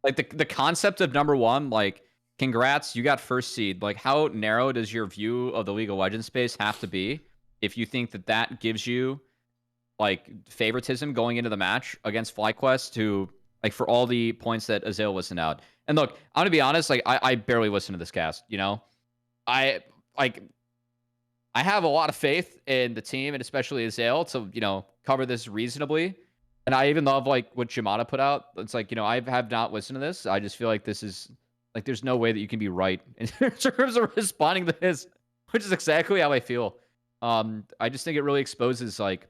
Like the concept of number one, like, congrats, you got first seed. Like, how narrow does your view of the League of Legends space have to be if you think that gives you like favoritism going into the match against FlyQuest, who, like, for all the points that Azael listened out? And look, I'm gonna be honest, like, I barely listen to this cast. I have a lot of faith in the team and especially Azael to cover this reasonably. And I even love like what Shimada put out. It's like, I have not listened to this. I just feel like this is like there's no way that you can be right in terms of responding to this, which is exactly how I feel. I just think it really exposes like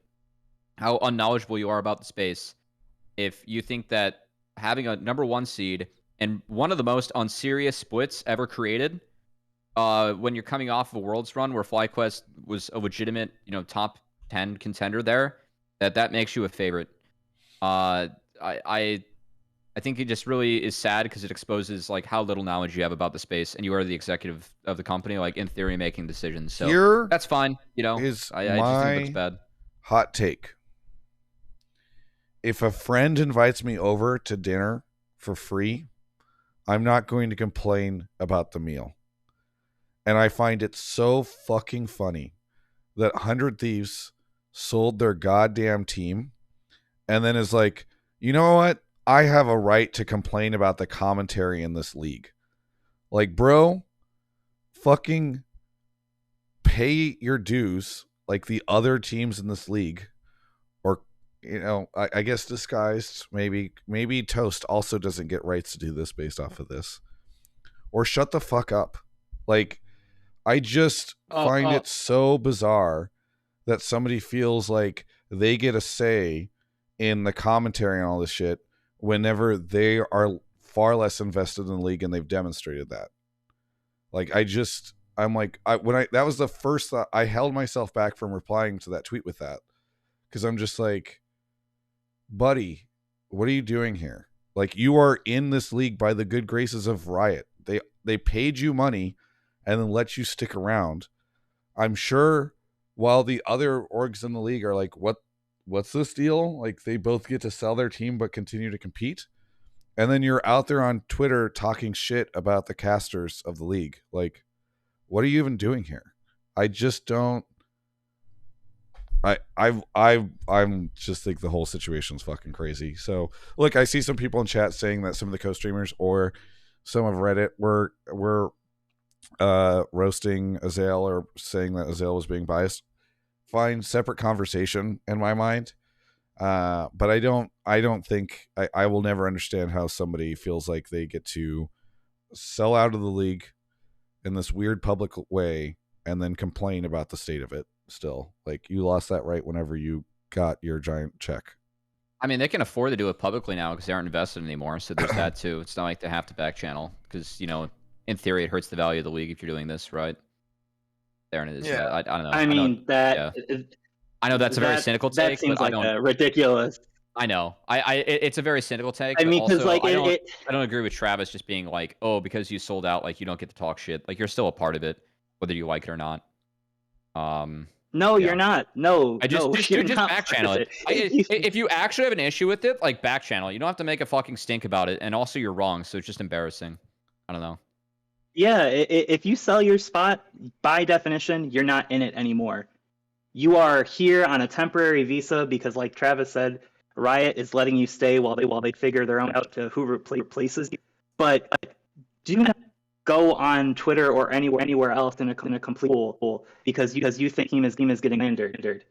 how unknowledgeable you are about the space if you think that having a number 1 seed and one of the most unserious splits ever created, when you're coming off of a Worlds run where FlyQuest was a legitimate, top 10 contender there, that makes you a favorite. I think it just really is sad because it exposes like how little knowledge you have about the space, and you are the executive of the company, like in theory, making decisions. So Here that's fine. is I just think that's bad. hot take. If a friend invites me over to dinner for free, I'm not going to complain about the meal. And I find it so fucking funny that 100 Thieves sold their goddamn team and then is like, you know what? I have a right to complain about the commentary in this league. Like, bro, fucking pay your dues like the other teams in this league. Or, I guess disguised. Maybe Toast also doesn't get rights to do this based off of this. Or shut the fuck up. Like, I just find it so bizarre that somebody feels like they get a say in the commentary and all this shit whenever they are far less invested in the league, and they've demonstrated that. Like, that was the first thought. I held myself back from replying to that tweet with that, because I'm just like, buddy, what are you doing here? Like, you are in this league by the good graces of Riot. They paid you money and then let you stick around. I'm sure while the other orgs in the league are like, what's this deal? Like, they both get to sell their team but continue to compete. And then you're out there on Twitter talking shit about the casters of the league. Like, what are you even doing here? I just don't. I'm just think the whole situation's fucking crazy. So look, I see some people in chat saying that some of the co-streamers or some of Reddit were roasting Azael or saying that Azael was being biased. Fine, separate conversation in my mind. But I don't think I will never understand how somebody feels like they get to sell out of the league in this weird public way and then complain about the state of it still. Like, you lost that right whenever you got your giant check. I mean, they can afford to do it publicly now because they aren't invested anymore. So there's that too. It's not like they have to back channel because, in theory, it hurts the value of the league if you're doing this, right? There it is. Yeah. I don't know. I mean, I know that's a very cynical take. That seems but like ridiculous. I know. It's a very cynical take. I mean, because like I don't agree with Travis just being like, oh, because you sold out, like you don't get to talk shit. Like, you're still a part of it, whether you like it or not. No, you're not. No, just back channel it. If you actually have an issue with it, like, back channel. You don't have to make a fucking stink about it. And also, you're wrong, so it's just embarrassing. I don't know. Yeah, if you sell your spot, by definition, you're not in it anymore. You are here on a temporary visa because, like Travis said, Riot is letting you stay while they figure their own out to who replaces you. But do not go on Twitter or anywhere else in a complete fool because you think team is getting injured.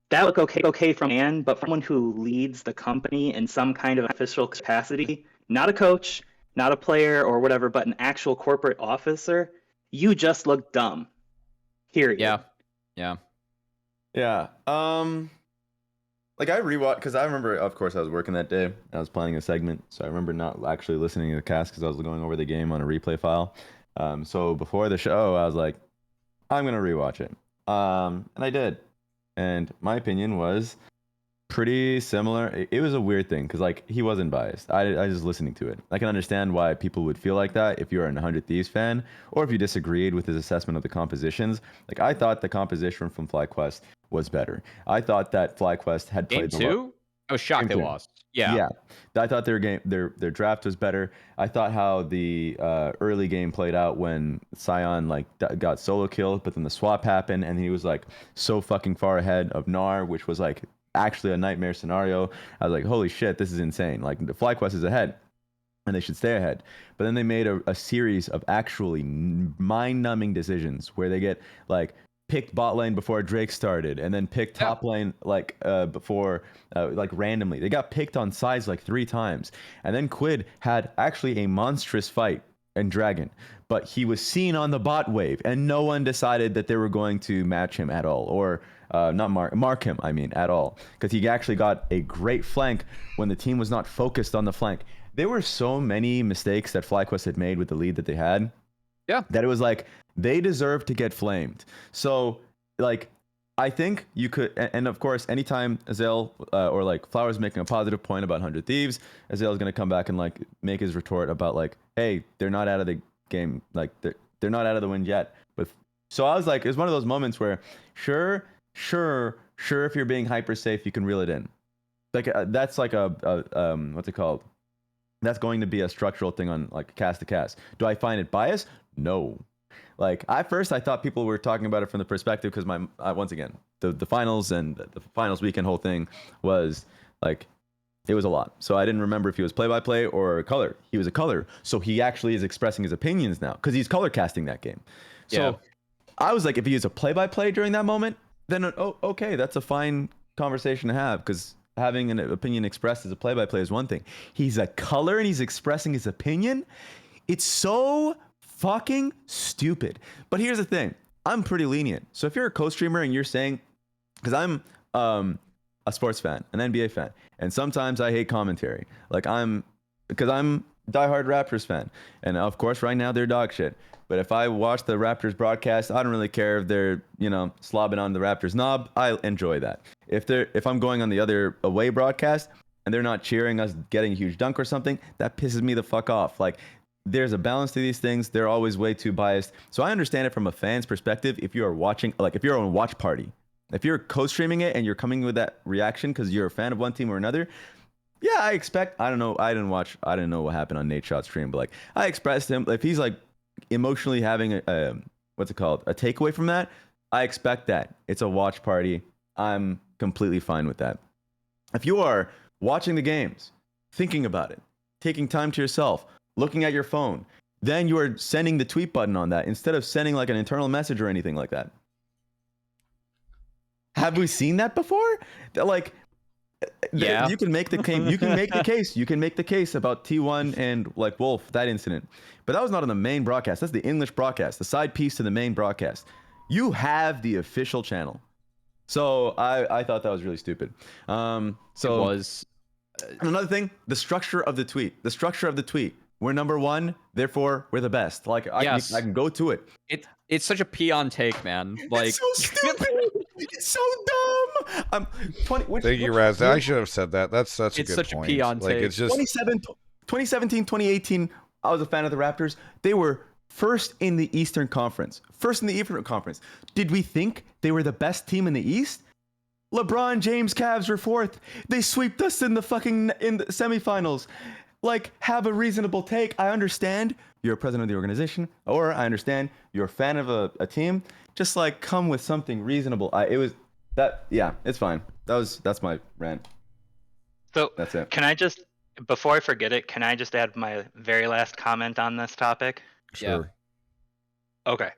That would okay from Ann, but from someone who leads the company in some kind of official capacity, not a coach, not a player or whatever, but an actual corporate officer, you just look dumb. Period. Yeah. Like, I rewatched because I remember, of course, I was working that day. I was planning a segment, so I remember not actually listening to the cast because I was going over the game on a replay file. So before the show, I was like, I'm gonna rewatch it, and I did. And my opinion was pretty similar. It was a weird thing because, like, he wasn't biased. I was just listening to it. I can understand why people would feel like that if you're an 100 Thieves fan or if you disagreed with his assessment of the compositions. Like, I thought the composition from FlyQuest was better. I thought that FlyQuest had played Game 2? I was shocked they lost. Yeah. I thought their draft was better. I thought how the early game played out when Sion got solo killed, but then the swap happened and he was like so fucking far ahead of Gnar, which was like actually a nightmare scenario. I was like, holy shit, this is insane. Like, the FlyQuest is ahead and they should stay ahead. But then they made a series of actually mind-numbing decisions where they get like picked bot lane before Drake started, and then picked top lane like before like randomly. They got picked on sides like 3 times, and then Quid had actually a monstrous fight in Dragon, but he was seen on the bot wave, and no one decided that they were going to match him at all, or not mark him. I mean, at all, because he actually got a great flank when the team was not focused on the flank. There were so many mistakes that FlyQuest had made with the lead that they had. Yeah. That it was like, they deserve to get flamed. So, like, I think you could, and of course, anytime Azael or like Flowers making a positive point about 100 Thieves, Azael is going to come back and like make his retort about like, hey, they're not out of the game. Like, they're not out of the win yet. So I was like, it was one of those moments where, sure, if you're being hyper safe, you can reel it in. Like, that's like what's it called? That's going to be a structural thing on like cast to cast. Do I find it biased? No. Like, at first I thought people were talking about it from the perspective because once again, the finals and the finals weekend whole thing was like, it was a lot. So I didn't remember if he was play-by-play or color. He was a color. So he actually is expressing his opinions now because he's color casting that game. So I was like, if he is a play-by-play during that moment, then okay, that's a fine conversation to have, because having an opinion expressed as a play-by-play is one thing. He's a color and he's expressing his opinion. It's so fucking stupid. But here's the thing. I'm pretty lenient. So if you're a co-streamer and you're saying, because I'm a sports fan, an NBA fan, and sometimes I hate commentary. Like, because I'm a diehard Raptors fan. And of course, right now they're dog shit. But if I watch the Raptors broadcast, I don't really care if they're, slobbing on the Raptors knob. I enjoy that. If I'm going on the other away broadcast and they're not cheering us getting a huge dunk or something, that pisses me the fuck off. Like, there's a balance to these things. They're always way too biased. So I understand it from a fan's perspective. If you are watching, like if you're on a watch party, if you're co-streaming it and you're coming with that reaction because you're a fan of one team or another, yeah, I expect, I don't know. I didn't know what happened on Nate Shot's stream, but like, I expressed him, if he's like emotionally having a takeaway from that, I expect that. It's a watch party. I'm completely fine with that. If you are watching the games, thinking about it, taking time to yourself, looking at your phone, then you are sending the tweet button on that instead of sending like an internal message or anything like that. Have we seen that before? Like, yeah, you can make the case. You can make the case. You can make the case about T1 and like Wolf, that incident. But that was not on the main broadcast. That's the English broadcast, the side piece to the main broadcast. You have the official channel. So I thought that was really stupid. So it was. Another thing, the structure of the tweet. The structure of the tweet. We're number one, therefore we're the best. Like, I can go to it. It's such a peon take, man. Like, it's so stupid. It's so dumb. 20. Thank you, Raz. I should have said that. That's such a good point. It's such a peon like, take. it's just 2017, 2018. I was a fan of the Raptors. They were first in the Eastern Conference. Did we think they were the best team in the East? LeBron James Cavs were fourth. They swept us in the semifinals. Like, have a reasonable take. I understand you're a president of the organization, or I understand you're a fan of a team. Just like, come with something reasonable. It's fine. That's my rant. So that's it. Can I just, before I forget it, can I just add my very last comment on this topic? Sure. Yeah. Okay.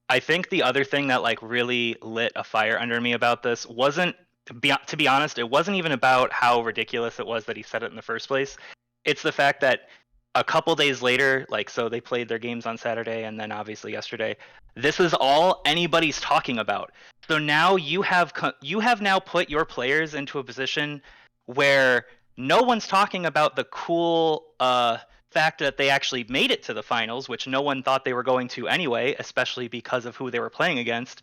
I think the other thing that like really lit a fire under me about this wasn't, to be honest, it wasn't even about how ridiculous it was that he said it in the first place. It's the fact that a couple days later, like, so they played their games on Saturday and then obviously yesterday, this is all anybody's talking about. So now you have now put your players into a position where no one's talking about the cool fact that they actually made it to the finals, which no one thought they were going to anyway, especially because of who they were playing against.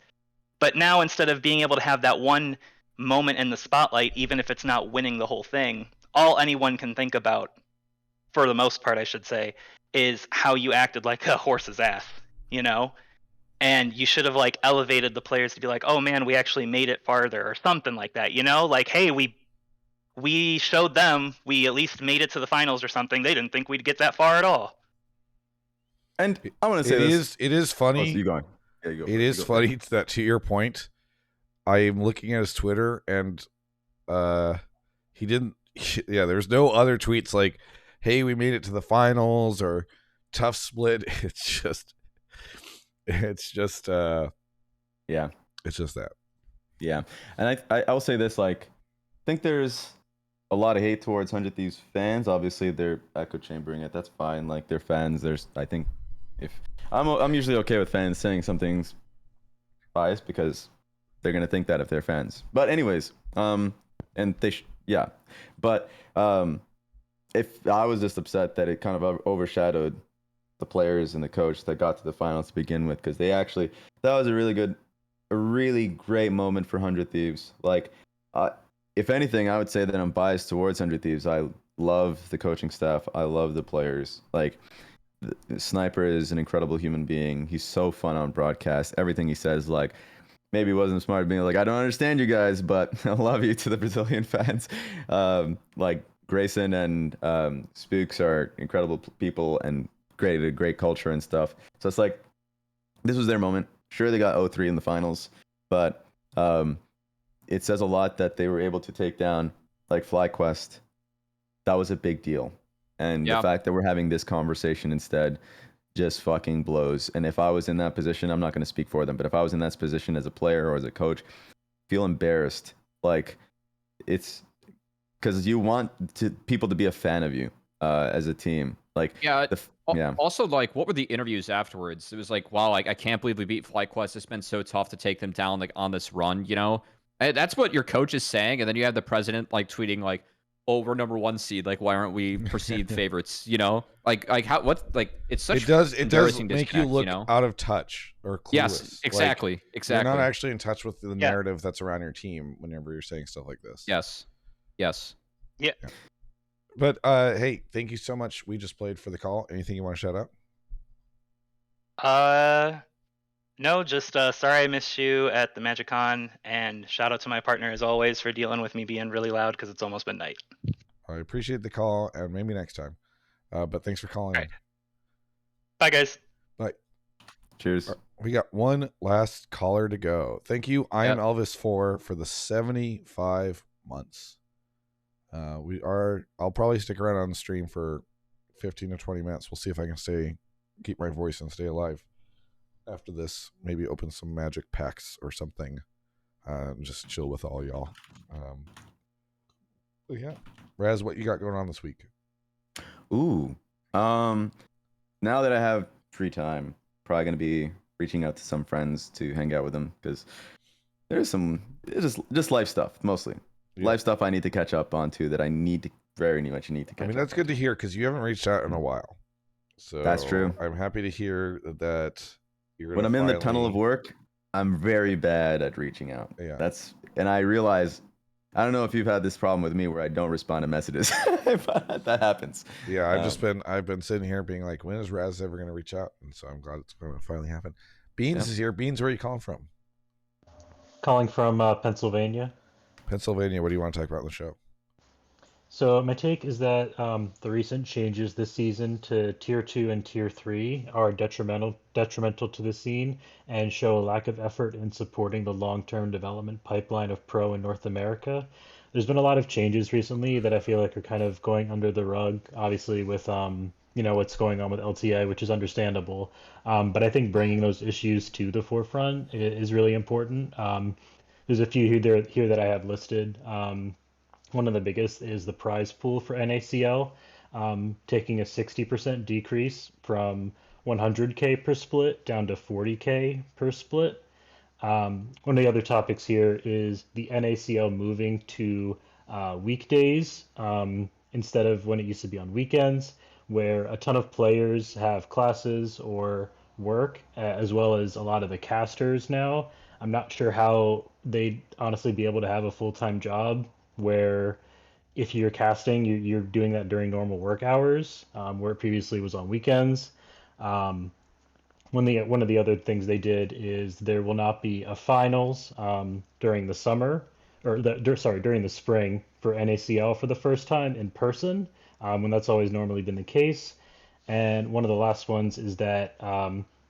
But now, instead of being able to have that one moment in the spotlight, even if it's not winning the whole thing, all anyone can think about, for the most part, I should say, is how you acted like a horse's ass, And you should have like elevated the players to be like, oh man, we actually made it farther, or something like that, Like, hey, we showed them we at least made it to the finals or something. They didn't think we'd get that far at all. And I want to say it is funny. Oh, so you going? Yeah, you go. It is funny that, to your point, I am looking at his Twitter and he didn't. Yeah, there's no other tweets like, hey, we made it to the finals or tough split. It's just It's just that. Yeah, and I'll say this, like, I think there's a lot of hate towards 100 Thieves fans. Obviously, they're echo chambering it. That's fine. Like, they're fans. I think if I'm usually okay with fans saying something's biased because they're gonna think that if they're fans. But anyways, and yeah, but if I was just upset that it kind of overshadowed the players and the coach that got to the finals to begin with, because that was a really great moment for 100 Thieves. Like, if anything, I would say that I'm biased towards 100 Thieves. I love the coaching staff. I love the players. Like, Sniper is an incredible human being. He's so fun on broadcast. Everything he says, like, maybe he wasn't smart being like, I don't understand you guys, but I love you to the Brazilian fans. Like, Grayson and Spooks are incredible people and created a great culture and stuff. So it's like, this was their moment. Sure, they got 0-3 in the finals, but it says a lot that they were able to take down, like, FlyQuest. That was a big deal. And the fact that we're having this conversation instead just fucking blows. And if I was in that position, I'm not going to speak for them, but if I was in that position as a player or as a coach, feel embarrassed. Like, it's because you want people to be a fan of you as a team. Like, Also, like, what were the interviews afterwards? It was like, wow, like, I can't believe we beat FlyQuest. It's been so tough to take them down, like, on this run, you know? And that's what your coach is saying. And then you have the president, like, tweeting, like, oh, we're number 1 seed. Like, why aren't we perceived favorites? You know, like how what like it's such it does make you look out of touch or clueless. Yes, exactly, like, exactly. You're not actually in touch with the narrative that's around your team whenever you're saying stuff like this. Yes. Yeah. But hey, thank you so much. We just played for the call. Anything you want to shout out? No, just sorry I missed you at the MagicCon, and shout out to my partner as always for dealing with me being really loud because it's almost midnight. I appreciate the call, and maybe next time. But thanks for calling. Right. Bye, guys. Bye. Cheers. We got one last caller to go. Thank you, I am Elvis for the 75 months. I'll probably stick around on the stream for 15 to 20 minutes. We'll see if I can keep my voice and stay alive after this. Maybe open some magic packs or something. Just chill with all y'all. Yeah. Raz, what you got going on this week? Ooh. Now that I have free time, probably going to be reaching out to some friends to hang out with them, because there's just life stuff, mostly. Yeah. Life stuff I need to catch up on too, that I very much need to catch up. I mean, that's good to hear, because you haven't reached out in a while. So that's true. I'm happy to hear that you're when I'm in the tunnel of work, I'm very bad at reaching out. Yeah. And I realize, I don't know if you've had this problem with me where I don't respond to messages, but that happens. Yeah, I've been sitting here being like, when is Raz ever going to reach out? And so I'm glad it's going to finally happen. Beans is here. Beans, where are you calling from? Calling from Pennsylvania. Pennsylvania. What do you want to talk about on the show? So my take is that the recent changes this season to Tier 2 and Tier 3 are detrimental to the scene and show a lack of effort in supporting the long-term development pipeline of pro in North America. There's been a lot of changes recently that I feel like are kind of going under the rug, obviously with what's going on with LTA, which is understandable. But I think bringing those issues to the forefront is really important. There's a few here that I have listed. One of the biggest is the prize pool for NACL, taking a 60% decrease from 100K per split down to 40K per split. One of the other topics here is the NACL moving to weekdays instead of when it used to be on weekends, where a ton of players have classes or work, as well as a lot of the casters now. I'm not sure how they'd honestly be able to have a full-time job where if you're casting, you're doing that during normal work hours, where it previously was on weekends. One of the other things they did is there will not be a finals during the summer, during the spring for NACL for the first time in person, when that's always normally been the case. And one of the last ones is that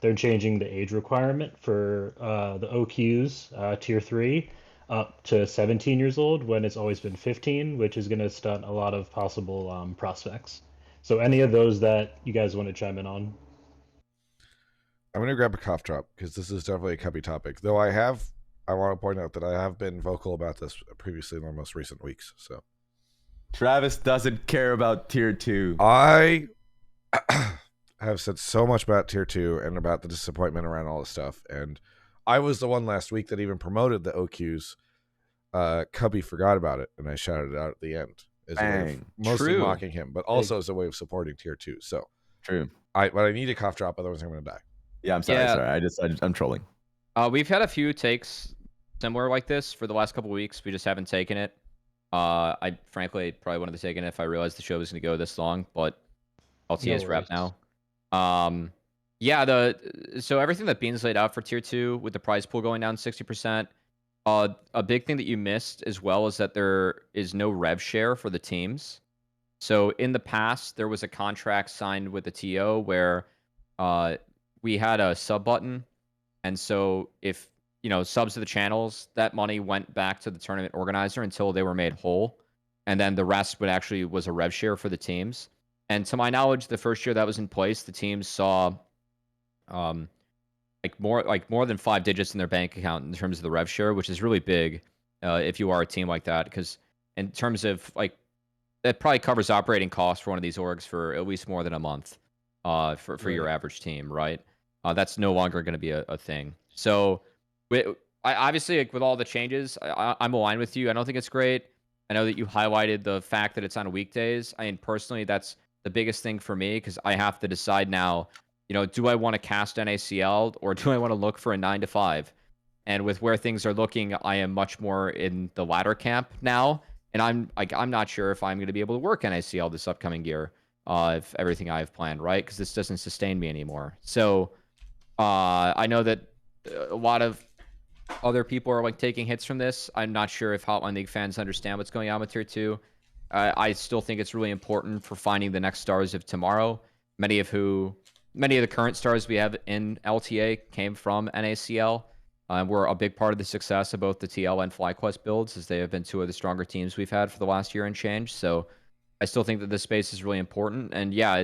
they're changing the age requirement for the OQs Tier 3 up to 17 years old when it's always been 15, which is going to stunt a lot of possible prospects. So any of those that you guys want to chime in on? I'm going to grab a cough drop because this is definitely a cuppy topic. Though I have I want to point out that I have been vocal about this previously in the most recent weeks. So Travis doesn't care about tier 2. I have said so much about tier 2 and about the disappointment around all this stuff. And I was the one last week that even promoted the OQs. Cubby forgot about it, and I shouted it out at the end as a way of mostly True. mocking him, but also as a way of supporting tier 2. So True. but I need a cough drop, otherwise I'm going to die. Yeah, I'm sorry. Yeah. Sorry. I'm trolling. We've had a few takes similar like this for the last couple of weeks. We just haven't taken it. I frankly probably wouldn't have taken it if I realized the show was going to go this long, but LTA is wrapped now. Yeah, so everything that Beans laid out for tier 2 with the prize pool going down 60%. A big thing that you missed as well is that there is no rev share for the teams. So in the past, there was a contract signed with the TO where we had a sub button. And so if, subs to the channels, that money went back to the tournament organizer until they were made whole. And then the rest was a rev share for the teams. And to my knowledge, the first year that was in place, the teams saw more than 5 digits in their bank account in terms of the rev share, which is really big if you are a team like that. Because in terms of that probably covers operating costs for one of these orgs for at least more than a month for your average team, right? That's no longer going to be a thing. So I obviously, with all the changes, I'm aligned with you. I don't think it's great. I know that you highlighted the fact that it's on weekdays. I mean, personally, that's the biggest thing for me because I have to decide now, do I want to cast NACL or do I want to look for a 9 to 5? And with where things are looking, I am much more in the latter camp now. And I'm not sure if I'm going to be able to work NACL this upcoming year, if everything I have planned, right? Because this doesn't sustain me anymore. So I know that a lot of other people are taking hits from this. I'm not sure if Hotline League fans understand what's going on with tier 2. I still think it's really important for finding the next stars of tomorrow. Many of the current stars we have in LTA came from NACL. We're a big part of the success of both the TL and FlyQuest builds, as they have been 2 of the stronger teams we've had for the last year and change. So I still think that this space is really important. And yeah,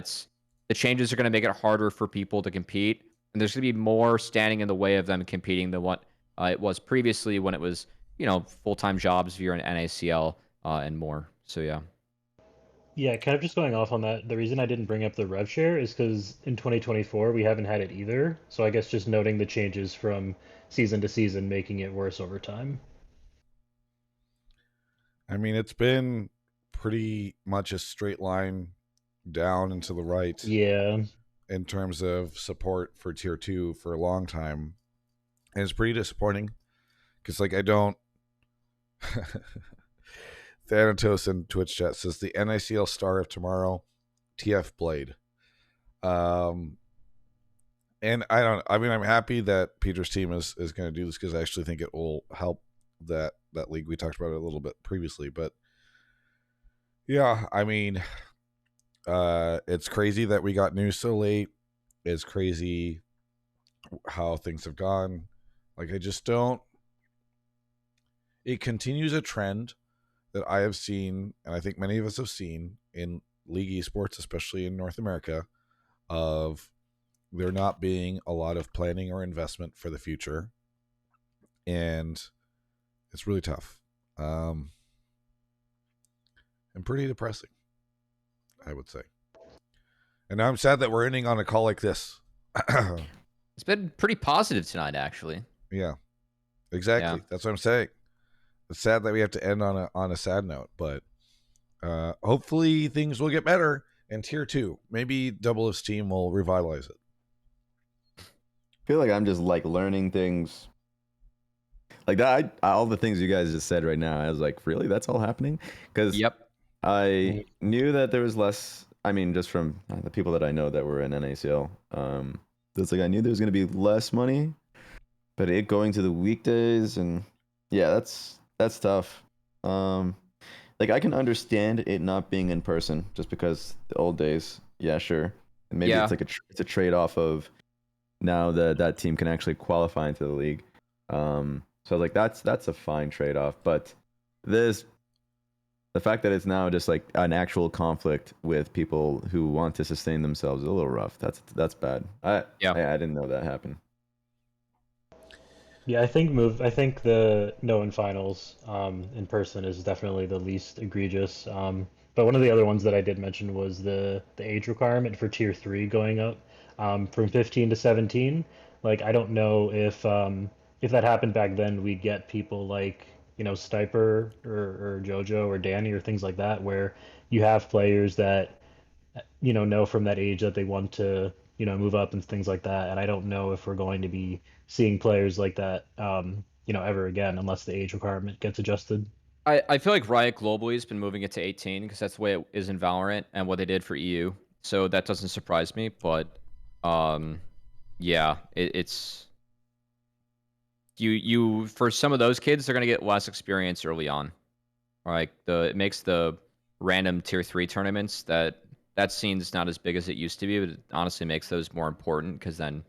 the changes are going to make it harder for people to compete. And there's going to be more standing in the way of them competing than what it was previously when it was, full-time jobs if you're in NACL and more. So yeah. Yeah, kind of just going off on that, the reason I didn't bring up the rev share is because in 2024 we haven't had it either. So I guess just noting the changes from season to season, making it worse over time. I mean, it's been pretty much a straight line down and to the right. Yeah. In terms of support for tier 2 for a long time. And it's pretty disappointing because I don't Thanatos in Twitch chat says the NICL star of tomorrow, TF Blade. And I'm happy that Peter's team is going to do this because I actually think it will help that league. We talked about it a little bit previously, but yeah, I mean, it's crazy that we got news so late. It's crazy how things have gone. I just don't. It continues a trend that I have seen, and I think many of us have seen in league esports, especially in North America, of there not being a lot of planning or investment for the future. And it's really tough. And pretty depressing, I would say. And now I'm sad that we're ending on a call like this. It's been pretty positive tonight, actually. Yeah, exactly. Yeah. That's what I'm saying. It's sad that we have to end on a sad note, but hopefully things will get better in tier 2. Maybe Double F's team will revitalize it. I feel like I'm just learning things like that. All the things you guys just said right now, I was like, really? That's all happening? Because I knew that there was less. I mean, just from the people that I know that were in NACL, it's I knew there was going to be less money, but it going to the weekdays and yeah, that's tough. I can understand it not being in person just because the old days. Yeah, sure. And maybe it's it's a trade off of now that team can actually qualify into the league. So that's a fine trade off. But the fact that it's now just an actual conflict with people who want to sustain themselves is a little rough. That's bad. I didn't know that happened. Yeah, I think the no in finals in person is definitely the least egregious. But one of the other ones that I did mention was the age requirement for tier three going up from 15 to 17. Like I don't know if that happened back then, we'd get people like Stiper or JoJo or Danny or things like that, where you have players that know from that age that they want to move up and things like that. And I don't know if we're going to be seeing players like that ever again unless the age requirement gets adjusted. I feel like Riot globally has been moving it to 18 because that's the way it is in Valorant and what they did for EU. So that doesn't surprise me, but um, yeah, it's you for some of those kids, they're gonna get less experience early on. Like it makes the random tier 3 tournaments that scene's not as big as it used to be, but it honestly makes those more important because then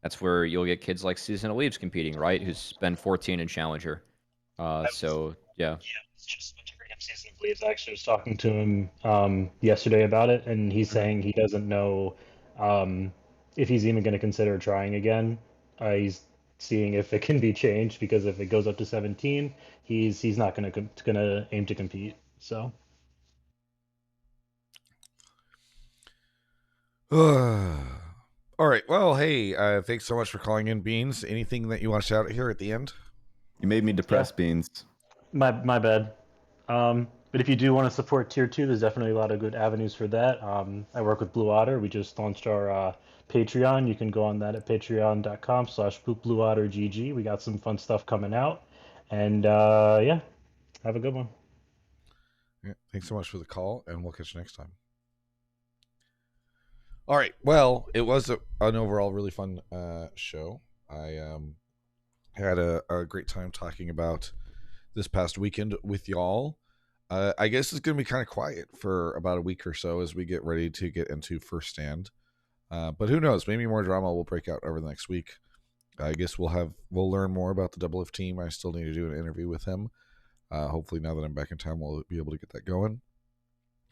that's where you'll get kids like Seasonal Leaves competing, right? Who's been 14 in Challenger. So yeah. Yeah, it's just whenever he season of leaves. I actually was talking to him yesterday about it, and he's saying he doesn't know if he's even going to consider trying again. He's seeing if it can be changed because if it goes up to 17, he's not gonna aim to compete. So All right. Well, hey, thanks so much for calling in, Beans. Anything that you want to shout out here at the end? You made me depressed, Beans. my bad. But if you do want to support tier two, there's definitely a lot of good avenues for that. I work with Blue Otter. We just launched our Patreon. You can go on that at patreon.com/blueottergg. We got some fun stuff coming out. And yeah, have a good one. Yeah, thanks so much for the call, and we'll catch you next time. All right. Well, it was an overall really fun show. I had a great time talking about this past weekend with y'all. I guess it's going to be kind of quiet for about a week or so as we get ready to get into First Stand. But who knows? Maybe more drama will break out over the next week. I guess we'll learn more about the Double F team. I still need to do an interview with him. Hopefully, now that I'm back in town, we'll be able to get that going.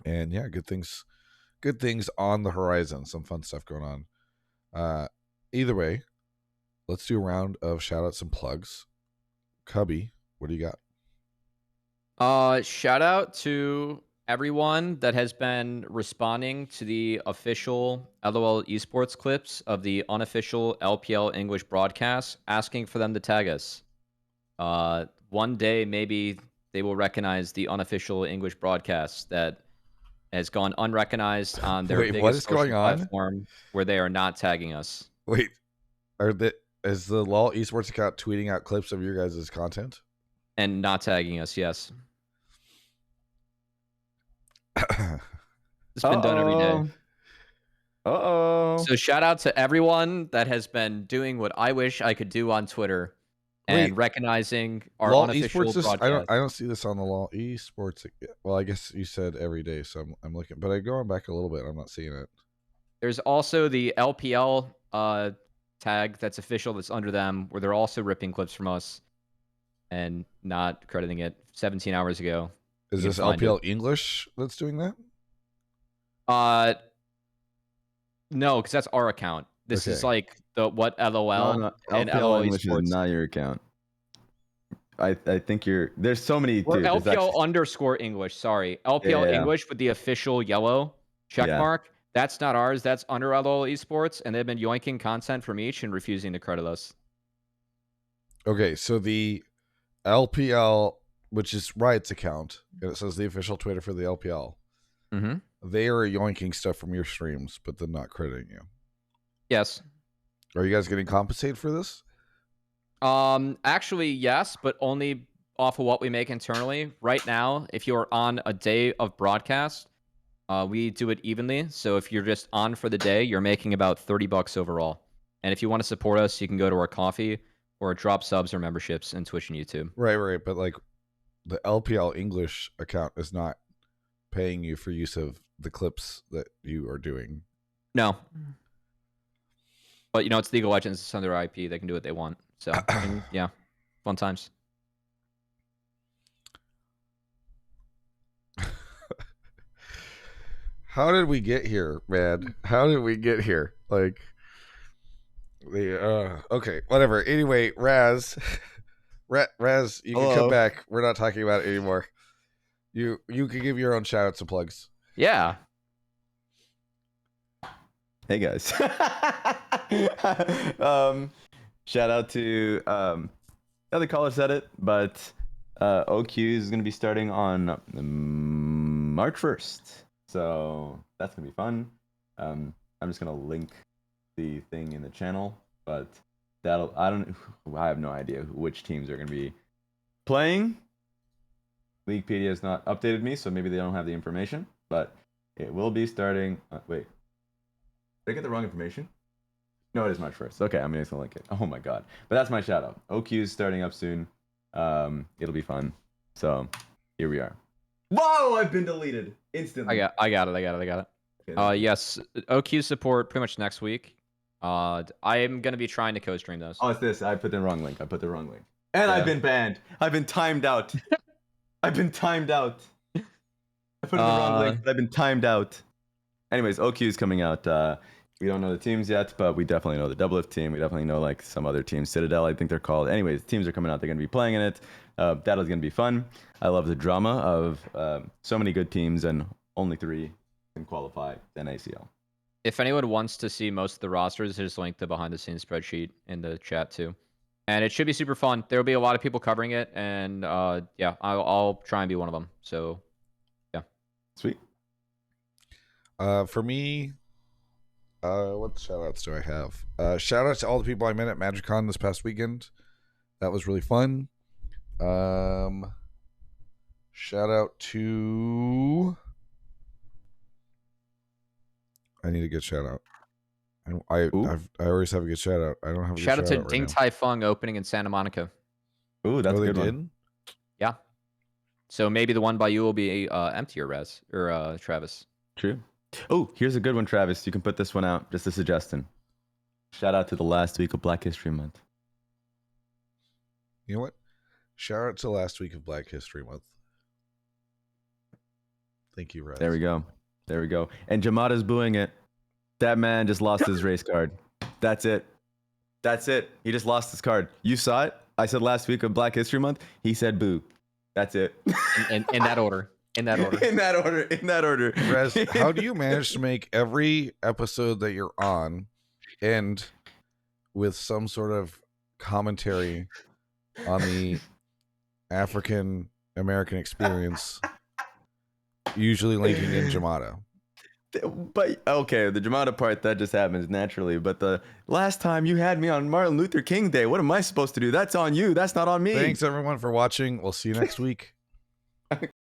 And yeah, good things on the horizon. Some fun stuff going on. Either way, let's do a round of shout outs and plugs. Cubby, what do you got? Shout out to everyone that has been responding to the official LOL esports clips of the unofficial LPL English broadcast, asking for them to tag us. One day maybe they will recognize the unofficial English broadcast that has gone unrecognized on their Wait, biggest what is social going on? platform where they are not tagging us. Wait, is the LOL esports account tweeting out clips of your guys' content? And not tagging us, yes. It's been done every day. Uh-oh. So shout out to everyone that has been doing what I wish I could do on Twitter and Wait, recognizing our LOL unofficial esports. broadcast. I don't see this on the LOL esports. Well, I guess you said every day, so I'm looking. But I going back a little bit. I'm not seeing it. There's also the LPL tag that's official that's under them, where they're also ripping clips from us and not crediting it 17 hours ago. Is this LPL English that's doing that? No, because that's our account. This is like the what LOL No, and LPL LOL English esports. is not your account. I think there's so many. Or Dude, LPL underscore English. Sorry, LPL Yeah. English with the official yellow check mark. That's not ours. That's under LOL esports, and they've been yoinking content from each and refusing to credit us. Okay, so the LPL, which is Riot's account, and it says the official Twitter for the LPL. Mm-hmm. They are yoinking stuff from your streams, but then not crediting you. Yes. Are you guys getting compensated for this? Actually, yes, but only off of what we make internally. Right now, if you're on a day of broadcast, we do it evenly. So if you're just on for the day, you're making about $30 overall. And if you want to support us, you can go to our coffee or drop subs or memberships in Twitch and YouTube. Right. But like the LPL English account is not paying you for use of the clips that you are doing. No. But, it's League of Legends. It's on their IP. They can do what they want. So, yeah, fun times. How did we get here, man? How did we get here? Like, Okay, whatever. Anyway, Raz, Raz, you can Hello. come back. We're not talking about it anymore. You can give your own shout outs and plugs. Yeah. Hey guys. Shout out to the other caller said it, but OQ is going to be starting on March 1st. So that's going to be fun. I'm just going to link the thing in the channel, but I have no idea which teams are going to be playing. Leaguepedia has not updated me, so maybe they don't have the information, but it will be starting. Wait. Did I get the wrong information? No, it is March 1st. Okay, I'm just gonna link it. Oh my god. But that's my shout out. OQ is starting up soon. It'll be fun. So here we are. Whoa, I've been deleted instantly. I got it. Okay. Yes, OQ support pretty much next week. I am gonna be trying to co-stream those. Oh, it's this. I put the wrong link. And Yeah. I've been banned. I've been timed out. I put in the wrong link, but I've been timed out. Anyways, OQ is coming out. We don't know the teams yet, but we definitely know the Doublelift team. We definitely know like some other teams, Citadel, I think they're called. Anyways, teams are coming out. They're going to be playing in it. That is going to be fun. I love the drama of so many good teams, and only 3 can qualify in ACL. If anyone wants to see most of the rosters, just link the behind-the-scenes spreadsheet in the chat too. And it should be super fun. There will be a lot of people covering it, and yeah, I'll try and be one of them. So, yeah. Sweet. For me, what shout outs do I have? Shout out to all the people I met at MagicCon this past weekend. That was really fun. Shout out to. I need a good shout out. I always have a good shout out. I don't have a Shout good out to shout out Ding right Tai Fung opening in Santa Monica. Ooh, that's now. a They good did? one. Yeah. So maybe the one by you will be empty or Res or Travis. True. Oh, here's a good one, Travis. You can put this one out. Just a suggestion. Shout out to the last week of Black History Month. You know what? Shout out to last week of Black History Month. Thank you, Raz. There we go. And Jamada's booing it. That man just lost his race card. That's it. He just lost his card. You saw it? I said last week of Black History Month. He said boo. That's it. In that order. In that order. Raz, how do you manage to make every episode that you're on end with some sort of commentary on the African American experience, usually linking in Jamada? But okay, the Jamada part, that just happens naturally. But the last time you had me on Martin Luther King Day, what am I supposed to do? That's on you. That's not on me. Thanks everyone for watching. We'll see you next week.